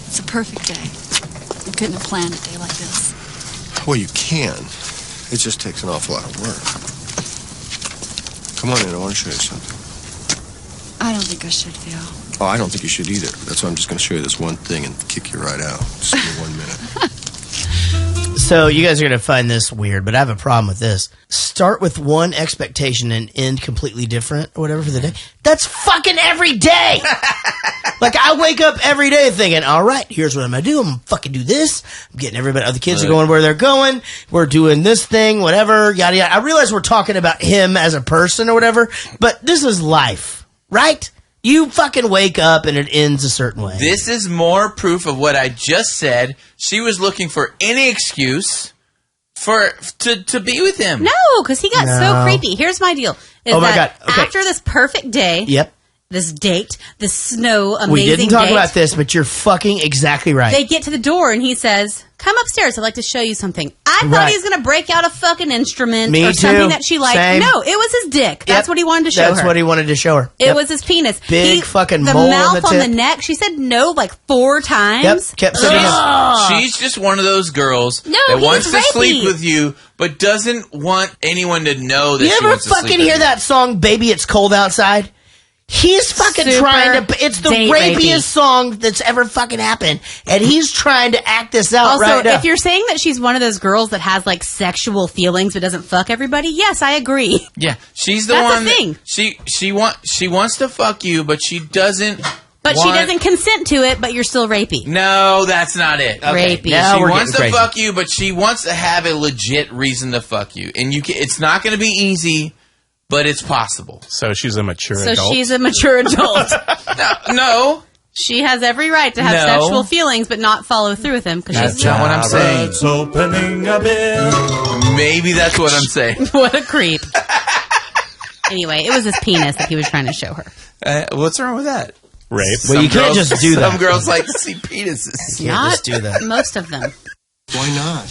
[SPEAKER 16] It's a perfect day. I couldn't have planned a day like this.
[SPEAKER 8] Well, you can. It just takes an awful lot of work. Come on in, I want to show you something.
[SPEAKER 16] I don't think I should, Phil.
[SPEAKER 8] Oh, I don't think you should either. That's why I'm just going to show you this one thing and kick you right out. Just give me 1 minute.
[SPEAKER 2] So you guys are going to find this weird, but I have a problem with this. Start with one expectation and end completely different or whatever for the day. That's fucking every day. Like, I wake up every day thinking, all right, here's what I'm going to do. I'm going to fucking do this. I'm getting everybody, other kids are going where they're going. We're doing this thing, whatever, yada, yada. I realize we're talking about him as a person or whatever, but this is life, right? You fucking wake up and it ends a certain way.
[SPEAKER 4] This is more proof of what I just said. She was looking for any excuse to be with him.
[SPEAKER 5] No, because he got so creepy. Here's my deal. Is
[SPEAKER 2] Oh my
[SPEAKER 5] that
[SPEAKER 2] God. Okay.
[SPEAKER 5] after this perfect day,
[SPEAKER 2] Yep.
[SPEAKER 5] this date, this snow amazing
[SPEAKER 2] We didn't talk
[SPEAKER 5] date,
[SPEAKER 2] about this, but you're fucking exactly right.
[SPEAKER 5] they get to the door and he says, come upstairs, I'd like to show you something. I thought
[SPEAKER 2] Right.
[SPEAKER 5] he was going to break out a fucking instrument
[SPEAKER 2] Me
[SPEAKER 5] or something
[SPEAKER 2] too.
[SPEAKER 5] that she liked.
[SPEAKER 2] Same.
[SPEAKER 5] No, it was his dick. That's what he wanted to show her.
[SPEAKER 2] That's what he wanted to show her.
[SPEAKER 5] It
[SPEAKER 2] Yep.
[SPEAKER 5] was his penis.
[SPEAKER 2] Big fucking
[SPEAKER 5] the
[SPEAKER 2] mole on
[SPEAKER 5] mouth
[SPEAKER 2] the
[SPEAKER 5] on the
[SPEAKER 2] tip.
[SPEAKER 5] neck. She said no like 4 times.
[SPEAKER 2] Yep. Kept saying
[SPEAKER 4] She's just one of those girls
[SPEAKER 5] No,
[SPEAKER 4] that
[SPEAKER 5] he's
[SPEAKER 4] wants to
[SPEAKER 5] rapey.
[SPEAKER 4] sleep with you, but doesn't want anyone to know that
[SPEAKER 2] You
[SPEAKER 4] she
[SPEAKER 2] ever
[SPEAKER 4] wants to sleep
[SPEAKER 2] fucking
[SPEAKER 4] with
[SPEAKER 2] hear
[SPEAKER 4] you.
[SPEAKER 2] that song, Baby It's Cold Outside? He's fucking
[SPEAKER 5] Super
[SPEAKER 2] trying to... It's the
[SPEAKER 5] date
[SPEAKER 2] rapiest
[SPEAKER 5] rapey.
[SPEAKER 2] song that's ever fucking happened. And he's trying to act this out
[SPEAKER 5] Also,
[SPEAKER 2] right now.
[SPEAKER 5] if you're saying that she's one of those girls that has like sexual feelings but doesn't fuck everybody, yes, I agree.
[SPEAKER 4] Yeah, she's the
[SPEAKER 5] That's a
[SPEAKER 4] one.
[SPEAKER 5] thing.
[SPEAKER 4] She wants to fuck you, but she doesn't.
[SPEAKER 5] But she doesn't consent to it, but you're still rapey.
[SPEAKER 4] No, that's not it.
[SPEAKER 5] Rapey.
[SPEAKER 2] Now
[SPEAKER 4] She
[SPEAKER 2] we're
[SPEAKER 4] wants to
[SPEAKER 2] getting crazy.
[SPEAKER 4] fuck you, but she wants to have a legit reason to fuck you, and it's not going to be easy, but it's possible.
[SPEAKER 6] So she's a mature
[SPEAKER 5] So
[SPEAKER 6] adult.
[SPEAKER 5] she's a mature adult.
[SPEAKER 4] No,
[SPEAKER 5] She has every right to have
[SPEAKER 4] No.
[SPEAKER 5] sexual feelings but not follow through with him because
[SPEAKER 4] that's
[SPEAKER 5] she's
[SPEAKER 4] not what I'm saying.
[SPEAKER 12] It's opening a bit.
[SPEAKER 4] Maybe that's what I'm saying.
[SPEAKER 5] what a creep. Anyway, it was his penis that he was trying to show her.
[SPEAKER 4] What's wrong with that?
[SPEAKER 6] Rape.
[SPEAKER 2] Well, you can't just do that.
[SPEAKER 4] Some girls like to see penises.
[SPEAKER 2] You can't
[SPEAKER 5] Not
[SPEAKER 2] just do that.
[SPEAKER 5] most of them.
[SPEAKER 8] Why not?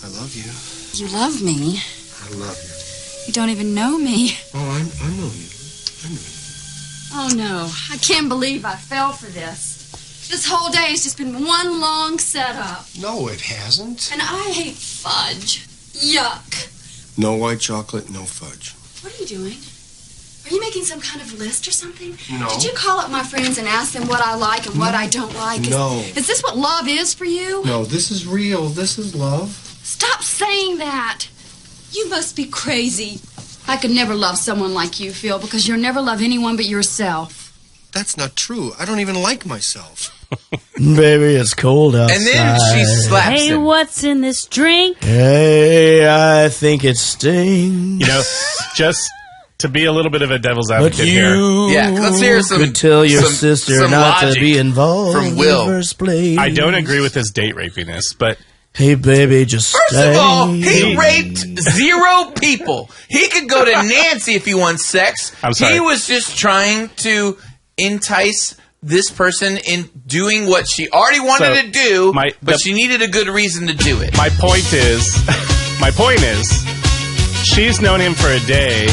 [SPEAKER 8] I love you.
[SPEAKER 16] You love me.
[SPEAKER 8] I love
[SPEAKER 16] You don't even know me.
[SPEAKER 8] Oh, I know you.
[SPEAKER 16] Oh, no. I can't believe I fell for this. This whole day has just been one long setup.
[SPEAKER 8] No, it hasn't.
[SPEAKER 16] And I hate fudge. Yuck.
[SPEAKER 8] No white chocolate, no fudge.
[SPEAKER 16] What are you doing? Are you making some kind of list or something?
[SPEAKER 8] No.
[SPEAKER 16] Did you call up my friends and ask them what I like and what I don't like?
[SPEAKER 8] No.
[SPEAKER 16] Is this what love is for you?
[SPEAKER 8] No, this is real. This is love.
[SPEAKER 16] Stop saying that. You must be crazy. I could never love someone like you, Phil, because you'll never love anyone but yourself.
[SPEAKER 8] That's not true. I don't even like myself.
[SPEAKER 2] Baby, it's cold outside.
[SPEAKER 4] And then she slaps
[SPEAKER 5] Hey,
[SPEAKER 4] him.
[SPEAKER 5] what's in this drink?
[SPEAKER 2] Hey, I think it stings.
[SPEAKER 6] You know, just to be a little bit of a devil's
[SPEAKER 2] But
[SPEAKER 6] advocate here.
[SPEAKER 4] Yeah, let's hear some.
[SPEAKER 2] could tell your
[SPEAKER 4] some-
[SPEAKER 2] sister
[SPEAKER 4] some
[SPEAKER 2] not to
[SPEAKER 4] logic
[SPEAKER 2] be involved
[SPEAKER 4] from Will.
[SPEAKER 2] in the first place.
[SPEAKER 6] I don't agree with his date rapiness, but
[SPEAKER 2] Hey, baby, just
[SPEAKER 4] First
[SPEAKER 2] stay.
[SPEAKER 4] of all, he raped 0 people. He could go to Nancy if he wants sex.
[SPEAKER 6] I'm sorry.
[SPEAKER 4] He was just trying to entice this person in doing what she already wanted
[SPEAKER 6] So,
[SPEAKER 4] to do, but
[SPEAKER 6] the-
[SPEAKER 4] she needed a good reason to do it.
[SPEAKER 6] my point is, she's known him for a day.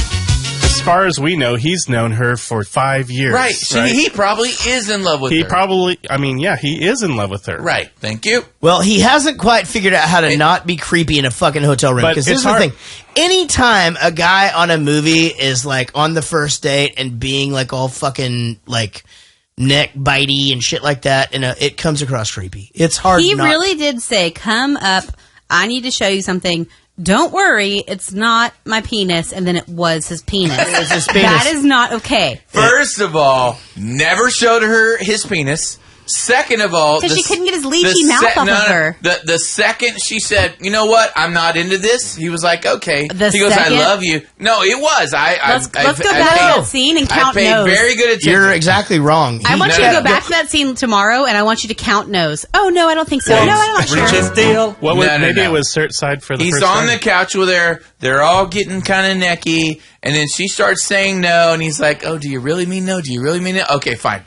[SPEAKER 6] As far as we know, he's known her for 5 years.
[SPEAKER 4] Right. So he probably is in love with her.
[SPEAKER 6] He is in love with her.
[SPEAKER 4] Right. Thank you.
[SPEAKER 2] Well, he hasn't quite figured out how to not be creepy in a fucking hotel room.
[SPEAKER 6] But
[SPEAKER 2] Because this
[SPEAKER 6] it's
[SPEAKER 2] is the
[SPEAKER 6] hard-
[SPEAKER 2] thing. Anytime a guy on a movie is like on the first date and being like all fucking like neck bitey and shit like that, and it comes across creepy. It's hard.
[SPEAKER 5] He
[SPEAKER 2] not-
[SPEAKER 5] really did say, "Come up. I need to show you something. Don't worry, it's not my penis." And then it was his penis.
[SPEAKER 2] It was his penis.
[SPEAKER 5] That is not okay.
[SPEAKER 4] First of all, never showed her his penis. Second of all,
[SPEAKER 5] Because she couldn't get his leechy mouth off of her.
[SPEAKER 4] The second she said, "You know what? I'm not into this," he was like, "Okay."
[SPEAKER 5] The
[SPEAKER 4] He goes,
[SPEAKER 5] second-
[SPEAKER 4] "I love you." No, it was.
[SPEAKER 5] Let's go back to that scene and count
[SPEAKER 4] I paid
[SPEAKER 5] no's.
[SPEAKER 4] very good attention.
[SPEAKER 2] You're exactly wrong.
[SPEAKER 5] I want you to go back to that scene tomorrow, and I want you to count no's. Oh, no, I don't think so. No, I'm not sure.
[SPEAKER 6] What
[SPEAKER 4] No,
[SPEAKER 6] was,
[SPEAKER 4] no,
[SPEAKER 6] maybe
[SPEAKER 4] no.
[SPEAKER 6] it was certified for the
[SPEAKER 4] He's
[SPEAKER 6] first
[SPEAKER 4] on
[SPEAKER 6] time.
[SPEAKER 4] the couch with her. They're all getting kind of necky, and then she starts saying no, and he's like, "Oh, do you really mean no? Do you really mean no? Okay, fine."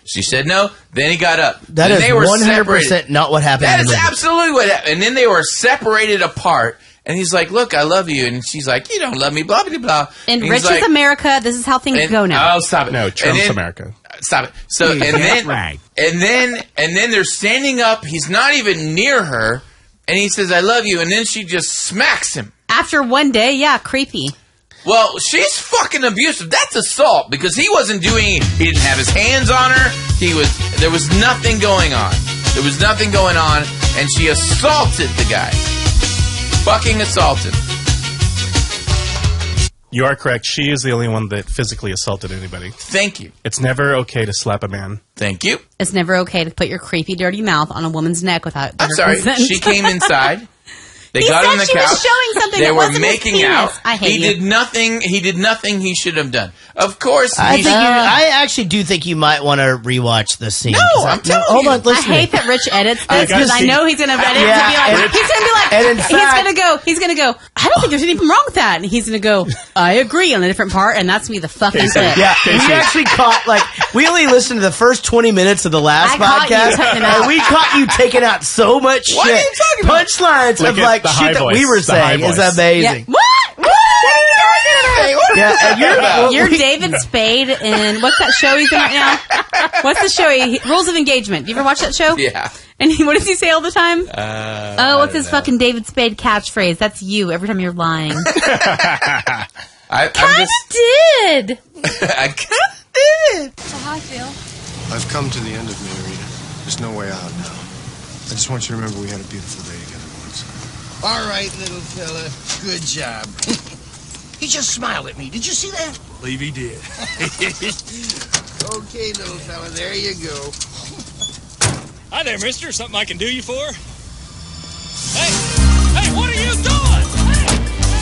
[SPEAKER 4] She said no. Then he got up.
[SPEAKER 2] That
[SPEAKER 4] Then
[SPEAKER 2] is
[SPEAKER 4] they were
[SPEAKER 2] 100%
[SPEAKER 4] separated.
[SPEAKER 2] not what happened.
[SPEAKER 4] That
[SPEAKER 2] in the
[SPEAKER 4] is
[SPEAKER 2] movie.
[SPEAKER 4] absolutely what happened. And then they were separated apart. And he's like, "Look, I love you." And she's like, "You don't love me." Blah blah blah.
[SPEAKER 5] In
[SPEAKER 4] And he's
[SPEAKER 5] Rich's
[SPEAKER 4] like,
[SPEAKER 5] America, this is how things go now.
[SPEAKER 4] Oh, stop it!
[SPEAKER 6] No, Trump's
[SPEAKER 4] And then-
[SPEAKER 6] America.
[SPEAKER 4] Stop it. So and then and then they're standing up. He's not even near her, and he says, "I love you." And then she just smacks him.
[SPEAKER 5] After one day, yeah, creepy.
[SPEAKER 4] Well, she's fucking abusive. That's assault because he wasn't doing. He didn't have his hands on her. There was nothing going on. There was nothing going on, and she assaulted the guy. Fucking assaulted.
[SPEAKER 6] You are correct. She is the only one that physically assaulted anybody.
[SPEAKER 4] Thank you.
[SPEAKER 6] It's never okay to slap a man.
[SPEAKER 4] Thank you.
[SPEAKER 5] It's never okay to put your creepy, dirty mouth on a woman's neck without
[SPEAKER 4] I'm
[SPEAKER 5] her
[SPEAKER 4] sorry.
[SPEAKER 5] consent.
[SPEAKER 4] She came inside. They
[SPEAKER 5] He
[SPEAKER 4] got
[SPEAKER 5] said
[SPEAKER 4] on the
[SPEAKER 5] she
[SPEAKER 4] couch.
[SPEAKER 5] was showing something
[SPEAKER 4] They
[SPEAKER 5] that
[SPEAKER 4] were
[SPEAKER 5] wasn't his
[SPEAKER 4] making
[SPEAKER 5] penis.
[SPEAKER 4] out.
[SPEAKER 5] I hate
[SPEAKER 4] he
[SPEAKER 5] you.
[SPEAKER 4] did nothing. He did nothing he should have done. Of course,
[SPEAKER 2] I actually do think you might want to rewatch the scene.
[SPEAKER 4] No,
[SPEAKER 2] 'Cause
[SPEAKER 4] I'm telling
[SPEAKER 2] hold
[SPEAKER 4] you.
[SPEAKER 2] on, listen.
[SPEAKER 5] I hate that Rich edits
[SPEAKER 2] I
[SPEAKER 5] this because I
[SPEAKER 2] see-
[SPEAKER 5] know he's going to edit
[SPEAKER 2] Yeah,
[SPEAKER 5] it to be like,
[SPEAKER 2] and-
[SPEAKER 5] he's going to be like,
[SPEAKER 2] and in fact-
[SPEAKER 5] he's going to go, I don't think there's anything wrong with that. And he's going to go, I agree on a different part, and that's me the fucking clip.
[SPEAKER 2] Yeah, we actually caught, we only listened to the first 20 minutes of the last
[SPEAKER 5] I caught you
[SPEAKER 2] podcast,
[SPEAKER 5] cutting out.
[SPEAKER 2] and we caught you taking out so much
[SPEAKER 4] What
[SPEAKER 2] shit.
[SPEAKER 4] are you talking about?
[SPEAKER 2] Punchlines
[SPEAKER 6] Look
[SPEAKER 2] of,
[SPEAKER 6] at the high
[SPEAKER 2] shit that we
[SPEAKER 6] voice,
[SPEAKER 2] were
[SPEAKER 6] the high
[SPEAKER 2] saying is
[SPEAKER 6] voice.
[SPEAKER 2] amazing.
[SPEAKER 5] What?
[SPEAKER 2] Yeah, and
[SPEAKER 5] You're David Spade in what's that show he's in right now? What's the show? Rules of Engagement. Do you ever watch that show?
[SPEAKER 4] Yeah.
[SPEAKER 5] And what does he say all the time? What's his
[SPEAKER 4] know.
[SPEAKER 5] fucking David Spade catchphrase? That's you every time you're lying.
[SPEAKER 4] I'm just.
[SPEAKER 5] Did.
[SPEAKER 4] I kind of did.
[SPEAKER 16] So how I feel?
[SPEAKER 8] I've come to the end of me, Rita. There's no way out now. I just want you to remember we had a beautiful day together once.
[SPEAKER 15] All right, little fella. Good job. He just smiled at me. Did you see that?
[SPEAKER 12] Believe he did.
[SPEAKER 15] Okay, little fella. There you go.
[SPEAKER 12] Hi there, mister. Something I can do you for? Hey, what are you doing?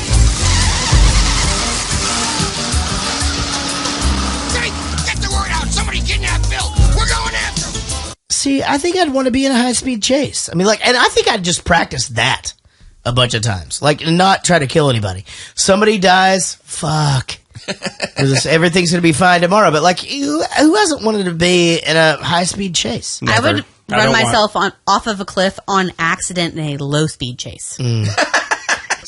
[SPEAKER 15] Hey, get the word out. Somebody kidnapped Phil. We're going after him.
[SPEAKER 2] See, I think I'd want to be in a high-speed chase. I mean, and I think I'd just practice that a bunch of times. And not try to kill anybody. Somebody dies, fuck. Everything's going to be fine tomorrow. But, who hasn't wanted to be in a high-speed chase?
[SPEAKER 5] I would
[SPEAKER 6] I
[SPEAKER 5] run
[SPEAKER 6] don't
[SPEAKER 5] myself off of a cliff on accident in a low speed chase.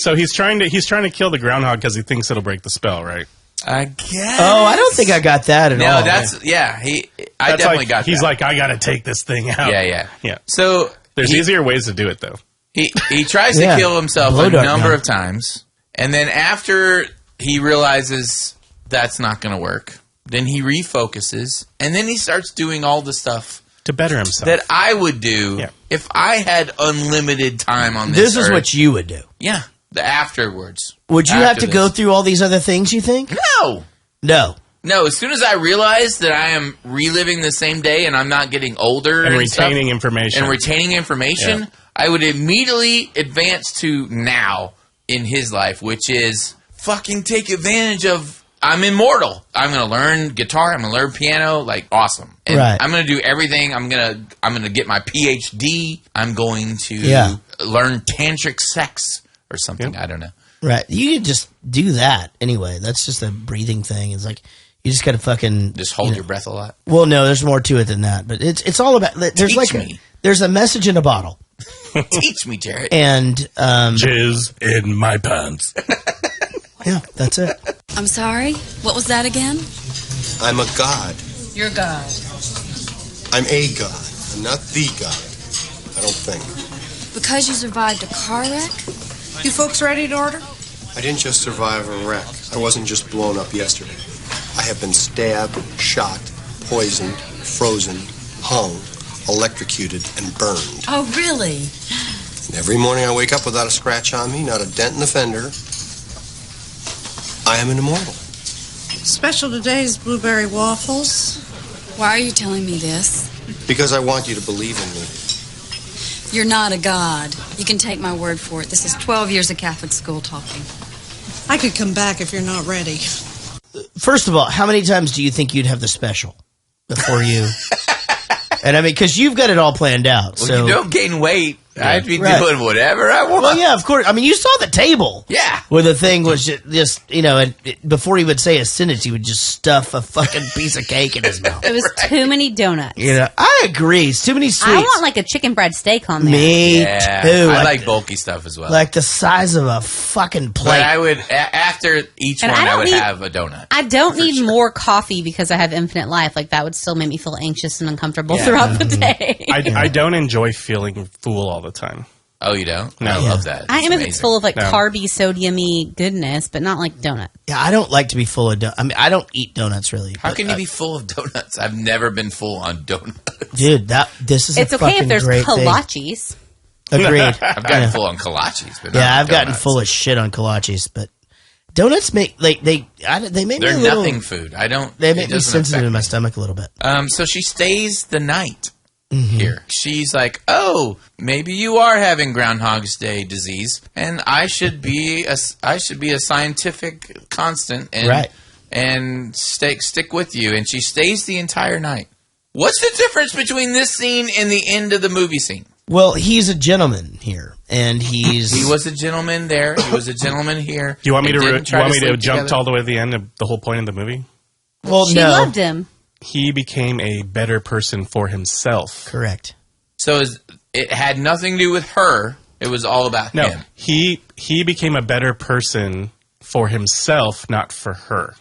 [SPEAKER 6] So he's trying to kill the groundhog because he thinks it'll break the spell, right?
[SPEAKER 4] I guess.
[SPEAKER 2] Oh, I don't think I got that at all.
[SPEAKER 4] No, that's I definitely got that.
[SPEAKER 6] He's like, I got to take this thing out.
[SPEAKER 4] Yeah. So
[SPEAKER 6] there's easier ways to do it, though.
[SPEAKER 4] He tries to kill himself a number of times, and then after he realizes that's not going to work, then he refocuses, and then he starts doing all the stuff
[SPEAKER 6] to better himself
[SPEAKER 4] that I would do if I had unlimited time on
[SPEAKER 2] This
[SPEAKER 4] this
[SPEAKER 2] is
[SPEAKER 4] earth.
[SPEAKER 2] what you would do.
[SPEAKER 4] Yeah, the afterwards.
[SPEAKER 2] Would you have to go through all these other things, you think?
[SPEAKER 4] No. No, as soon as I realize that I am reliving the same day and I'm not getting older
[SPEAKER 6] and retaining information,
[SPEAKER 4] I would immediately advance to now in his life, which is fucking take advantage of I'm immortal. I'm going to learn guitar. I'm going to learn piano. Like, awesome. And I'm going to do everything. I'm going to get my PhD. I'm going to learn tantric sex or something. I don't know.
[SPEAKER 2] Right. You could just do that anyway. That's just a breathing thing. It's like you just got to fucking
[SPEAKER 4] just hold your breath a lot.
[SPEAKER 2] Well, no, there's more to it than that. But it's all about. There's there's a message in a bottle.
[SPEAKER 4] Teach me, Jaret.
[SPEAKER 2] And
[SPEAKER 6] jizz in my pants.
[SPEAKER 2] Yeah, that's it.
[SPEAKER 16] I'm sorry? What was that again?
[SPEAKER 8] I'm a god.
[SPEAKER 16] You're God.
[SPEAKER 8] I'm a god. I'm not the god. I don't think.
[SPEAKER 16] Because you survived a car wreck?
[SPEAKER 17] You folks ready to order?
[SPEAKER 8] I didn't just survive a wreck. I wasn't just blown up yesterday. I have been stabbed, shot, poisoned, frozen, hung, electrocuted, and burned.
[SPEAKER 17] Oh, really?
[SPEAKER 8] And every morning I wake up without a scratch on me, not a dent in the fender. I am an immortal.
[SPEAKER 17] Special today is blueberry waffles.
[SPEAKER 16] Why are you telling me this?
[SPEAKER 8] Because I want you to believe in me.
[SPEAKER 16] You're not a god. You can take my word for it. This is 12 years of Catholic school talking.
[SPEAKER 17] I could come back if you're not ready.
[SPEAKER 2] First of all, how many times do you think you'd have the special before you? And I mean, because you've got it all planned out.
[SPEAKER 4] Well,
[SPEAKER 2] so
[SPEAKER 4] you don't gain weight. I'd be doing whatever I want.
[SPEAKER 2] Well, yeah, of course. I mean, you saw the table.
[SPEAKER 4] Yeah.
[SPEAKER 2] Where the thing was just and before he would say a sentence, he would just stuff a fucking piece of cake in his mouth.
[SPEAKER 5] It was too many donuts.
[SPEAKER 2] I agree. It's too many sweets.
[SPEAKER 5] I want like a chicken bread steak on there.
[SPEAKER 2] Me too.
[SPEAKER 4] I like bulky stuff as well.
[SPEAKER 2] Like the size of a fucking plate.
[SPEAKER 4] But I would, after each one, I would have a donut.
[SPEAKER 5] I don't need more coffee because I have infinite life. Like, that would still make me feel anxious and uncomfortable throughout the day.
[SPEAKER 6] I don't enjoy feeling full all the time.
[SPEAKER 4] Oh, you don't?
[SPEAKER 6] No.
[SPEAKER 4] I love that.
[SPEAKER 5] I am if it's full of like carby, sodium-y goodness, but not like donut.
[SPEAKER 2] Yeah, I don't like to be full of donuts. I mean, I don't eat donuts really.
[SPEAKER 4] How can you be full of donuts? I've never been full on donuts.
[SPEAKER 2] Dude, this is
[SPEAKER 5] it's
[SPEAKER 2] a
[SPEAKER 5] okay
[SPEAKER 2] fucking
[SPEAKER 5] if there's
[SPEAKER 2] great
[SPEAKER 5] kolaches.
[SPEAKER 2] Thing. Agreed.
[SPEAKER 4] I've gotten full on kolaches, but
[SPEAKER 2] I've
[SPEAKER 4] donuts.
[SPEAKER 2] gotten full of shit on kolaches, but donuts make they make me
[SPEAKER 4] They're
[SPEAKER 2] a little,
[SPEAKER 4] nothing food.
[SPEAKER 2] They make me sensitive in my stomach a little bit.
[SPEAKER 4] So she stays the night here. She's like, oh, maybe you are having Groundhog's Day disease, and I should be a scientific constant and stick with you. And she stays the entire night. What's the difference between this scene and the end of the movie scene?
[SPEAKER 2] Well, he's a gentleman here, and he
[SPEAKER 4] was a gentleman there. He was a gentleman here.
[SPEAKER 6] You want me to jump all the way to the end of the whole point of the movie?
[SPEAKER 2] Well,
[SPEAKER 5] she loved him.
[SPEAKER 6] He became a better person for himself.
[SPEAKER 2] Correct.
[SPEAKER 4] So it had nothing to do with her. It was all about him.
[SPEAKER 6] He became a better person for himself, not for her.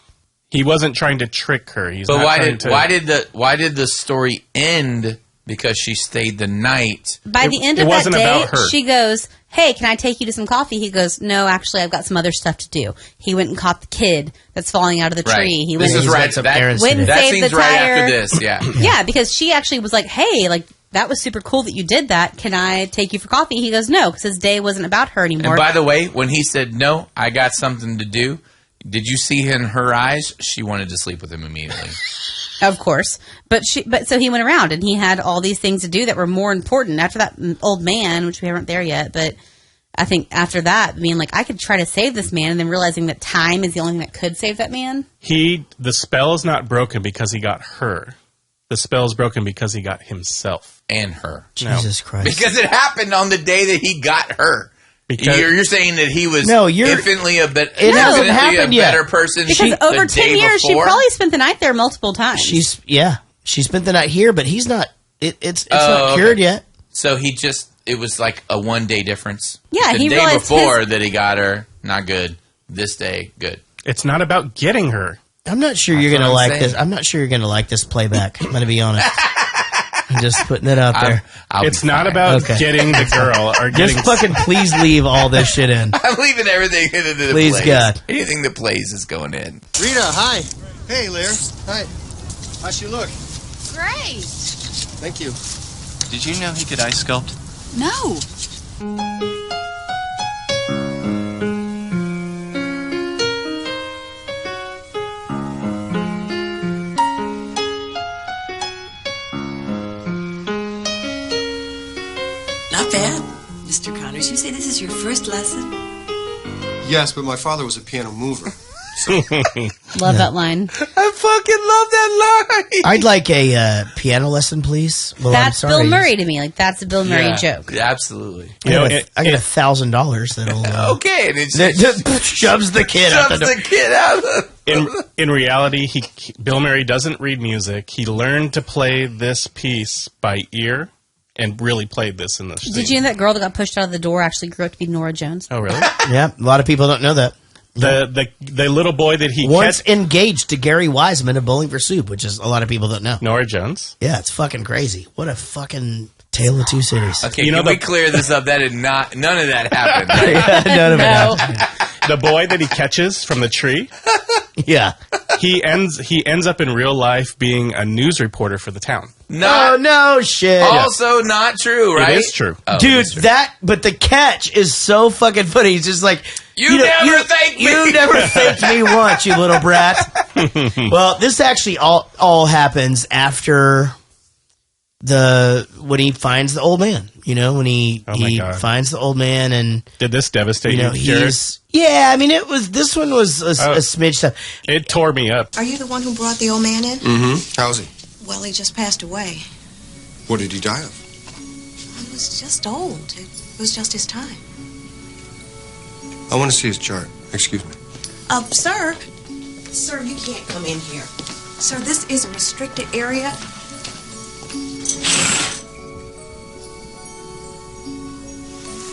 [SPEAKER 6] He wasn't trying to trick her.
[SPEAKER 4] But why did the story end? Because she stayed the night.
[SPEAKER 5] By the end of that day, she goes, hey, can I take you to some coffee? He goes, no, actually, I've got some other stuff to do. He went and caught the kid that's falling out of the tree. He went and saved the tire.
[SPEAKER 4] After this,
[SPEAKER 5] Yeah, because she actually was like, hey, like, that was super cool that you did that. Can I take you for coffee? He goes, no, because his day wasn't about her anymore.
[SPEAKER 4] And by the way, when he said, no, I got something to do, did you see in her eyes? She wanted to sleep with him immediately.
[SPEAKER 5] Of course. But so he went around and he had all these things to do that were more important after that old man, which we aren't there yet. But I think after that, being like, I could try to save this man, and then realizing that time is the only thing that could save that man.
[SPEAKER 6] The spell is not broken because he got her. The spell is broken because he got himself.
[SPEAKER 4] And her.
[SPEAKER 2] Jesus Christ.
[SPEAKER 4] Because it happened on the day that he got her. You're saying that he was infinitely a better person.
[SPEAKER 5] Because over 10 years, she probably spent the night there multiple times.
[SPEAKER 2] She spent the night here, but he's not. It's not cured yet.
[SPEAKER 4] So it was like a 1 day difference.
[SPEAKER 5] Yeah,
[SPEAKER 4] the
[SPEAKER 5] he
[SPEAKER 4] day
[SPEAKER 5] realized
[SPEAKER 4] before that he got her, not good. This day, good.
[SPEAKER 6] It's not about getting her.
[SPEAKER 2] I'm not sure you're going to like this. I'm not sure you're going to like this playback. I'm going to be honest. I'm just putting it out there.
[SPEAKER 6] It's not about getting the girl or getting.
[SPEAKER 2] Just fucking please leave all this shit in.
[SPEAKER 4] I'm leaving everything into the
[SPEAKER 2] Please,
[SPEAKER 4] plays.
[SPEAKER 2] God.
[SPEAKER 4] Anything that plays is going in.
[SPEAKER 8] Rita, hi. Hey, Lear. Hi. How's she look?
[SPEAKER 16] Great.
[SPEAKER 8] Thank you.
[SPEAKER 18] Did you know he could ice sculpt?
[SPEAKER 16] No.
[SPEAKER 10] Not bad. Mr. Connors, you say this is your first lesson?
[SPEAKER 8] Yes, but my father was a piano mover.
[SPEAKER 5] Love that line.
[SPEAKER 4] I fucking love that line.
[SPEAKER 2] I'd like a piano lesson, please. Well,
[SPEAKER 5] That's
[SPEAKER 2] I'm sorry.
[SPEAKER 5] Bill Murray to me. Like, that's a Bill Murray joke.
[SPEAKER 4] Yeah, absolutely.
[SPEAKER 2] I got $1,000 that'll
[SPEAKER 4] Okay, and it
[SPEAKER 2] that shoves the kid out the door.
[SPEAKER 4] the kid out.
[SPEAKER 6] In reality, Bill Murray doesn't read music. He learned to play this piece by ear and really played this in the scene.
[SPEAKER 5] Did you know that girl that got pushed out of the door actually grew up to be Nora Jones?
[SPEAKER 6] Oh, really?
[SPEAKER 2] Yeah, a lot of people don't know that.
[SPEAKER 6] The little boy that he
[SPEAKER 2] once engaged to Gary Wiseman of Bowling for Soup, which is a lot of people don't know.
[SPEAKER 6] Nora Jones.
[SPEAKER 2] Yeah, it's fucking crazy. What a fucking tale of two cities.
[SPEAKER 4] Okay, can we clear this up? That did not. None of that happened. Right?
[SPEAKER 2] Yeah, none of it happened.
[SPEAKER 6] The boy that he catches from the tree.
[SPEAKER 2] Yeah,
[SPEAKER 6] he ends up in real life being a news reporter for the town.
[SPEAKER 2] No shit.
[SPEAKER 4] Also not true, right?
[SPEAKER 6] It is true.
[SPEAKER 2] Oh, dude, but the catch is so fucking funny. He's just like,
[SPEAKER 4] you never thanked me.
[SPEAKER 2] You never thanked me once, you little brat. Well, this actually all happens after when he finds the old man. You know, when he finds the old man, and
[SPEAKER 6] did this devastate you?
[SPEAKER 2] Jaret? Yeah, I mean, this one was a smidge stuff.
[SPEAKER 6] It tore me up.
[SPEAKER 19] Are you the one who brought the old man in?
[SPEAKER 8] Mm-hmm. How's he?
[SPEAKER 19] Well, he just passed away.
[SPEAKER 8] What did he die of?
[SPEAKER 19] He was just old. It was just his time.
[SPEAKER 8] I want to see his chart. Excuse me.
[SPEAKER 19] Sir. Sir, you can't come in here. Sir, this is a restricted area.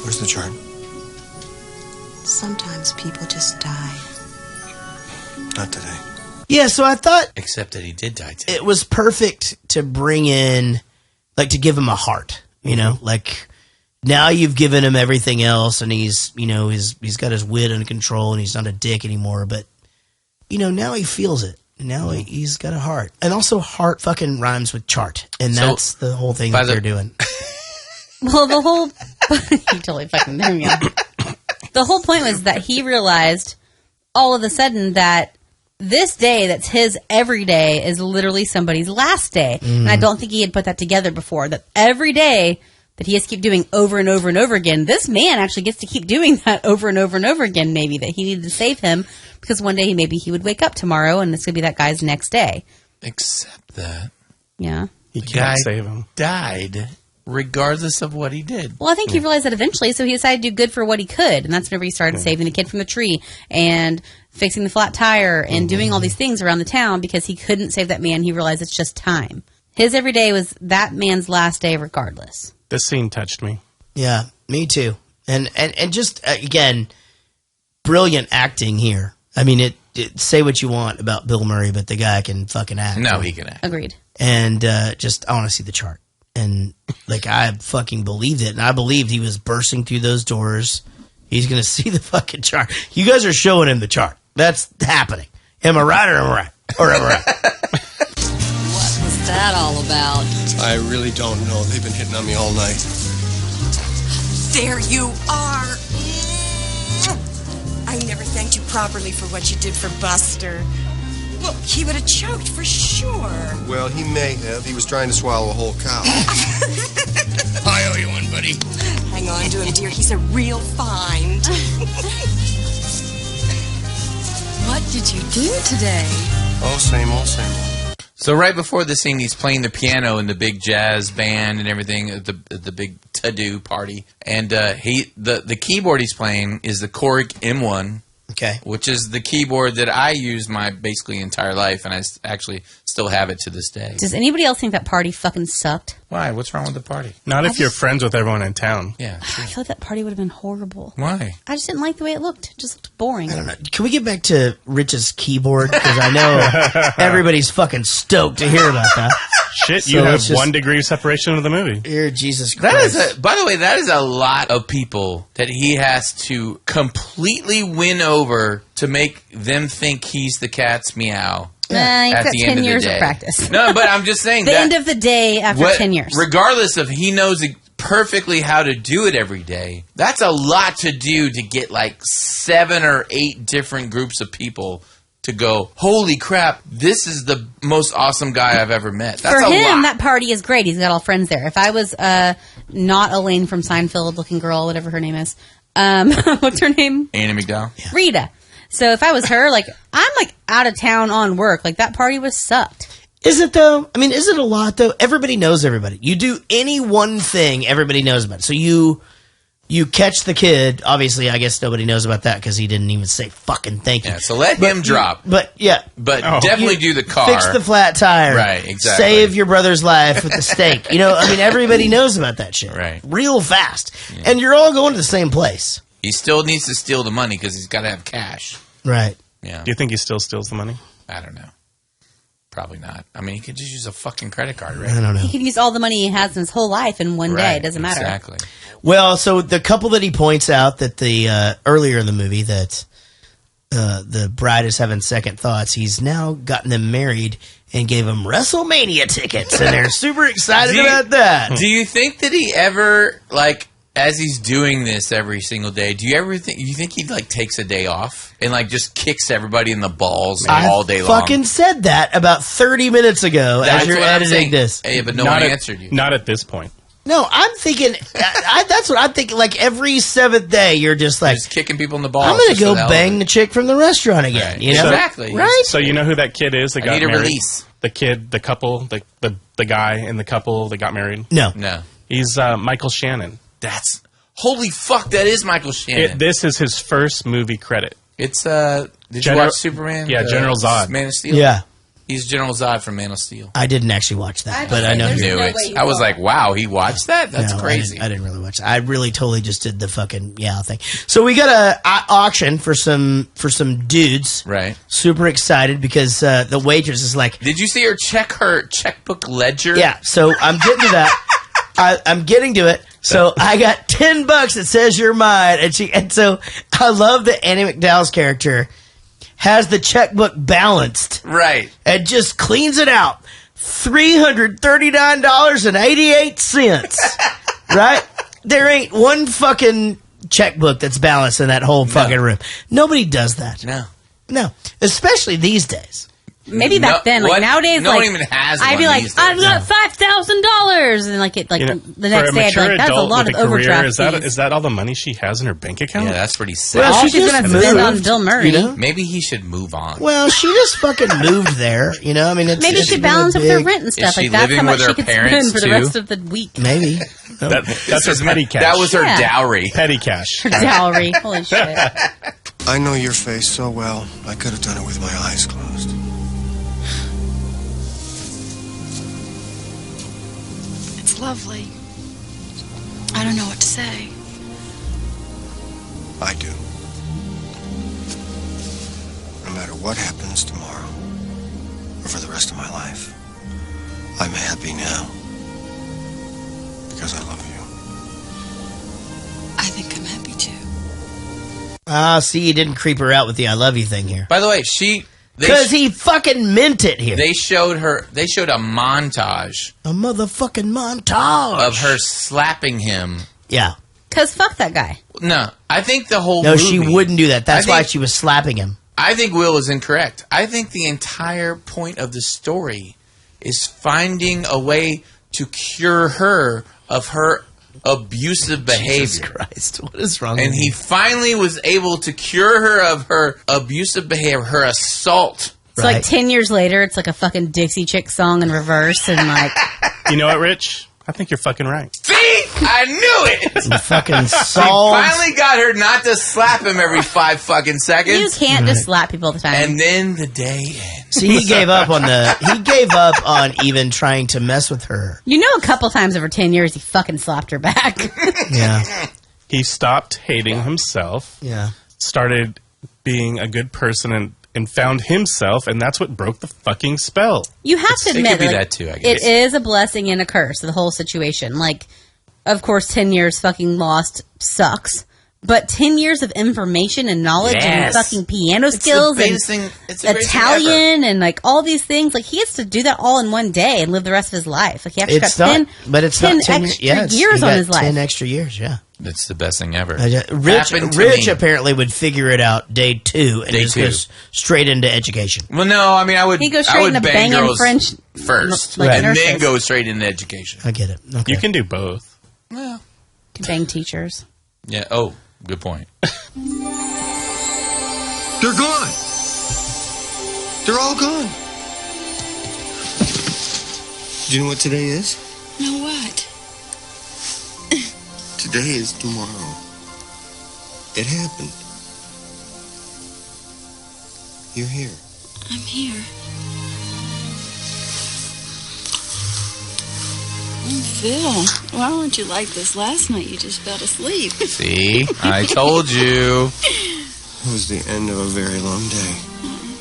[SPEAKER 8] Where's the chart?
[SPEAKER 19] Sometimes people just die.
[SPEAKER 8] Not today.
[SPEAKER 2] Yeah, so I thought...
[SPEAKER 4] Except that he did die today.
[SPEAKER 2] It was perfect to bring in, like, to give him a heart, you know? Like, now you've given him everything else, and he's got his wit under control, and he's not a dick anymore, but, now he feels it. Now he's got a heart. And also, heart fucking rhymes with chart, and that's the whole thing that they're doing.
[SPEAKER 5] Well, the whole... you totally fucking knew me. The whole point was that he realized all of a sudden that this day that's his every day is literally somebody's last day. And I don't think he had put that together before, that every day that he has to keep doing over and over and over again, this man actually gets to keep doing that over and over and over again, maybe, that he needed to save him because one day maybe he would wake up tomorrow and it's going to be that guy's next day.
[SPEAKER 4] Except that.
[SPEAKER 5] Yeah.
[SPEAKER 6] He can't save him.
[SPEAKER 4] Died regardless of what he did.
[SPEAKER 5] Well, I think he realized that eventually, so he decided to do good for what he could. And that's whenever he started saving the kid from the tree and fixing the flat tire and doing all these things around the town because he couldn't save that man. He realized it's just time. His every day was that man's last day regardless.
[SPEAKER 6] This scene touched me.
[SPEAKER 2] Yeah, me too. And just, again, brilliant acting here. I mean, say what you want about Bill Murray, but the guy can fucking act.
[SPEAKER 4] No, he can act.
[SPEAKER 5] Agreed.
[SPEAKER 2] And I want to see the chart. And, I fucking believed it. And I believed he was bursting through those doors. He's going to see the fucking chart. You guys are showing him the chart. That's happening. Am I right or am I right? Or am I right?
[SPEAKER 20] What was that all about?
[SPEAKER 8] I really don't know. They've been hitting on me all night.
[SPEAKER 19] There you are. I never thanked you properly for what you did for Buster. Well, he would have choked for sure.
[SPEAKER 8] Well, he may have. He was trying to swallow a whole cow.
[SPEAKER 15] I owe you one, buddy.
[SPEAKER 19] Hang on to him, dear. He's a real find.
[SPEAKER 20] What did you do today?
[SPEAKER 8] Oh, same old, same old.
[SPEAKER 4] So right before the scene, he's playing the piano in the big jazz band and everything at the big to-do party. And the keyboard he's playing is the Korg M1.
[SPEAKER 2] Okay.
[SPEAKER 4] Which is the keyboard that I use my basically entire life, and I actually still have it to this day.
[SPEAKER 5] Does anybody else think that party fucking sucked?
[SPEAKER 4] Why? What's wrong with the party?
[SPEAKER 6] Not if you're friends with everyone in town.
[SPEAKER 4] Yeah.
[SPEAKER 5] I feel like that party would have been horrible.
[SPEAKER 4] Why?
[SPEAKER 5] I just didn't like the way it looked. It just looked boring.
[SPEAKER 2] I don't know. Can we get back to Rich's keyboard? Because I know everybody's fucking stoked to hear about that.
[SPEAKER 6] Shit,
[SPEAKER 2] So
[SPEAKER 6] you have
[SPEAKER 2] let's just-
[SPEAKER 6] 1 degree separation of the movie.
[SPEAKER 2] Dear Jesus
[SPEAKER 4] That
[SPEAKER 2] Christ.
[SPEAKER 4] is by the way, that is a lot of people that he has to completely win over to make them think he's the cat's meow.
[SPEAKER 5] You've
[SPEAKER 4] At
[SPEAKER 5] got
[SPEAKER 4] the
[SPEAKER 5] 10
[SPEAKER 4] end of the
[SPEAKER 5] years of
[SPEAKER 4] day.
[SPEAKER 5] practice.
[SPEAKER 4] No, but I'm just saying
[SPEAKER 5] The
[SPEAKER 4] that
[SPEAKER 5] end of the day after 10 years.
[SPEAKER 4] Regardless of he knows perfectly how to do it every day, that's a lot to do to get like 7 or 8 different groups of people to go, holy crap, this is the most awesome guy I've ever met. That's
[SPEAKER 5] For
[SPEAKER 4] a
[SPEAKER 5] him,
[SPEAKER 4] lot.
[SPEAKER 5] that party is great. He's got all friends there. If I was not Elaine from Seinfeld looking girl, whatever her name is, what's her name?
[SPEAKER 4] Annie McDowell.
[SPEAKER 5] Rita. So if I was her, like, I'm like out of town on work. Like, that party was sucked.
[SPEAKER 2] Is it though? I mean, is it a lot though? Everybody knows everybody. You do any one thing, everybody knows about it. So you catch the kid. Obviously, I guess nobody knows about that because he didn't even say fucking thank you.
[SPEAKER 4] Yeah, so let him drop.
[SPEAKER 2] But yeah.
[SPEAKER 4] But definitely do the car.
[SPEAKER 2] Fix the flat tire.
[SPEAKER 4] Right, exactly.
[SPEAKER 2] Save your brother's life with the steak. You know, I mean, everybody knows about that shit.
[SPEAKER 4] Right.
[SPEAKER 2] Real fast. Yeah. And you're all going to the same place.
[SPEAKER 4] He still needs to steal the money because he's got to have cash.
[SPEAKER 2] Right.
[SPEAKER 4] Yeah.
[SPEAKER 6] Do you think he still steals the money?
[SPEAKER 4] I don't know. Probably not. I mean, he could just use a fucking credit card, right?
[SPEAKER 2] I don't know.
[SPEAKER 5] He can use all the money he has in his whole life in one day. It doesn't matter.
[SPEAKER 4] Exactly.
[SPEAKER 2] Well, so the couple that he points out that the earlier in the movie that the bride is having second thoughts, he's now gotten them married and gave them WrestleMania tickets, and they're super excited about that.
[SPEAKER 4] Do you think that he ever, like, as he's doing this every single day, do you ever think he like takes a day off and like just kicks everybody in the balls all day long?
[SPEAKER 2] I fucking said that about 30 minutes ago as you're editing this.
[SPEAKER 4] Hey, but no one answered you.
[SPEAKER 6] Not at this point.
[SPEAKER 2] No, I'm thinking. That's what I'm thinking. Like every 7th day, you're just like
[SPEAKER 4] just kicking people in the balls.
[SPEAKER 2] I'm going to go bang the chick from the restaurant again.
[SPEAKER 4] Right.
[SPEAKER 2] You know?
[SPEAKER 4] Exactly.
[SPEAKER 2] Right.
[SPEAKER 6] So you know who that kid is that got
[SPEAKER 4] need a
[SPEAKER 6] married?
[SPEAKER 4] release.
[SPEAKER 6] The kid, the couple, the guy in the couple that got married?
[SPEAKER 2] No.
[SPEAKER 6] He's Michael Shannon.
[SPEAKER 4] That's holy fuck. That is Michael Shannon.
[SPEAKER 6] This is his first movie credit.
[SPEAKER 4] It's did you watch Superman?
[SPEAKER 6] Yeah, General Zod.
[SPEAKER 4] Man of Steel.
[SPEAKER 2] Yeah.
[SPEAKER 4] He's General Zod from Man of Steel.
[SPEAKER 2] I didn't actually watch that, but I know
[SPEAKER 4] I knew it. I was like, wow, he watched that? That's crazy.
[SPEAKER 2] I didn't really watch it. I really totally just did the fucking thing. So we got a auction for some dudes.
[SPEAKER 4] Right.
[SPEAKER 2] Super excited because the waitress is like,
[SPEAKER 4] did you see her check her checkbook ledger?
[SPEAKER 2] Yeah. So I'm getting to that. I'm getting to it. So I got $10 that says you're mine, and so I love that Annie McDowell's character has the checkbook balanced.
[SPEAKER 4] Right.
[SPEAKER 2] And just cleans it out. $339.88. Right? There ain't one fucking checkbook that's balanced in that whole fucking room. Nobody does that. No. Especially these days.
[SPEAKER 5] Maybe back then, like nowadays,
[SPEAKER 4] no
[SPEAKER 5] like
[SPEAKER 4] one even has.
[SPEAKER 5] I'd be
[SPEAKER 4] one
[SPEAKER 5] like,
[SPEAKER 4] these
[SPEAKER 5] I've
[SPEAKER 4] days.
[SPEAKER 5] got $5,000, and like it, like the next day, I'd be like, that's a lot of overdraft fees.
[SPEAKER 6] Is that all the money she has in her bank account?
[SPEAKER 4] Yeah, that's pretty sad.
[SPEAKER 2] Well,
[SPEAKER 5] all
[SPEAKER 2] she
[SPEAKER 5] she's
[SPEAKER 2] just
[SPEAKER 5] gonna spend on
[SPEAKER 2] moved,
[SPEAKER 5] Bill Murray.
[SPEAKER 2] you know?
[SPEAKER 4] Maybe he should move on.
[SPEAKER 2] Well, she just fucking moved there. You know, I mean, it's
[SPEAKER 5] Maybe
[SPEAKER 2] it's
[SPEAKER 5] she
[SPEAKER 2] been a
[SPEAKER 5] balance up their
[SPEAKER 2] big-
[SPEAKER 5] rent and stuff.
[SPEAKER 4] Is she
[SPEAKER 5] Like that's how
[SPEAKER 4] living
[SPEAKER 5] much
[SPEAKER 4] with
[SPEAKER 5] she
[SPEAKER 4] her
[SPEAKER 5] could
[SPEAKER 4] parents,
[SPEAKER 5] spend for the
[SPEAKER 4] too?
[SPEAKER 5] rest of the week.
[SPEAKER 2] Maybe.
[SPEAKER 6] That's her petty cash.
[SPEAKER 4] That was her
[SPEAKER 5] Yeah.
[SPEAKER 4] dowry.
[SPEAKER 6] Petty cash.
[SPEAKER 5] Her dowry. Holy shit.
[SPEAKER 8] I know your face so well, I could have done it with my eyes closed.
[SPEAKER 16] It's lovely. I don't know what to say.
[SPEAKER 8] I do. No matter what happens tomorrow, or for the rest of my life, I'm happy now. Because I love you.
[SPEAKER 16] I think I'm happy too.
[SPEAKER 2] See, you didn't creep her out with the I love you thing here.
[SPEAKER 4] By the way,
[SPEAKER 2] Because he fucking meant it here.
[SPEAKER 4] They showed a montage.
[SPEAKER 2] A motherfucking montage.
[SPEAKER 4] Of her slapping him.
[SPEAKER 2] Yeah.
[SPEAKER 5] Because fuck that guy.
[SPEAKER 4] No, I think the whole
[SPEAKER 2] No,
[SPEAKER 4] movie,
[SPEAKER 2] she wouldn't do that. That's
[SPEAKER 4] I
[SPEAKER 2] why
[SPEAKER 4] think-
[SPEAKER 2] she was slapping him.
[SPEAKER 4] I think Will is incorrect. I think the entire point of the story is finding a way to cure her of her abusive behavior.
[SPEAKER 2] Jesus Christ, what is wrong
[SPEAKER 4] And
[SPEAKER 2] with
[SPEAKER 4] he
[SPEAKER 2] you?
[SPEAKER 4] finally was able to cure her of her abusive behavior, her assault.
[SPEAKER 5] So like 10 years later, it's like a fucking Dixie Chick song in reverse, and like
[SPEAKER 6] You know what, Rich? I think you're fucking right.
[SPEAKER 4] See? I knew it!
[SPEAKER 2] You fucking
[SPEAKER 4] He
[SPEAKER 2] solved.
[SPEAKER 4] finally got her not to slap him every 5 fucking seconds.
[SPEAKER 5] You can't just slap people all the time.
[SPEAKER 4] And then the day ends.
[SPEAKER 2] See, he gave up on even trying to mess with her.
[SPEAKER 5] You know, a couple times over 10 years, he fucking slapped her back.
[SPEAKER 2] Yeah.
[SPEAKER 6] He stopped hating himself.
[SPEAKER 2] Yeah.
[SPEAKER 6] Started being a good person and found himself, and that's what broke the fucking spell.
[SPEAKER 5] You have to
[SPEAKER 4] It
[SPEAKER 5] admit,
[SPEAKER 4] could be
[SPEAKER 5] like,
[SPEAKER 4] that too, I guess.
[SPEAKER 5] it is a blessing and a curse, the whole situation. Like, of course, 10 years fucking lost sucks. But 10 years of information and knowledge and fucking piano skills and Italian and like all these things, like he gets to do that all in one day and live the rest of his life. Like he actually got 10 extra years on his life.
[SPEAKER 2] 10 extra years, yeah.
[SPEAKER 4] It's the best thing ever.
[SPEAKER 2] Rich apparently would figure it out day 2 and just goes straight into education.
[SPEAKER 4] Well, no, I mean, I would.
[SPEAKER 5] He goes straight into
[SPEAKER 4] bang
[SPEAKER 5] banging
[SPEAKER 4] girls
[SPEAKER 5] French
[SPEAKER 4] first,
[SPEAKER 5] like
[SPEAKER 4] and
[SPEAKER 5] nurses.
[SPEAKER 4] then go straight into education.
[SPEAKER 2] I get it. Okay.
[SPEAKER 6] You can do both.
[SPEAKER 4] Well,
[SPEAKER 5] Can bang teachers.
[SPEAKER 4] yeah. Oh, good point.
[SPEAKER 8] They're gone. They're all gone. Do you know what today is?
[SPEAKER 16] No, what?
[SPEAKER 8] Today is tomorrow. It happened. You're here.
[SPEAKER 16] I'm here. Phil, why weren't you like this last night? You just fell asleep.
[SPEAKER 4] See, I told you.
[SPEAKER 8] It was the end of a very long day.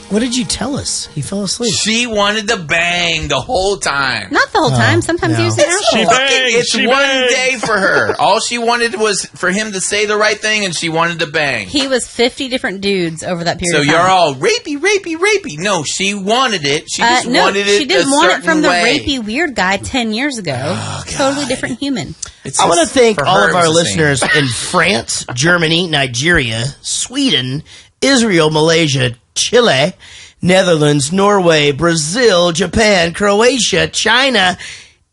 [SPEAKER 2] What did you tell us? He fell asleep.
[SPEAKER 4] She wanted to bang the whole time.
[SPEAKER 5] Not the whole time. Sometimes he was an asshole.
[SPEAKER 4] It's one day for her. All she wanted was for him to say the right thing, and she wanted to bang.
[SPEAKER 5] He was 50 different dudes over that period
[SPEAKER 4] So
[SPEAKER 5] of time.
[SPEAKER 4] you're all rapey, rapey, rapey. No, she wanted it. She just
[SPEAKER 5] no,
[SPEAKER 4] wanted it.
[SPEAKER 5] she didn't
[SPEAKER 4] a
[SPEAKER 5] want it
[SPEAKER 4] certain
[SPEAKER 5] from the
[SPEAKER 4] way.
[SPEAKER 5] rapey weird guy 10 years ago. Totally different human.
[SPEAKER 2] I want to thank
[SPEAKER 4] for
[SPEAKER 2] all
[SPEAKER 4] her,
[SPEAKER 2] of
[SPEAKER 4] it
[SPEAKER 2] our
[SPEAKER 4] was the same.
[SPEAKER 2] listeners in France, Germany, Nigeria, Sweden, Israel, Malaysia, Chile, Netherlands, Norway, Brazil, Japan, Croatia, China,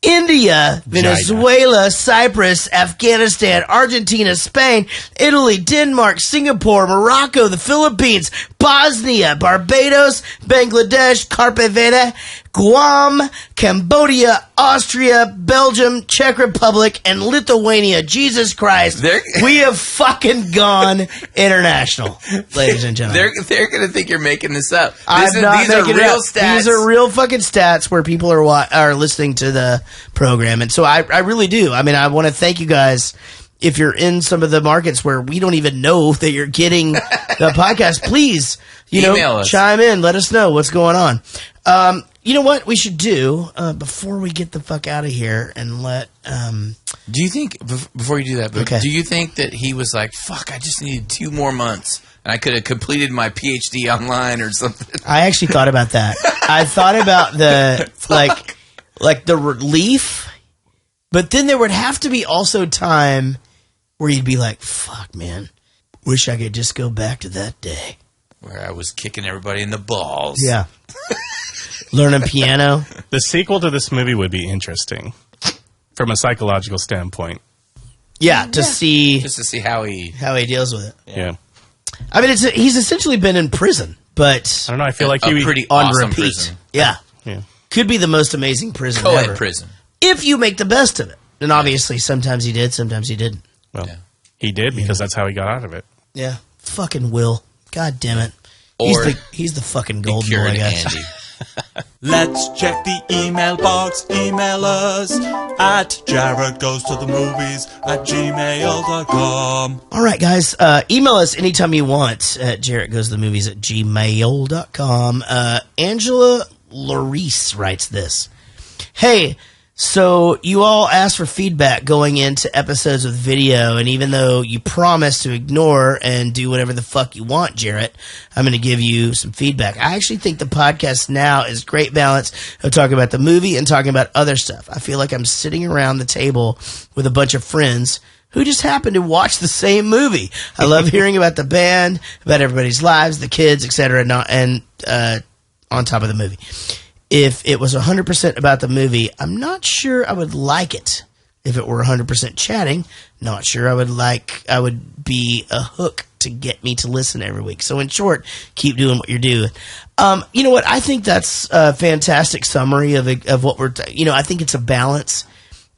[SPEAKER 2] India, Venezuela, Cyprus, Afghanistan, Argentina, Spain, Italy, Denmark, Singapore, Morocco, the Philippines, Bosnia, Barbados, Bangladesh, Cape Verde, Guam, Cambodia, Austria, Belgium, Czech Republic, and Lithuania. Jesus Christ. We have fucking gone international, ladies and gentlemen.
[SPEAKER 4] They're going to think you're making this up.
[SPEAKER 2] These
[SPEAKER 4] are real stats.
[SPEAKER 2] These are real fucking stats where people are listening to the program. And so I really do. I mean, I want to thank you guys. If you're in some of the markets where we don't even know that you're getting the podcast, please,
[SPEAKER 4] Email us.
[SPEAKER 2] chime in. Let us know what's going on. You know what we should do before we get the fuck out of here and let...
[SPEAKER 4] Do you think, before you do that,
[SPEAKER 2] Okay.
[SPEAKER 4] do you think that he was like, fuck, I just needed 2 more months and I could have completed my PhD online or something?
[SPEAKER 2] I actually thought about that. I thought about the, like the relief, but then there would have to be also time where you'd be like, fuck, man, wish I could just go back to that day.
[SPEAKER 4] Where I was kicking everybody in the balls.
[SPEAKER 2] Yeah. Learning piano.
[SPEAKER 6] The sequel to this movie would be interesting from a psychological standpoint.
[SPEAKER 2] Yeah, to see
[SPEAKER 4] Just to see how he
[SPEAKER 2] deals with it.
[SPEAKER 6] Yeah.
[SPEAKER 2] I mean, he's essentially been in prison, but
[SPEAKER 6] I don't know. I feel like
[SPEAKER 4] a
[SPEAKER 6] he
[SPEAKER 4] pretty
[SPEAKER 2] on
[SPEAKER 4] awesome
[SPEAKER 2] repeat.
[SPEAKER 4] prison.
[SPEAKER 2] Yeah.
[SPEAKER 6] Yeah.
[SPEAKER 2] Could be the most amazing prison
[SPEAKER 4] Co-ed
[SPEAKER 2] ever.
[SPEAKER 4] prison.
[SPEAKER 2] If you make the best of it. And obviously, sometimes he did, sometimes he didn't.
[SPEAKER 6] Well, he did because that's how he got out of it.
[SPEAKER 2] Yeah. Fucking Will. God damn it.
[SPEAKER 4] Or
[SPEAKER 2] he's the fucking golden
[SPEAKER 4] cured
[SPEAKER 2] boy, guys.
[SPEAKER 4] Andy.
[SPEAKER 12] Let's check the email box. Email us at jaredgoestothemovies@gmail.com.
[SPEAKER 2] All right, guys. Email us anytime you want at jaredgoesthemovies@gmail.com. Angela Larice writes this. Hey, so you all asked for feedback going into episodes with video, and even though you promised to ignore and do whatever the fuck you want, Jaret, I'm going to give you some feedback. I actually think the podcast now is great balance of talking about the movie and talking about other stuff. I feel like I'm sitting around the table with a bunch of friends who just happen to watch the same movie. I love hearing about the band, about everybody's lives, the kids, etc., and on top of the movie. If it was 100% about the movie, I'm not sure I would like it. If it were 100% chatting, not sure I would be a hook to get me to listen every week. So in short, keep doing what you're doing. You know what? I think that's a fantastic summary of what we're, I think it's a balance.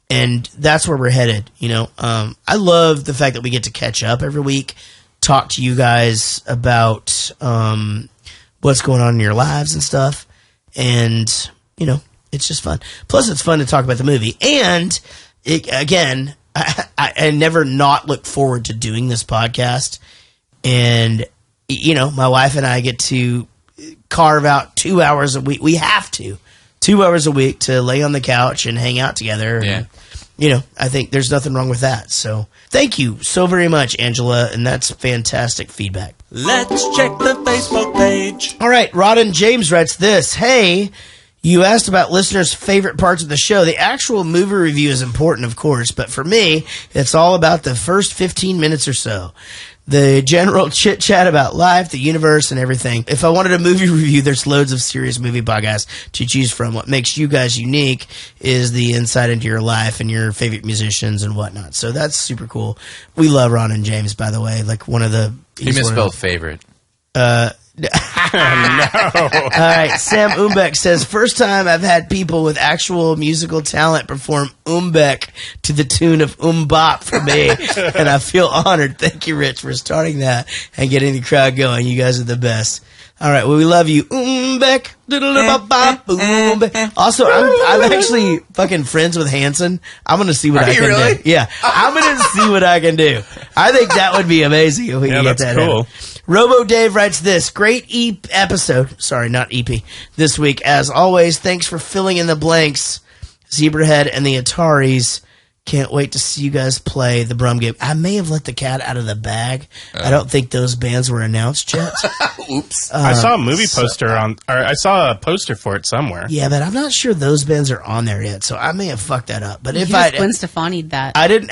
[SPEAKER 2] And that's where we're headed, you know. I love the fact that we get to catch up every week, talk to you guys about what's going on in your lives and stuff. And, you know, it's just fun. Plus, it's fun to talk about the movie. And, I never not look forward to doing this podcast. And, you know, my wife and I get to carve out 2 hours a week. We have to. 2 hours a week to lay on the couch and hang out together.
[SPEAKER 4] Yeah.
[SPEAKER 2] And, you know, I think there's nothing wrong with that. So thank you so very much, Angela. And that's fantastic feedback.
[SPEAKER 12] Let's check the Facebook page.
[SPEAKER 2] All right. Rodden James writes this. Hey, you asked about listeners' favorite parts of the show. The actual movie review is important, of course. But for me, it's all about the first 15 minutes or so. The general chit-chat about life, the universe, and everything. If I wanted a movie review, there's loads of serious movie podcasts to choose from. What makes you guys unique is the insight into your life and your favorite musicians and whatnot. So that's super cool. We love Ron and James, by the way. Like one of the...
[SPEAKER 4] You misspelled favorite.
[SPEAKER 2] No. All right. Sam Umbeck says, first time I've had people with actual musical talent perform Umbeck to the tune of Bop for me, and I feel honored. Thank you, Rich, for starting that and getting the crowd going. You guys are the best. All right. Well, we love you. Umbeck. Also, I'm actually fucking friends with Hanson. I'm going to see what I can do. Yeah. I'm going to see what I can do. I think that would be amazing if we can get that
[SPEAKER 6] cool.
[SPEAKER 2] out. Robo Dave writes this. Great episode. Sorry, not EP. This week. As always, thanks for filling in the blanks. Zebrahead and the Ataris. Can't wait to see you guys play the Brum Game. I may have let the cat out of the bag. I don't think those bands were announced yet.
[SPEAKER 4] Oops.
[SPEAKER 6] I saw a movie poster I saw a poster for it somewhere.
[SPEAKER 2] Yeah, but I'm not sure those bands are on there yet, so I may have fucked that up. But if
[SPEAKER 5] Gwen Stefani'd that.
[SPEAKER 2] I did,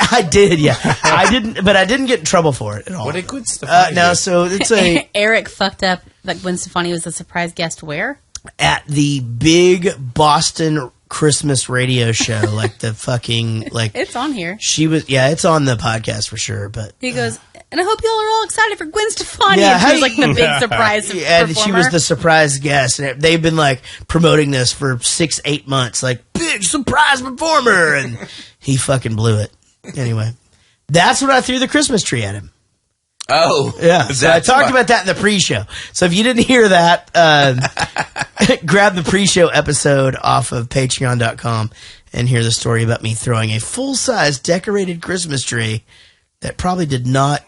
[SPEAKER 2] yeah. I didn't get in trouble for it at all.
[SPEAKER 4] What did Gwen Stefani
[SPEAKER 2] no,
[SPEAKER 4] do?
[SPEAKER 2] so it's a...
[SPEAKER 5] Eric fucked up that Gwen Stefani was a surprise guest where?
[SPEAKER 2] At the big Boston Christmas radio show, like the fucking, like...
[SPEAKER 5] It's on here.
[SPEAKER 2] She was, yeah, it's on the podcast for sure, but...
[SPEAKER 5] He goes, and I hope y'all are all excited for Gwen Stefani.
[SPEAKER 2] Yeah,
[SPEAKER 5] and she was like the big surprise
[SPEAKER 2] and
[SPEAKER 5] performer.
[SPEAKER 2] she was the surprise guest, and they've been like promoting this for 6-8 months, like, big surprise performer, and he fucking blew it. Anyway, that's when I threw the Christmas tree at him.
[SPEAKER 4] Oh.
[SPEAKER 2] Yeah, so I talked about that in the pre-show. So if you didn't hear that, grab the pre-show episode off of patreon.com and hear the story about me throwing a full-size decorated Christmas tree that probably did not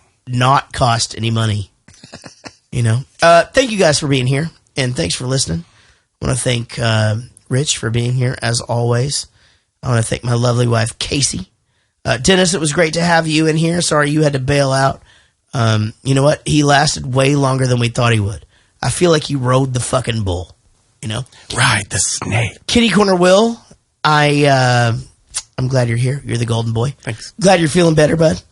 [SPEAKER 2] cost any money. You know? Thank you guys for being here, and thanks for listening. I want to thank Rich for being here, as always. I want to thank my lovely wife, Casey. Dennis, it was great to have you in here. Sorry you had to bail out. You know what? He lasted way longer than we thought he would. I feel like he rode the fucking bull, you know?
[SPEAKER 6] Right, the snake.
[SPEAKER 2] Kitty Corner Will, I'm glad you're here. You're the golden boy.
[SPEAKER 6] Thanks.
[SPEAKER 2] Glad you're feeling better, bud.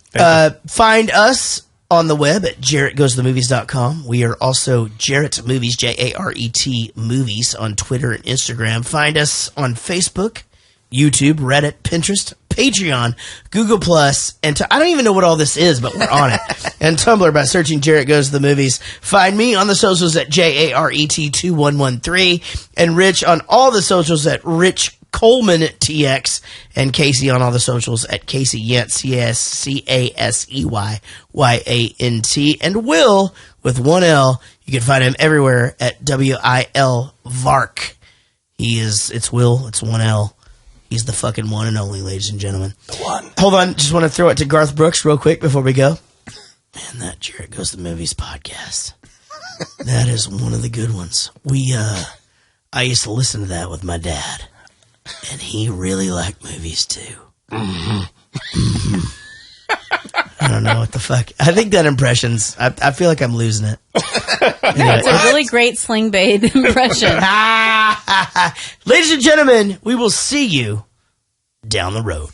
[SPEAKER 2] Find us on the web at JaretGoesToTheMovies.com. We are also Jaret Movies, Jaret Movies on Twitter and Instagram. Find us on Facebook, YouTube, Reddit, Pinterest, Patreon, Google Plus, and I don't even know what all this is, but we're on it. And Tumblr by searching Jaret Goes to the Movies. Find me on the socials at JARET2113, and Rich on all the socials at Rich Coleman TX, and Casey on all the socials at Casey Yant, CASEYYYANT, and Will with one L. You can find him everywhere at WIL Vark. It's Will, it's one L. He's the fucking one and only, ladies and gentlemen.
[SPEAKER 6] The one.
[SPEAKER 2] Hold on, just want to throw it to Garth Brooks real quick before we go. Man, that Jaret Goes to the Movies podcast. That is one of the good ones. I used to listen to that with my dad, and he really liked movies too. I don't know what the fuck. I think that impression's, I feel like I'm losing it. Anyway.
[SPEAKER 5] It's a really great Sling Blade impression.
[SPEAKER 2] Ladies and gentlemen, we will see you down the road.